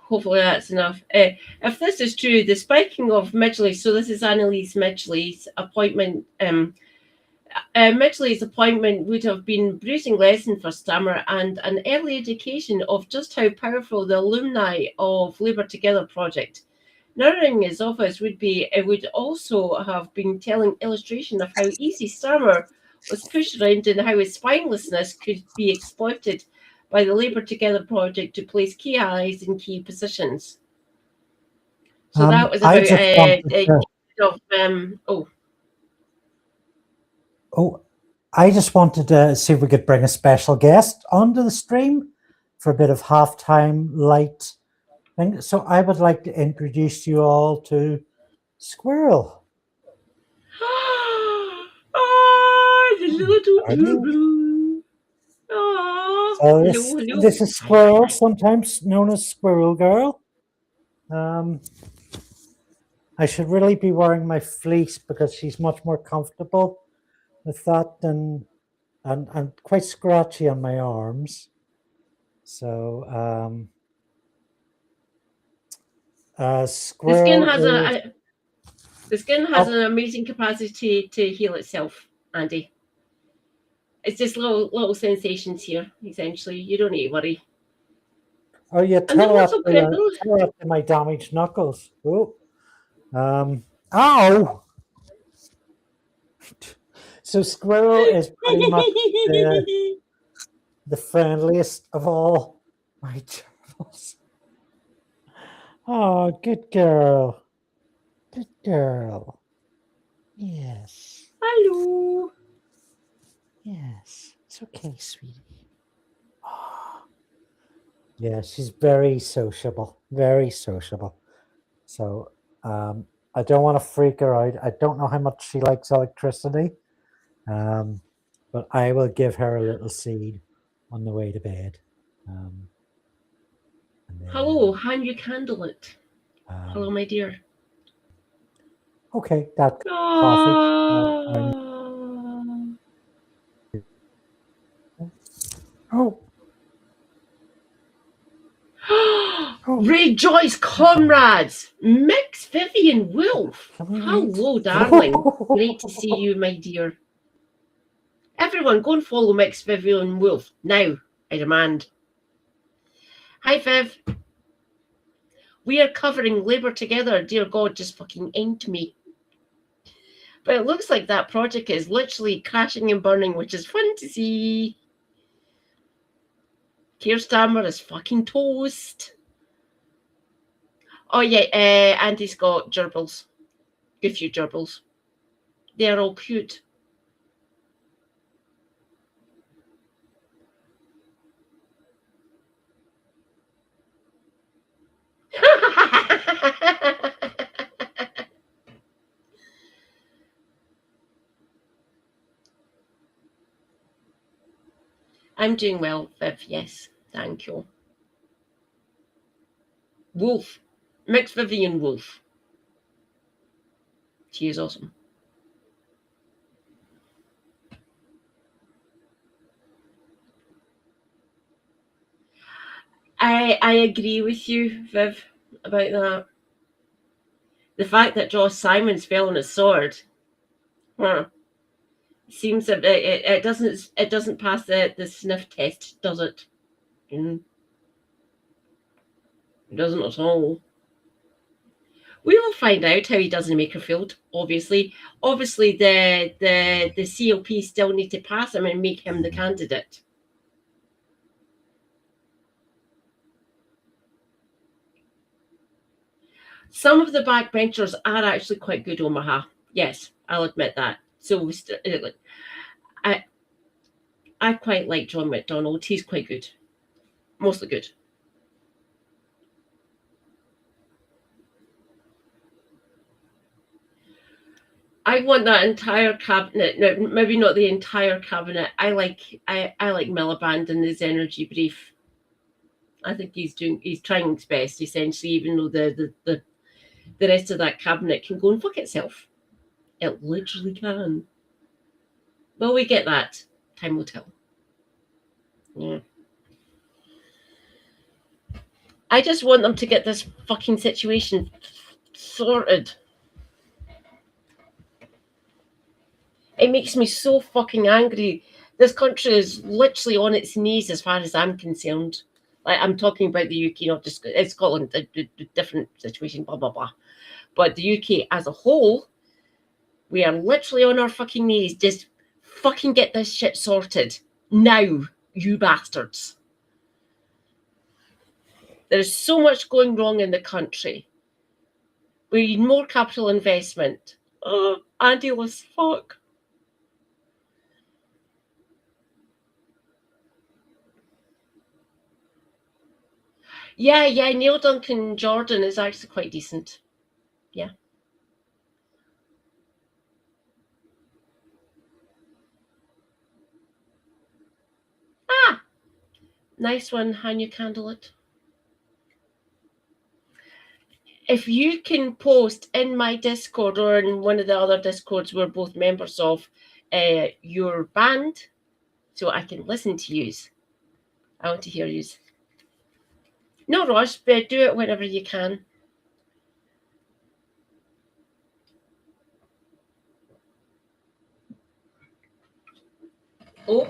Hopefully that's enough. If this is true, the spiking of Midgley, so this is Annalise Midgley's appointment. Midgley's appointment would have been a bruising lesson for Stammer and an early indication of just how powerful the alumni of Labour Together project. Narrowing his office would also have been telling illustration of how easy Stammer was pushed around and how his spinelessness could be exploited by the Labour Together project to place key allies in key positions. So that was about I just wanted to see if we could bring a special guest onto the stream for a bit of halftime light thing. So I would like to introduce you all to Squirrel. So this is Squirrel, sometimes known as Squirrel Girl. I should really be wearing my fleece because she's much more comfortable with that than, and quite scratchy on my arms. So Squirrel the skin has an amazing capacity to heal itself, Andy. It's just little sensations here, essentially. You don't need to worry. Oh yeah, tell that to my damaged knuckles. Oh. Ow! So Squirrel is pretty much the friendliest of all my turtles. Oh, good girl. Good girl. Yes. Hello. Yes. It's okay, sweetie. Oh. Yeah, she's very sociable. Very sociable. So I don't want to freak her out. I don't know how much she likes electricity. But I will give her a little seed on the way to bed. Hello, hand you candle it. Hello, my dear. Okay, that's coffee. Rejoice, comrades! Mix Vivian Wolf. Hello, darling. Great to see you, my dear. Everyone, go and follow Mix Vivian Wolf now, I demand. Hi, Viv. We are covering Labour Together. Dear God, just fucking end me. But it looks like that project is literally crashing and burning, which is fun to see. Keir Starmer is fucking toast. Oh, yeah, Andy's got gerbils. A few gerbils. They're all cute. I'm doing well, Viv. Yes, thank you. Wolf. Mixed Vivian Wolf. She is awesome. I agree with you, Viv, about that. The fact that Josh Simons fell on his sword, seems a bit, it doesn't pass the sniff test, does it? It doesn't at all. We will find out how he does in Makerfield. Obviously, the CLP still need to pass him and make him the candidate. Some of the backbenchers are actually quite good, Omaha. Yes, I'll admit that. So I quite like John McDonald. He's quite good, mostly good. I want that entire cabinet. No, maybe not the entire cabinet. I like Miliband in his energy brief. I think he's trying his best, essentially, even though the rest of that cabinet can go and fuck itself. It literally can. Well, we get that. Time will tell. Yeah. I just want them to get this fucking situation sorted. It makes me so fucking angry. This country is literally on its knees as far as I'm concerned. Like, I'm talking about the UK, not just Scotland, a different situation, blah, blah, blah. But the UK as a whole, we are literally on our fucking knees. Just fucking get this shit sorted. Now, you bastards. There's so much going wrong in the country. We need more capital investment. Oh, Andy was fuck. Yeah, Neil Duncan Jordan is actually quite decent. Yeah. Ah! Nice one, Hanya Candlelit. If you can post in my Discord or in one of the other Discords we're both members of, your band, so I can listen to yous. I want to hear yous. No rush, but do it whenever you can. Oh.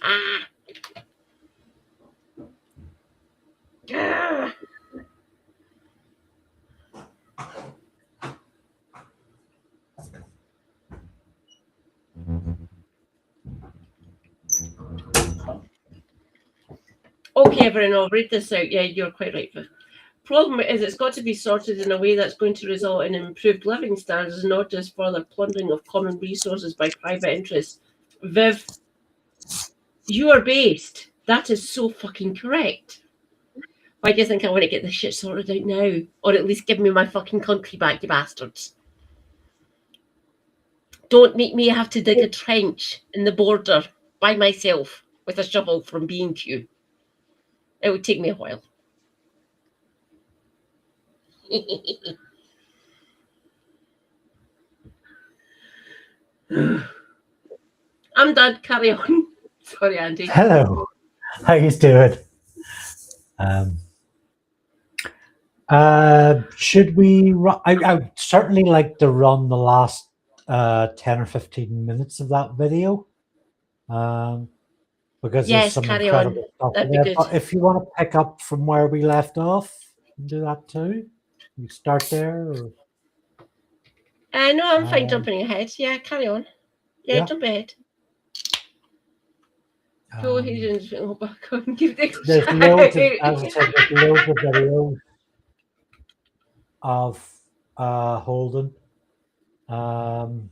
Ah. Ah. Okay, everyone, I'll read this out. Yeah, you're quite right, Viv. Problem is, it's got to be sorted in a way that's going to result in improved living standards, not just further plundering of common resources by private interests. Viv, you are based. That is so fucking correct. Why do you think I want to get this shit sorted out now? Or at least give me my fucking country back, you bastards. Don't make me have to dig a trench in the border by myself with a shovel from B&Q. It would take me a while. I'm done. Carry on. Sorry, Andy. Hello. How you doing? Should we? I'd certainly like to run the last 10 or 15 minutes of that video, because there's some carry incredible on. stuff That'd in be there. good. But if you want to pick up from where we left off, you can do that too. You start there. Or, No, I'm fine jumping ahead. Yeah, carry on. Yeah. Jump ahead. Go ahead and go back on. Give the there's loads of, as I said, there's loads of videos of Holden. I'll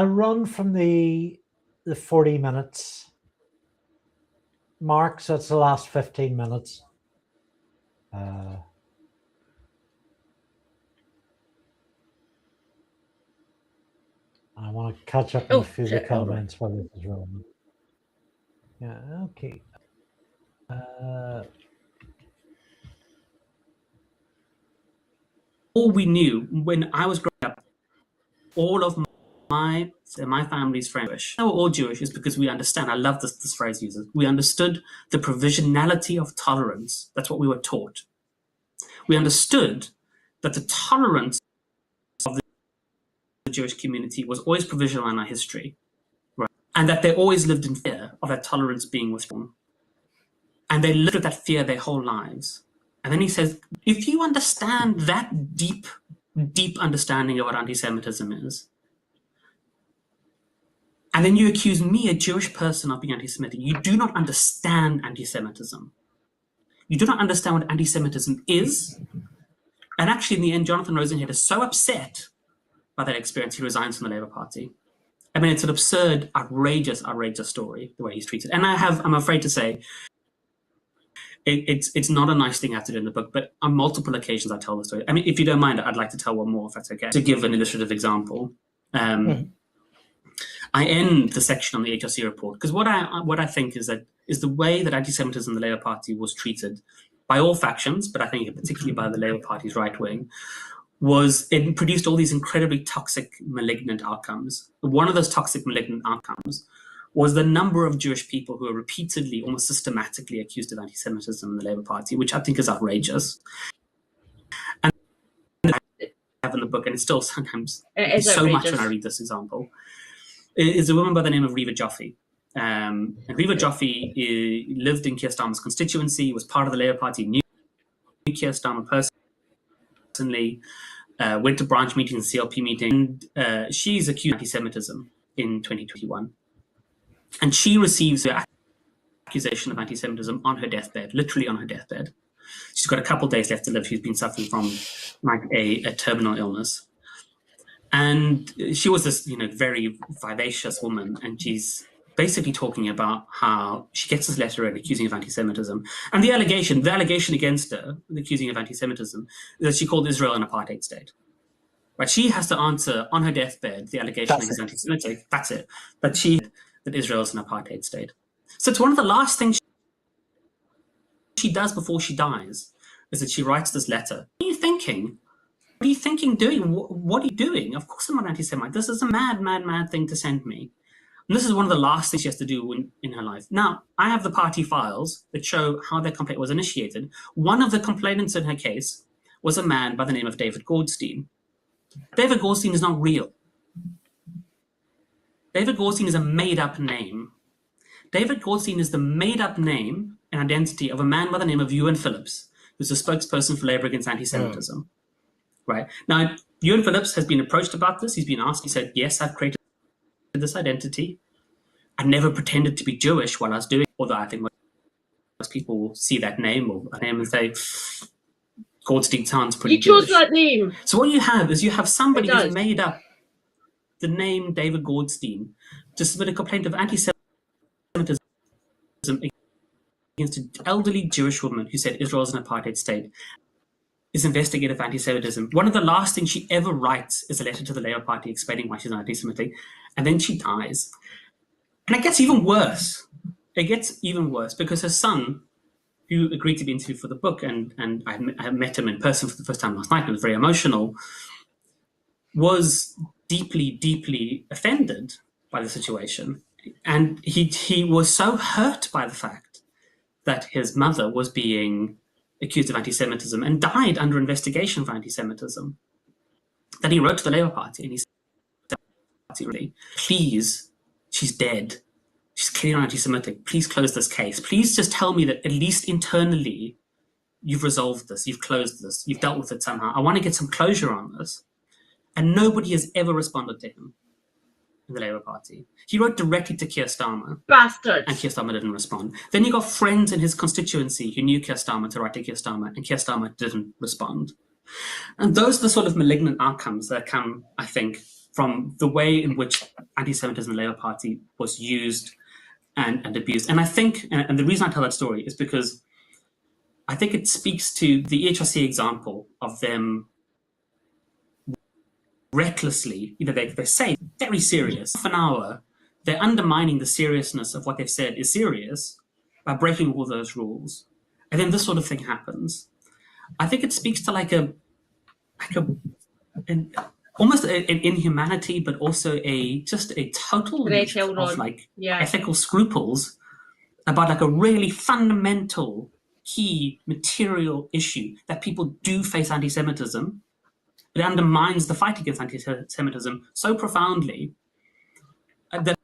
run from the 40 minutes mark, so it's the last 15 minutes. want to catch up Oh, on through the shit, hold on. comments while this is rolling. Yeah, okay. All we knew when I was growing up, all of my family's friends, they were all Jewish, is because we understand. I love this phrase uses. We understood the provisionality of tolerance. That's what we were taught. We understood that the tolerance of the Jewish community was always provisional in our history, right? And that they always lived in fear of that tolerance being withdrawn. And they lived with that fear their whole lives. And then he says, if you understand that deep understanding of what anti-Semitism is, and then you accuse me, a Jewish person, of being anti-Semitic, you do not understand anti-Semitism. You do not understand what anti-Semitism is. And actually, in the end, Jonathan Rosenhead is so upset by that experience, he resigns from the Labour Party. I mean, it's an absurd, outrageous story, the way he's treated. And I'm afraid to say, it's not a nice thing I have to do in the book, but on multiple occasions I tell the story. I mean, if you don't mind, I'd like to tell one more, if that's okay, to give an illustrative example. I end the section on the HRC report because what I think is the way that anti-Semitism in the Labour Party was treated by all factions, but I think particularly by the Labour Party's right wing, was it produced all these incredibly toxic, malignant outcomes. One of those toxic, malignant outcomes was the number of Jewish people who are repeatedly, almost systematically accused of anti-Semitism in the Labour Party, which I think is outrageous. And I have in the book, and it's still sometimes so much when I read this example, is a woman by the name of Riva Joffe. And Riva Joffe lived in Keir Starmer's constituency, was part of the Labour Party, knew Keir Starmer personally, went to branch meetings, CLP meetings, and she's accused of anti-Semitism in 2021. And she receives the accusation of anti-Semitism on her deathbed, literally on her deathbed. She's got a couple of days left to live. She's been suffering from like a terminal illness. And she was this, very vivacious woman, and she's basically talking about how she gets this letter and accusing of anti-Semitism. And the allegation against her, accusing of anti-Semitism, is that she called Israel an apartheid state. Right? She has to answer on her deathbed the allegation against anti-Semitic. That's it. But that Israel is an apartheid state. So it's one of the last things she does before she dies, is that she writes this letter. What are you thinking? What are you thinking doing? What are you doing? Of course I'm not anti-Semite. This is a mad thing to send me. And this is one of the last things she has to do in her life. Now, I have the party files that show how their complaint was initiated. One of the complainants in her case was a man by the name of David Goldstein. David Goldstein is not real. David Goldstein is a made-up name. David Goldstein is the made-up name and identity of a man by the name of Ewan Phillips, who's a spokesperson for Labour against anti-Semitism. Right. Now, Ewan Phillips has been approached about this. He's been asked. He said, yes, I've created this identity. I never pretended to be Jewish while I was doing it, although I think most people will see that name or a name and say, Goldstein sounds pretty Jewish. You chose that name. So what you have is somebody who's made up the name David Goldstein to submit a complaint of anti-Semitism against an elderly Jewish woman who said Israel is an apartheid state, is investigative anti-Semitism. One of the last things she ever writes is a letter to the Labour Party explaining why she's anti-Semitic, and then she dies. And it gets even worse. It gets even worse because her son, who agreed to be interviewed for the book, and I met him in person for the first time last night, and it was very emotional, was deeply offended by the situation. And he was so hurt by the fact that his mother was being accused of anti-Semitism and died under investigation for anti-Semitism that he wrote to the Labour Party and he said, please, she's dead. She's clearly anti-Semitic. Please close this case. Please just tell me that at least internally you've resolved this, you've closed this, you've dealt with it somehow. I want to get some closure on this. And nobody has ever responded to him in the Labour Party. He wrote directly to Keir Starmer. Bastards. And Keir Starmer didn't respond. Then you got friends in his constituency who knew Keir Starmer to write to Keir Starmer, and Keir Starmer didn't respond. And those are the sort of malignant outcomes that come, I think, from the way in which anti-Semitism in the Labour Party was used and abused. And I think, and the reason I tell that story is because I think it speaks to the HRC example of them recklessly, they say very serious. Half an hour, they're undermining the seriousness of what they've said is serious by breaking all those rules. And then this sort of thing happens. I think it speaks to almost an inhumanity, but also just a total lack of ethical scruples about a really fundamental, key, material issue that people do face anti-Semitism. It undermines the fight against anti-Semitism so profoundly that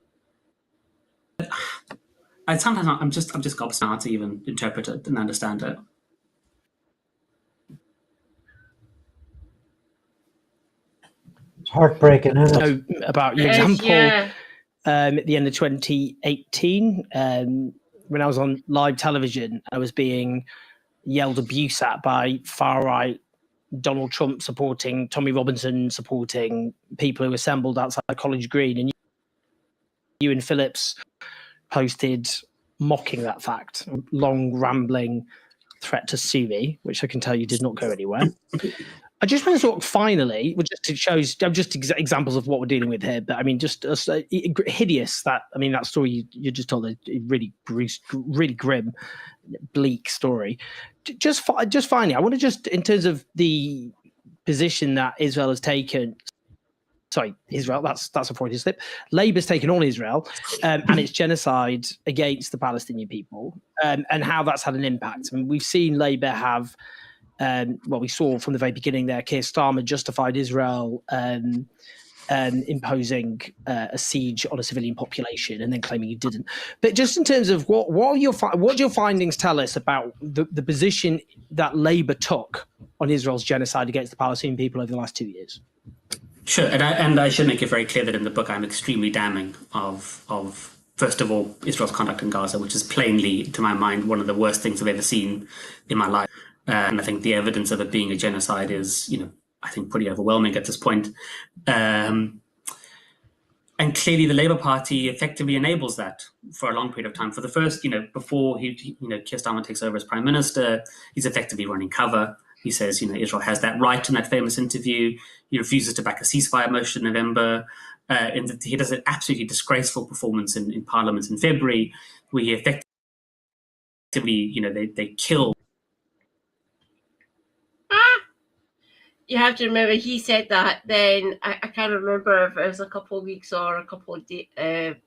sometimes I'm just gobsmacked to even interpret it and understand it. It's heartbreaking, isn't it? So about your example at the end of 2018, when I was on live television, I was being yelled abuse at by far-right Donald Trump supporting, Tommy Robinson supporting people who assembled outside College Green, and you and Phillips posted mocking that fact, long rambling threat to sue me, which I can tell you did not go anywhere. I just want to sort of finally, just to show just examples of what we're dealing with here, but I mean, just hideous that story you just told, a really grim, bleak story. Just finally, I want to just, in terms of the position that Israel has taken, Israel, that's a Freudian slip. Labour's taken on Israel and its genocide against the Palestinian people, and how that's had an impact. I mean, we've seen Labour have, we saw from the very beginning there, Keir Starmer justified Israel imposing a siege on a civilian population and then claiming he didn't. But just in terms of what do your findings tell us about the position that Labour took on Israel's genocide against the Palestinian people over the last 2 years? Sure, and I should make it very clear that in the book I'm extremely damning of first of all, Israel's conduct in Gaza, which is plainly, to my mind, one of the worst things I've ever seen in my life. And I think the evidence of it being a genocide is, I think pretty overwhelming at this point. And clearly the Labour Party effectively enables that for a long period of time. For the first, before Keir Starmer takes over as Prime Minister, he's effectively running cover. He says, Israel has that right in that famous interview. He refuses to back a ceasefire motion in November. He does an absolutely disgraceful performance in Parliament in February, where he effectively, they kill. You have to remember, he said that. Then I can't remember if it was a couple of weeks or a couple of days,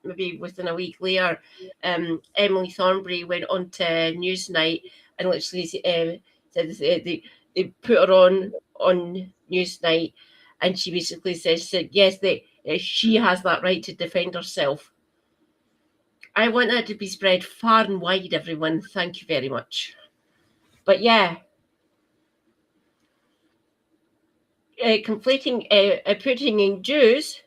maybe within a week later. Emily Thornberry went on to Newsnight and literally said they put her on Newsnight, and she basically said yes, she has that right to defend herself. I want that to be spread far and wide, everyone. Thank you very much. But yeah. Conflating, putting in Jews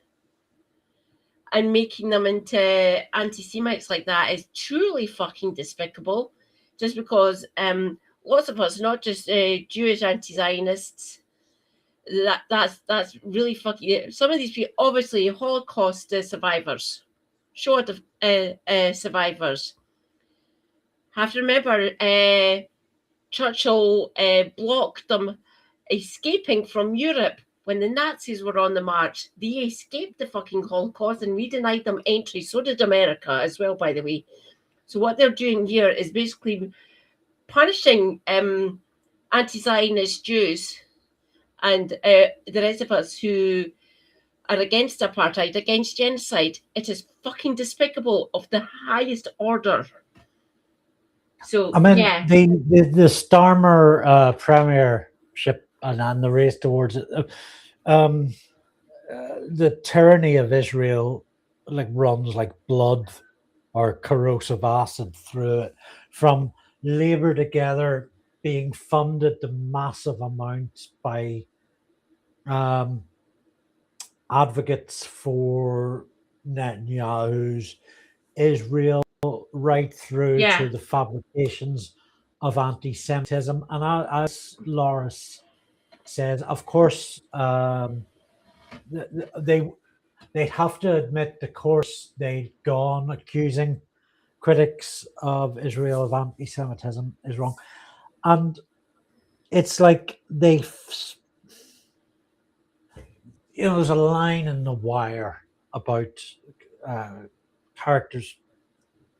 and making them into anti-Semites like that is truly fucking despicable. Just because lots of us, not just Jewish anti-Zionists, that's really fucking. Some of these people, obviously, Holocaust survivors, short of survivors. Have to remember, Churchill blocked them escaping from Europe when the Nazis were on the march. They escaped the fucking Holocaust and we denied them entry. So did America as well, by the way. So what they're doing here is basically punishing anti-Zionist Jews and the rest of us who are against apartheid, against genocide. It is fucking despicable of the highest order. So, I mean, yeah. the Starmer premiership and the race towards it, the tyranny of Israel runs like blood or corrosive acid through it. From Labour Together being funded to massive amounts by advocates for Netanyahu's Israel, right through to the fabrications of anti-Semitism. And as Loris says, of course, they have to admit the course they've gone accusing critics of Israel of anti-Semitism is wrong. And it's like there's a line in The Wire about characters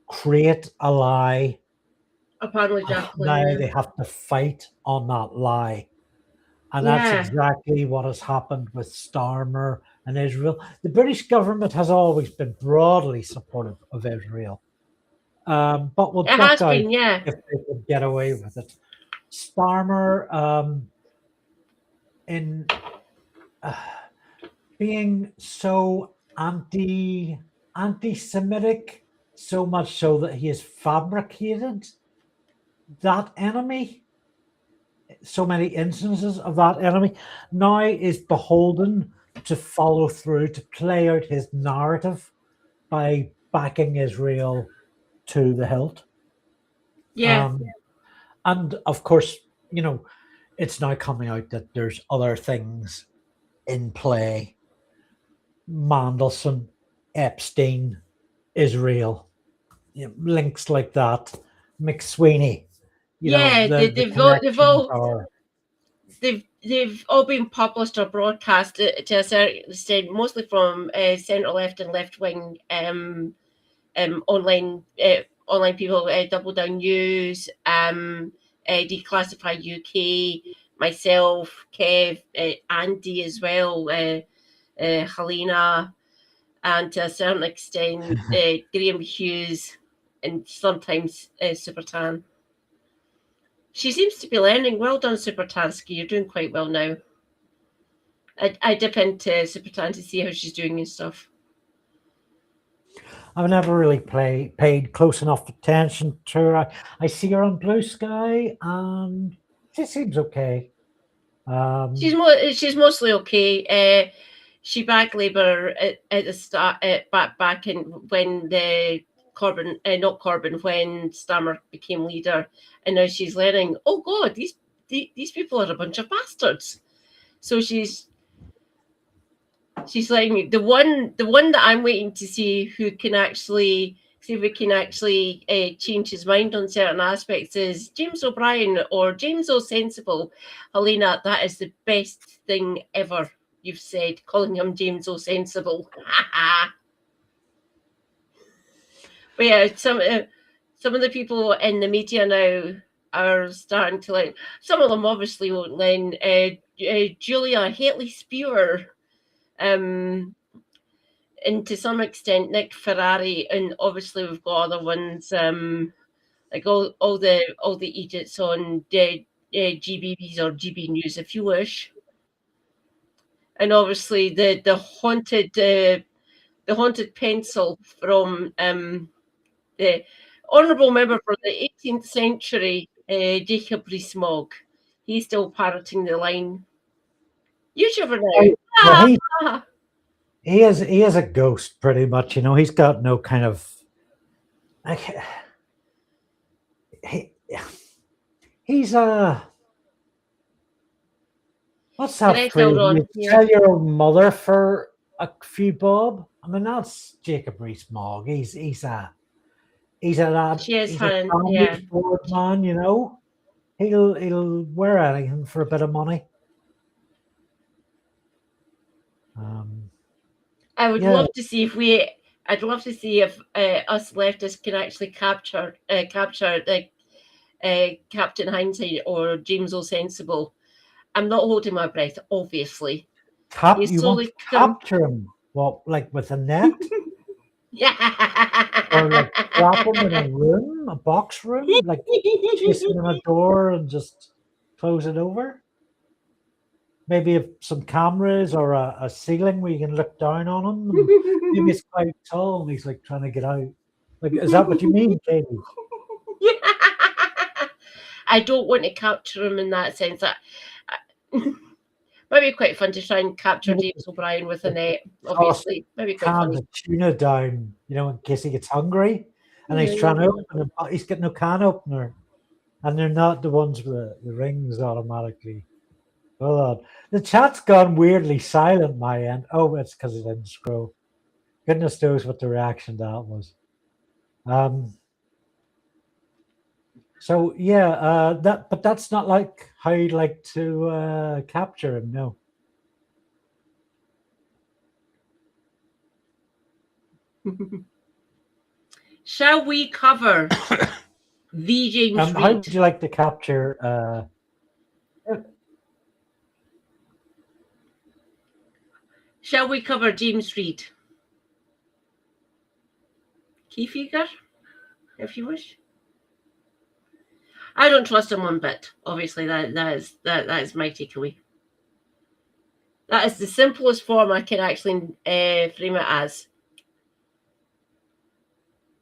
create a lie. Apparently, Now Jacqueline. they have to fight on that lie. And that's Yeah. exactly what has happened with Starmer and Israel. The British government has always been broadly supportive of Israel, but will It duck has out been, yeah. if they can get away with it. Starmer, in being so anti-Semitic, so much so that he has fabricated that enemy, so many instances of that enemy, now is beholden to follow through, to play out his narrative by backing Israel to the hilt. Yeah. And of course, it's now coming out that there's other things in play. Mandelson, Epstein, Israel, links like that. McSweeney, Yeah, the connections are. they've all been published or broadcast to a certain extent, mostly from centre left and left wing online people, Double Down News, Declassify UK, myself, Kev, Andy as well, Helena, and to a certain extent Graham Hughes, and sometimes Super Tan. She seems to be learning. Well done, Super Tansky. You're doing quite well now. I dip into Super Tan to see how she's doing and stuff. I've never really paid close enough attention to her. I see her on Blue Sky, and she seems okay. She's mostly okay. She backed Labour at the start, back in when the Corbyn, not Corbyn, when Starmer became leader, and now she's learning. Oh God, these people are a bunch of bastards. So she's like the one that I'm waiting to see who can actually see if we can actually change his mind on certain aspects is James O'Brien or James O'Sensible. Helena, that is the best thing ever you've said, calling him James O'Sensible. But yeah, some of the people in the media now are starting to like. Some of them obviously won't learn. Julia Haitley-Spiewer, and to some extent Nick Ferrari, and obviously we've got other ones like all the idiots on GBBs or GB News, if you wish, and obviously the haunted pencil from the honourable member for the 18th century, Jacob Rees-Mogg. He's still parroting the line. You never know. Well, he is a ghost, pretty much. He's got no kind of. He's a. What's that phrase? You tell your own mother for a few bob. I mean, that's Jacob Rees-Mogg. He's a board man. He'll wear anything for a bit of money. I would love to see if I'd love to see if us leftists can actually capture the Captain Hindsight or James O'Sensible. I'm not holding my breath, obviously. You want to capture him? What, like with a net? Yeah. Or like trap him in a room, a box room, like chase him in a door and just close it over? Maybe some cameras or a ceiling where you can look down on him. Maybe it's quite tall and he's like trying to get out. Like, is that what you mean, Katie? I don't want to capture him in that sense. Maybe quite fun to try and capture James O'Brien with a net, obviously. Maybe quite funny. Tuna down, in case he gets hungry. And he's trying to open it, but he's got no can opener. And they're not the ones with the rings automatically. Hold on. The chat's gone weirdly silent, my end. Oh, it's because it didn't scroll. Goodness knows what the reaction to that was. So yeah, but that's not like how you'd like to capture him, no. Shall we cover the James How Reed? would you like to capture? Shall we cover James Reed? Key figure, if you wish. I don't trust him one bit. Obviously, that is my takeaway. That is the simplest form I can actually frame it as.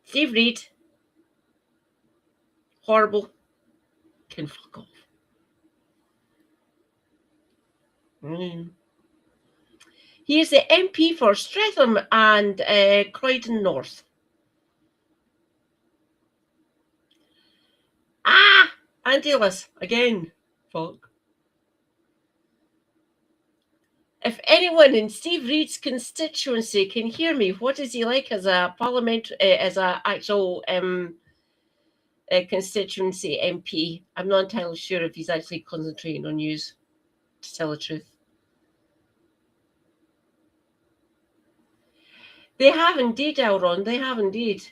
Steve Reed, horrible, can fuck off. He is the MP for Streatham and Croydon North. Anti-Liz, again. Fuck. If anyone in Steve Reed's constituency can hear me, what is he like as a parliament, as a actual constituency MP? I'm not entirely sure if he's actually concentrating on news, to tell the truth. They have indeed, Elron. They have indeed.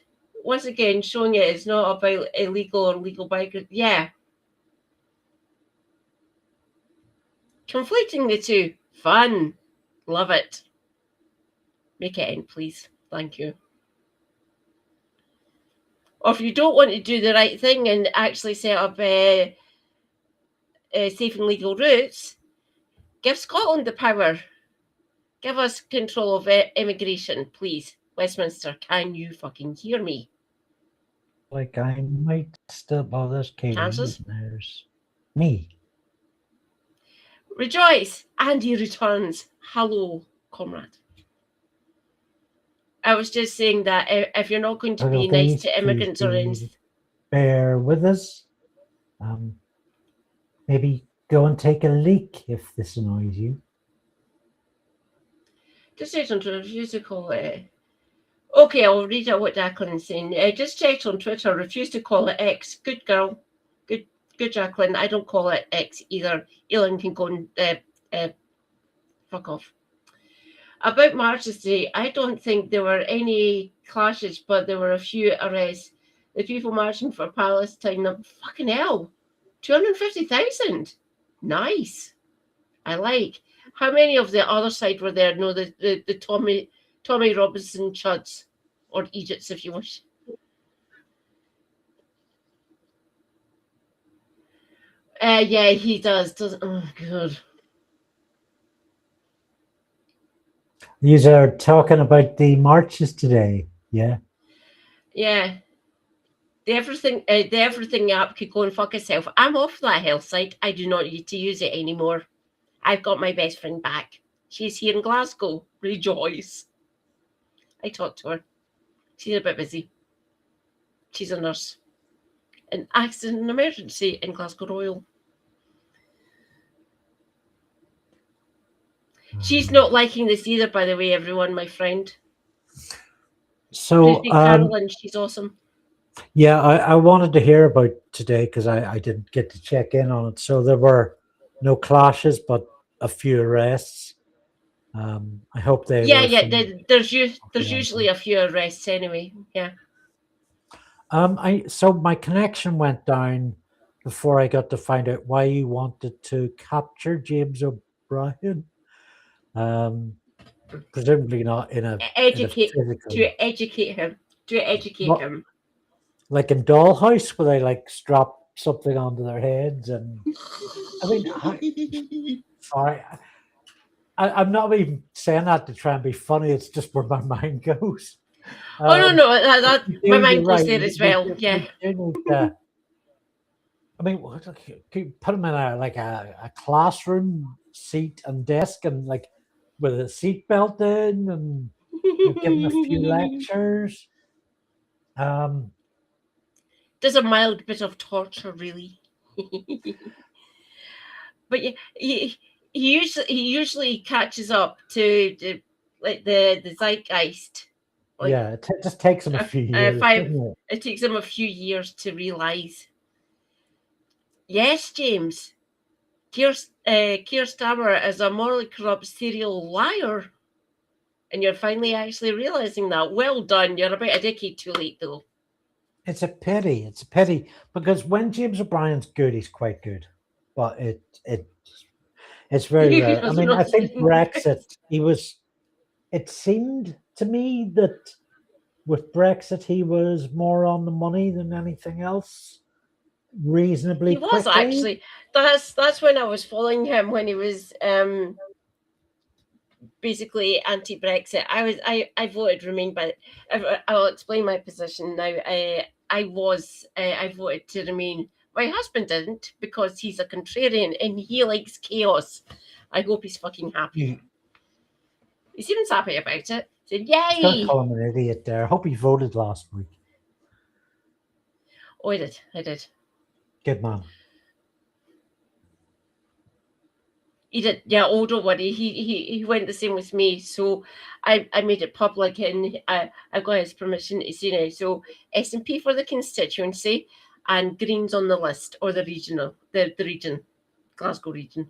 Once again, showing it is not about illegal or legal bikers. Yeah. Conflating the two. Fun. Love it. Make it end, please. Thank you. Or if you don't want to do the right thing and actually set up safe and legal routes, give Scotland the power. Give us control of immigration, please. Westminster, can you fucking hear me? Like, I might still bother this Katie. Chances? There's me. Rejoice! Andy returns. Hello, comrade. I was just saying that if you're not going to be nice to immigrants or anything, bear with us. Maybe go and take a leak if this annoys you. just checked on Twitter. Refuse to call it. Okay, I'll read out what Jacqueline's saying. Just checked on Twitter. Refuse to call it X. Good girl. Good Jacqueline. I don't call it X either. Elon can go and fuck off. About March's Day, I don't think there were any clashes, but there were a few arrests. The people marching for Palestine, fucking hell, 250,000. Nice. I like. How many of the other side were there? No, the Tommy Robinson chuds, or Egypts, if you wish. Yeah, he does. Oh, God. These are talking about the marches today. Yeah. Yeah. The everything app could go and fuck itself. I'm off that health site. I do not need to use it anymore. I've got my best friend back. She's here in Glasgow. Rejoice. I talked to her. She's a bit busy. She's a nurse. An accident and emergency in Glasgow Royal. She's not liking this either, by the way, everyone, my friend. So, Carolyn, she's awesome. Yeah, I wanted to hear about today because I didn't get to check in on it. So there were no clashes, but a few arrests. I hope they. There's usually a few arrests anyway. Yeah. So my connection went down before I got to find out why you wanted to capture James O'Brien. Presumably not in a educate him. Like in Dollhouse, where they like strap something onto their heads, and I mean, sorry, I'm not even saying that to try and be funny. It's just where my mind goes. No, my mind goes there as well. Yeah. I mean, put him in a classroom seat and desk, and like with a seatbelt in, and give him a few lectures. There's a mild bit of torture, really. But yeah, he usually catches up to the zeitgeist. Like, yeah, it just takes him a few years. It takes him a few years to realise. Yes, James. Keir Starmer is a morally corrupt serial liar. And you're finally actually realizing that. Well done. You're about a decade too late, though. It's a pity. It's a pity because when James O'Brien's good, he's quite good, but it's very rare. I mean, I think Brexit. It seemed to me that with Brexit, he was more on the money than anything else. Reasonably, he was quickly. Actually. That's when I was following him when he was basically anti-Brexit. I voted Remain, but I'll explain my position now. I voted to Remain. My husband didn't because he's a contrarian and he likes chaos. I hope he's fucking happy. He seems happy about it. He said, "Yay!" Don't call him an idiot there. I hope he voted last week. Oh, I did. Good man. He did, yeah. Oh, don't worry. He went the same with me. So I made it public, and I got his permission to say now. So SNP for the constituency, and Greens on the list, or the regional, the region, Glasgow region.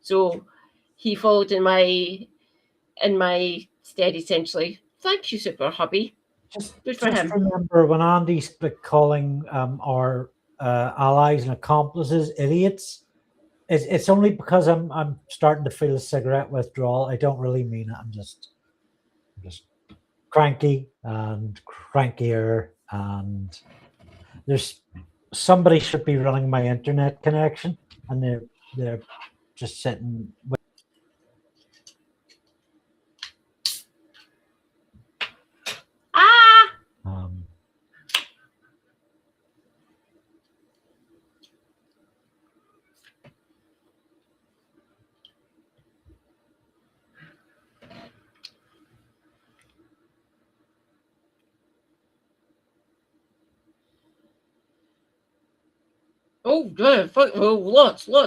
So he followed in my stead essentially. Thank you, super hubby. Good for him. Remember when Andy's calling our allies and accomplices idiots. It's only because I'm starting to feel a cigarette withdrawal. I don't really mean it. I'm just cranky and crankier, and there's somebody should be running my internet connection, and they're just sitting. Oh, good. Fuck. Oh, lots. Oh,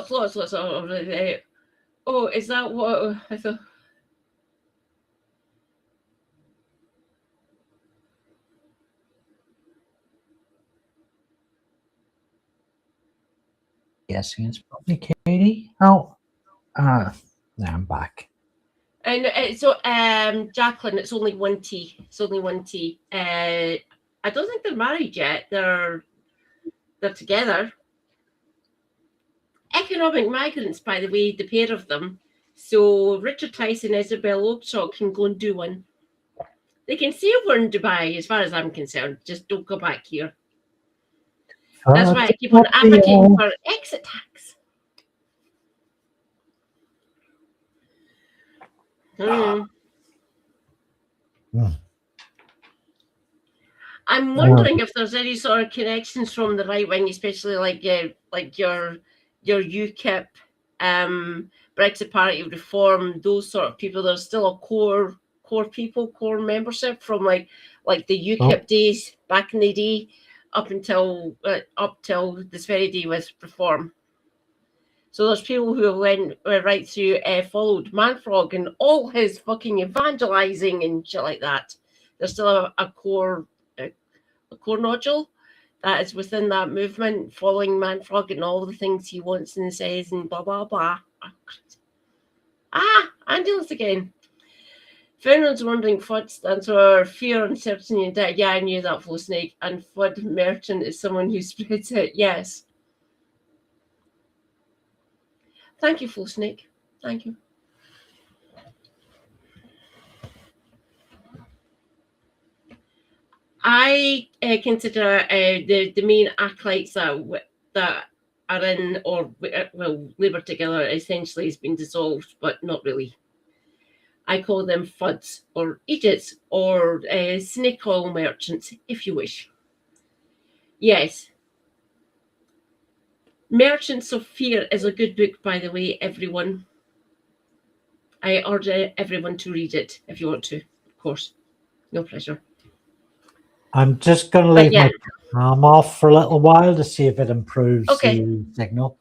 is that what I thought? Guessing it's probably Katie. Oh, now I'm back. And so, Jacqueline, it's only one T. It's only one T. I don't think they're married yet. They're together. Economic migrants, by the way, the pair of them. So Richard Tice and Isabel Oakeshaw can go and do one. They can say we're in Dubai, as far as I'm concerned. Just don't go back here. That's why I keep on advocating for exit tax. I'm wondering if there's any sort of connections from the right wing, especially like your UKIP, Brexit Party Reform, those sort of people. There's still a core membership from like the UKIP days back in the day, up till this very day with Reform. So there's people who went right through, followed Manfrog and all his fucking evangelizing and shit like that. There's still a core nodule that is within that movement, following Manfrog and all the things he wants and says and blah blah blah. Ambulance again. Fernand's wondering FUD stands for fear, uncertainty, and doubt. Yeah, I knew that, Flow Snake. And FUD merchant is someone who spreads it. Yes. Thank you, Flow Snake. Thank you. I consider the main acolytes that are in, or labour together, essentially has been dissolved, but not really. I call them FUDs or idiots or snake oil merchants, if you wish. Yes. Merchants of Fear is a good book, by the way, everyone. I urge everyone to read it if you want to, of course. No pressure. I'm just going to leave my cam off for a little while to see if it improves the signal.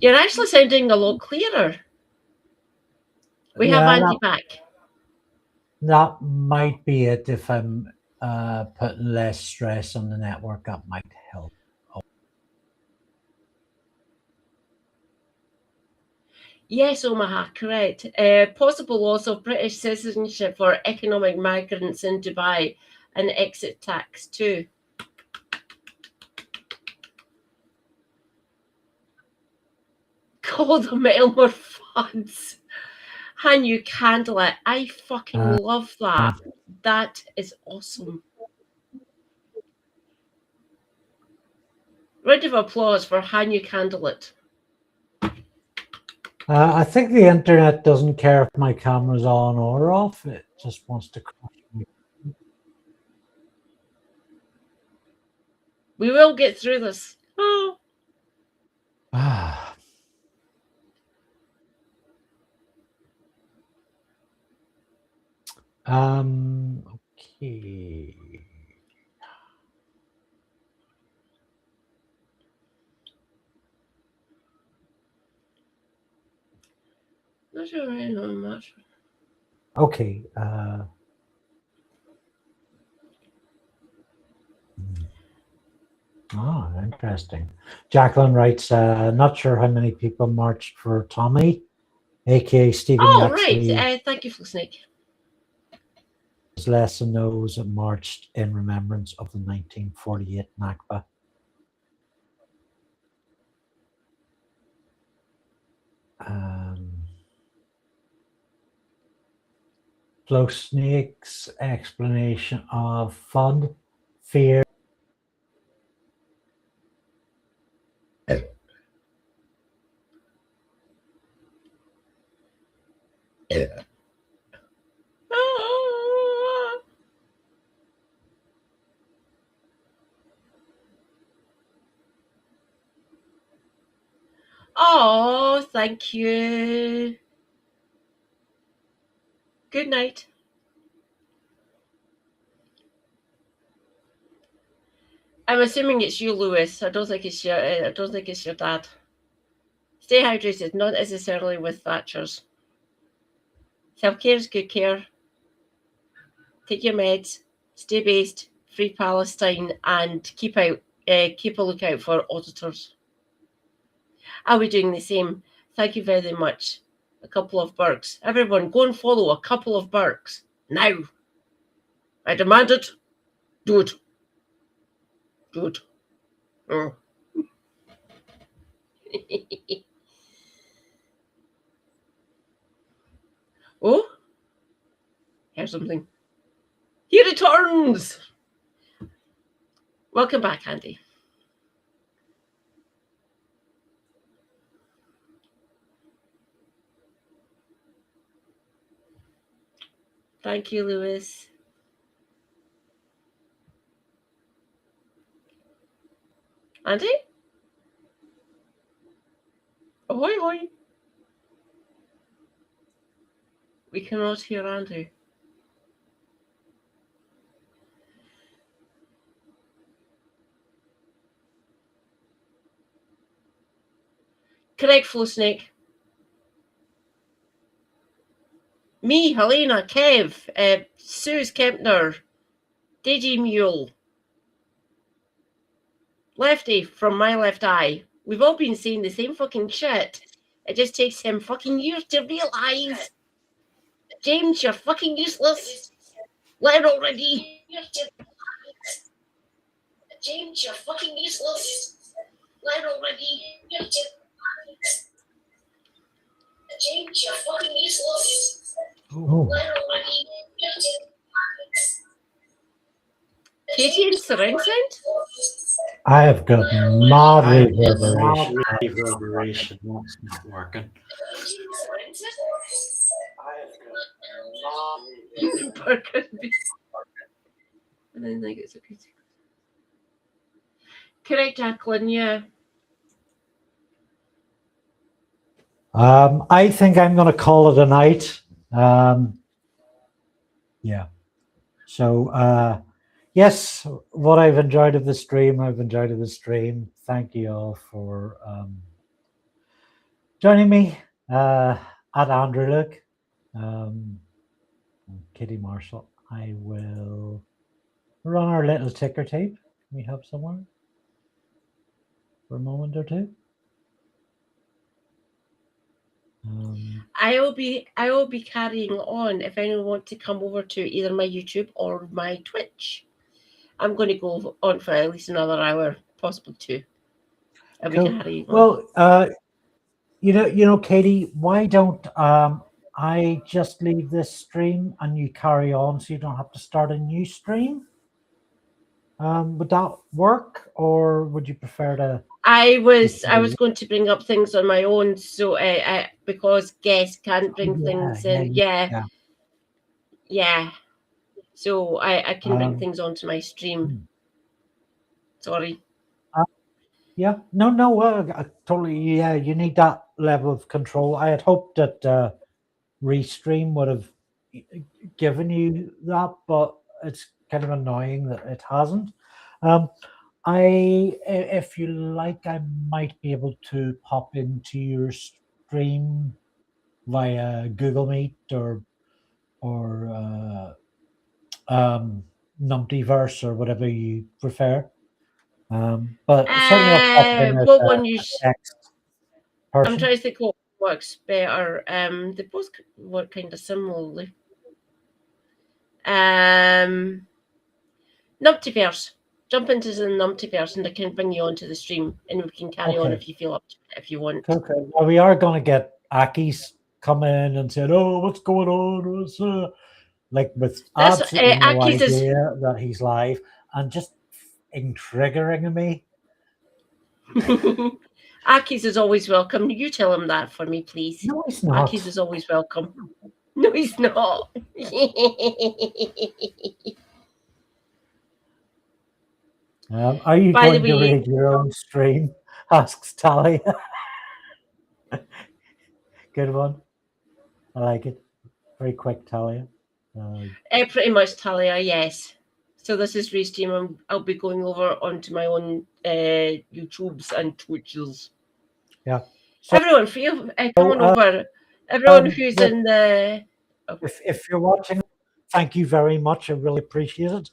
You're actually sounding a lot clearer. We have Andy back. That might be it. If I'm putting less stress on the network, that might help. Yes, Omaha, correct. Possible loss of British citizenship for economic migrants in Dubai and exit tax too. Call them Elmer Fuds. Han, you candle it. I fucking love that. That is awesome. Round of applause for Han, you candle it. I think the internet doesn't care if my camera's on or off. It just wants to crash me. We will get through this. Oh. Okay. Not sure really know much. Okay. Interesting. Jacqueline writes, not sure how many people marched for Tommy, aka Stephen Oh, Yaxley. right. Thank you, Snake. Less than those that marched in remembrance of the 1948 Nakba. Flow Snake's explanation of fun, fear. Oh, thank you. Good night. I'm assuming it's you, Lewis. I don't think it's your. I don't think it's your dad. Stay hydrated, not necessarily with Thatchers. Self-care is good care. Take your meds. Stay based. Free Palestine, and keep a lookout for auditors. I'll be doing the same. Thank you very much. A couple of Burks. Everyone, go and follow a couple of Burks now. I demand it. Do it. Do it. Oh. Oh, here's something. He returns. Welcome back, Andy. Thank you, Lewis. Andy? Ahoy, hoy. We cannot hear Andy. Correct, Flow Snake. Me, Helena, Kev, Suze Kempner, Digi Mule, Lefty from My Left Eye. We've all been saying the same fucking shit. It just takes him fucking years to realise. James, you're fucking useless. Let already. James, you're fucking useless. Let already. James, you're fucking useless. Oh. Let already. Katie and surround sound? I have got mad reverberation. It's not working. I don't think it's okay. Correct, Jacqueline, yeah. I think I'm going to call it a night. Yeah. So, yes, what I've enjoyed of the stream, I've enjoyed of the stream. Thank you all for joining me at Andree Look. Kitty Marshall. I will run our little ticker tape. We have somewhere for a moment or two. I will be carrying on. If anyone wants to come over to either my YouTube or my Twitch, I'm going to go on for at least another hour, possibly 2. I'll be carrying on. Well, you know, Katie, why don't I just leave this stream and you carry on, so you don't have to start a new stream? Would that work, or would you prefer to? I was going to bring up things on my own, so I because guests can't bring things in. Yeah. So I can bring things onto my stream. Sorry. Yeah. No. Totally. Yeah. You need that level of control. I had hoped that Restream would have given you that, but it's kind of annoying that it hasn't. If you like, I might be able to pop into your stream via Google Meet or Numptyverse or whatever you prefer. But certainly I'll pop in as what one you? text person. I'm trying to think what works better. They both work kind of similarly. Numptyverse. Jump into the Numptyverse and I can bring you onto the stream and we can carry on if you feel up to it, if you want. Okay. Well, we are going to get Aki's come in and said, "Oh, what's going on?" It's, like with absolutely no idea that he's live and just triggering me. Aki's is always welcome. You tell him that for me, please. No, he's not. Aki's is always welcome. No, he's not. Are you going to read your own stream? Asks Talia. Good one. I like it. Very quick, Talia. Pretty much, Talia, yes. So this is Restream. I'll be going over onto my own YouTubes and Twitches. Yeah. So, everyone, feel come on over. Everyone who's in the... If you're watching, thank you very much. I really appreciate it.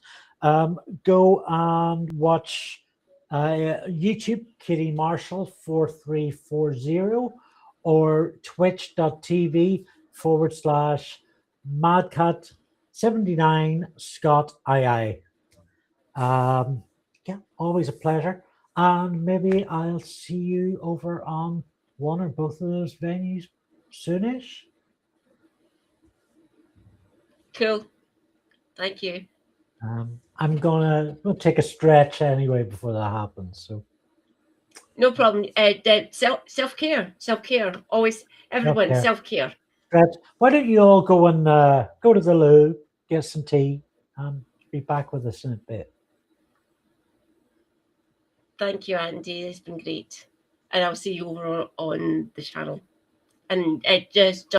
Go and watch YouTube, Kitty Marshall 4340 or twitch.tv/Madcat79 Scott II. Yeah, always a pleasure. And maybe I'll see you over on one or both of those venues soonish. Cool. Thank you. I'm gonna take a stretch anyway before that happens. So no problem. Self-care. Always, everyone, self-care. Why don't you all go and go to the loo, get some tea, and be back with us in a bit. Thank you, Andy. It's been great. And I'll see you over on the channel. And just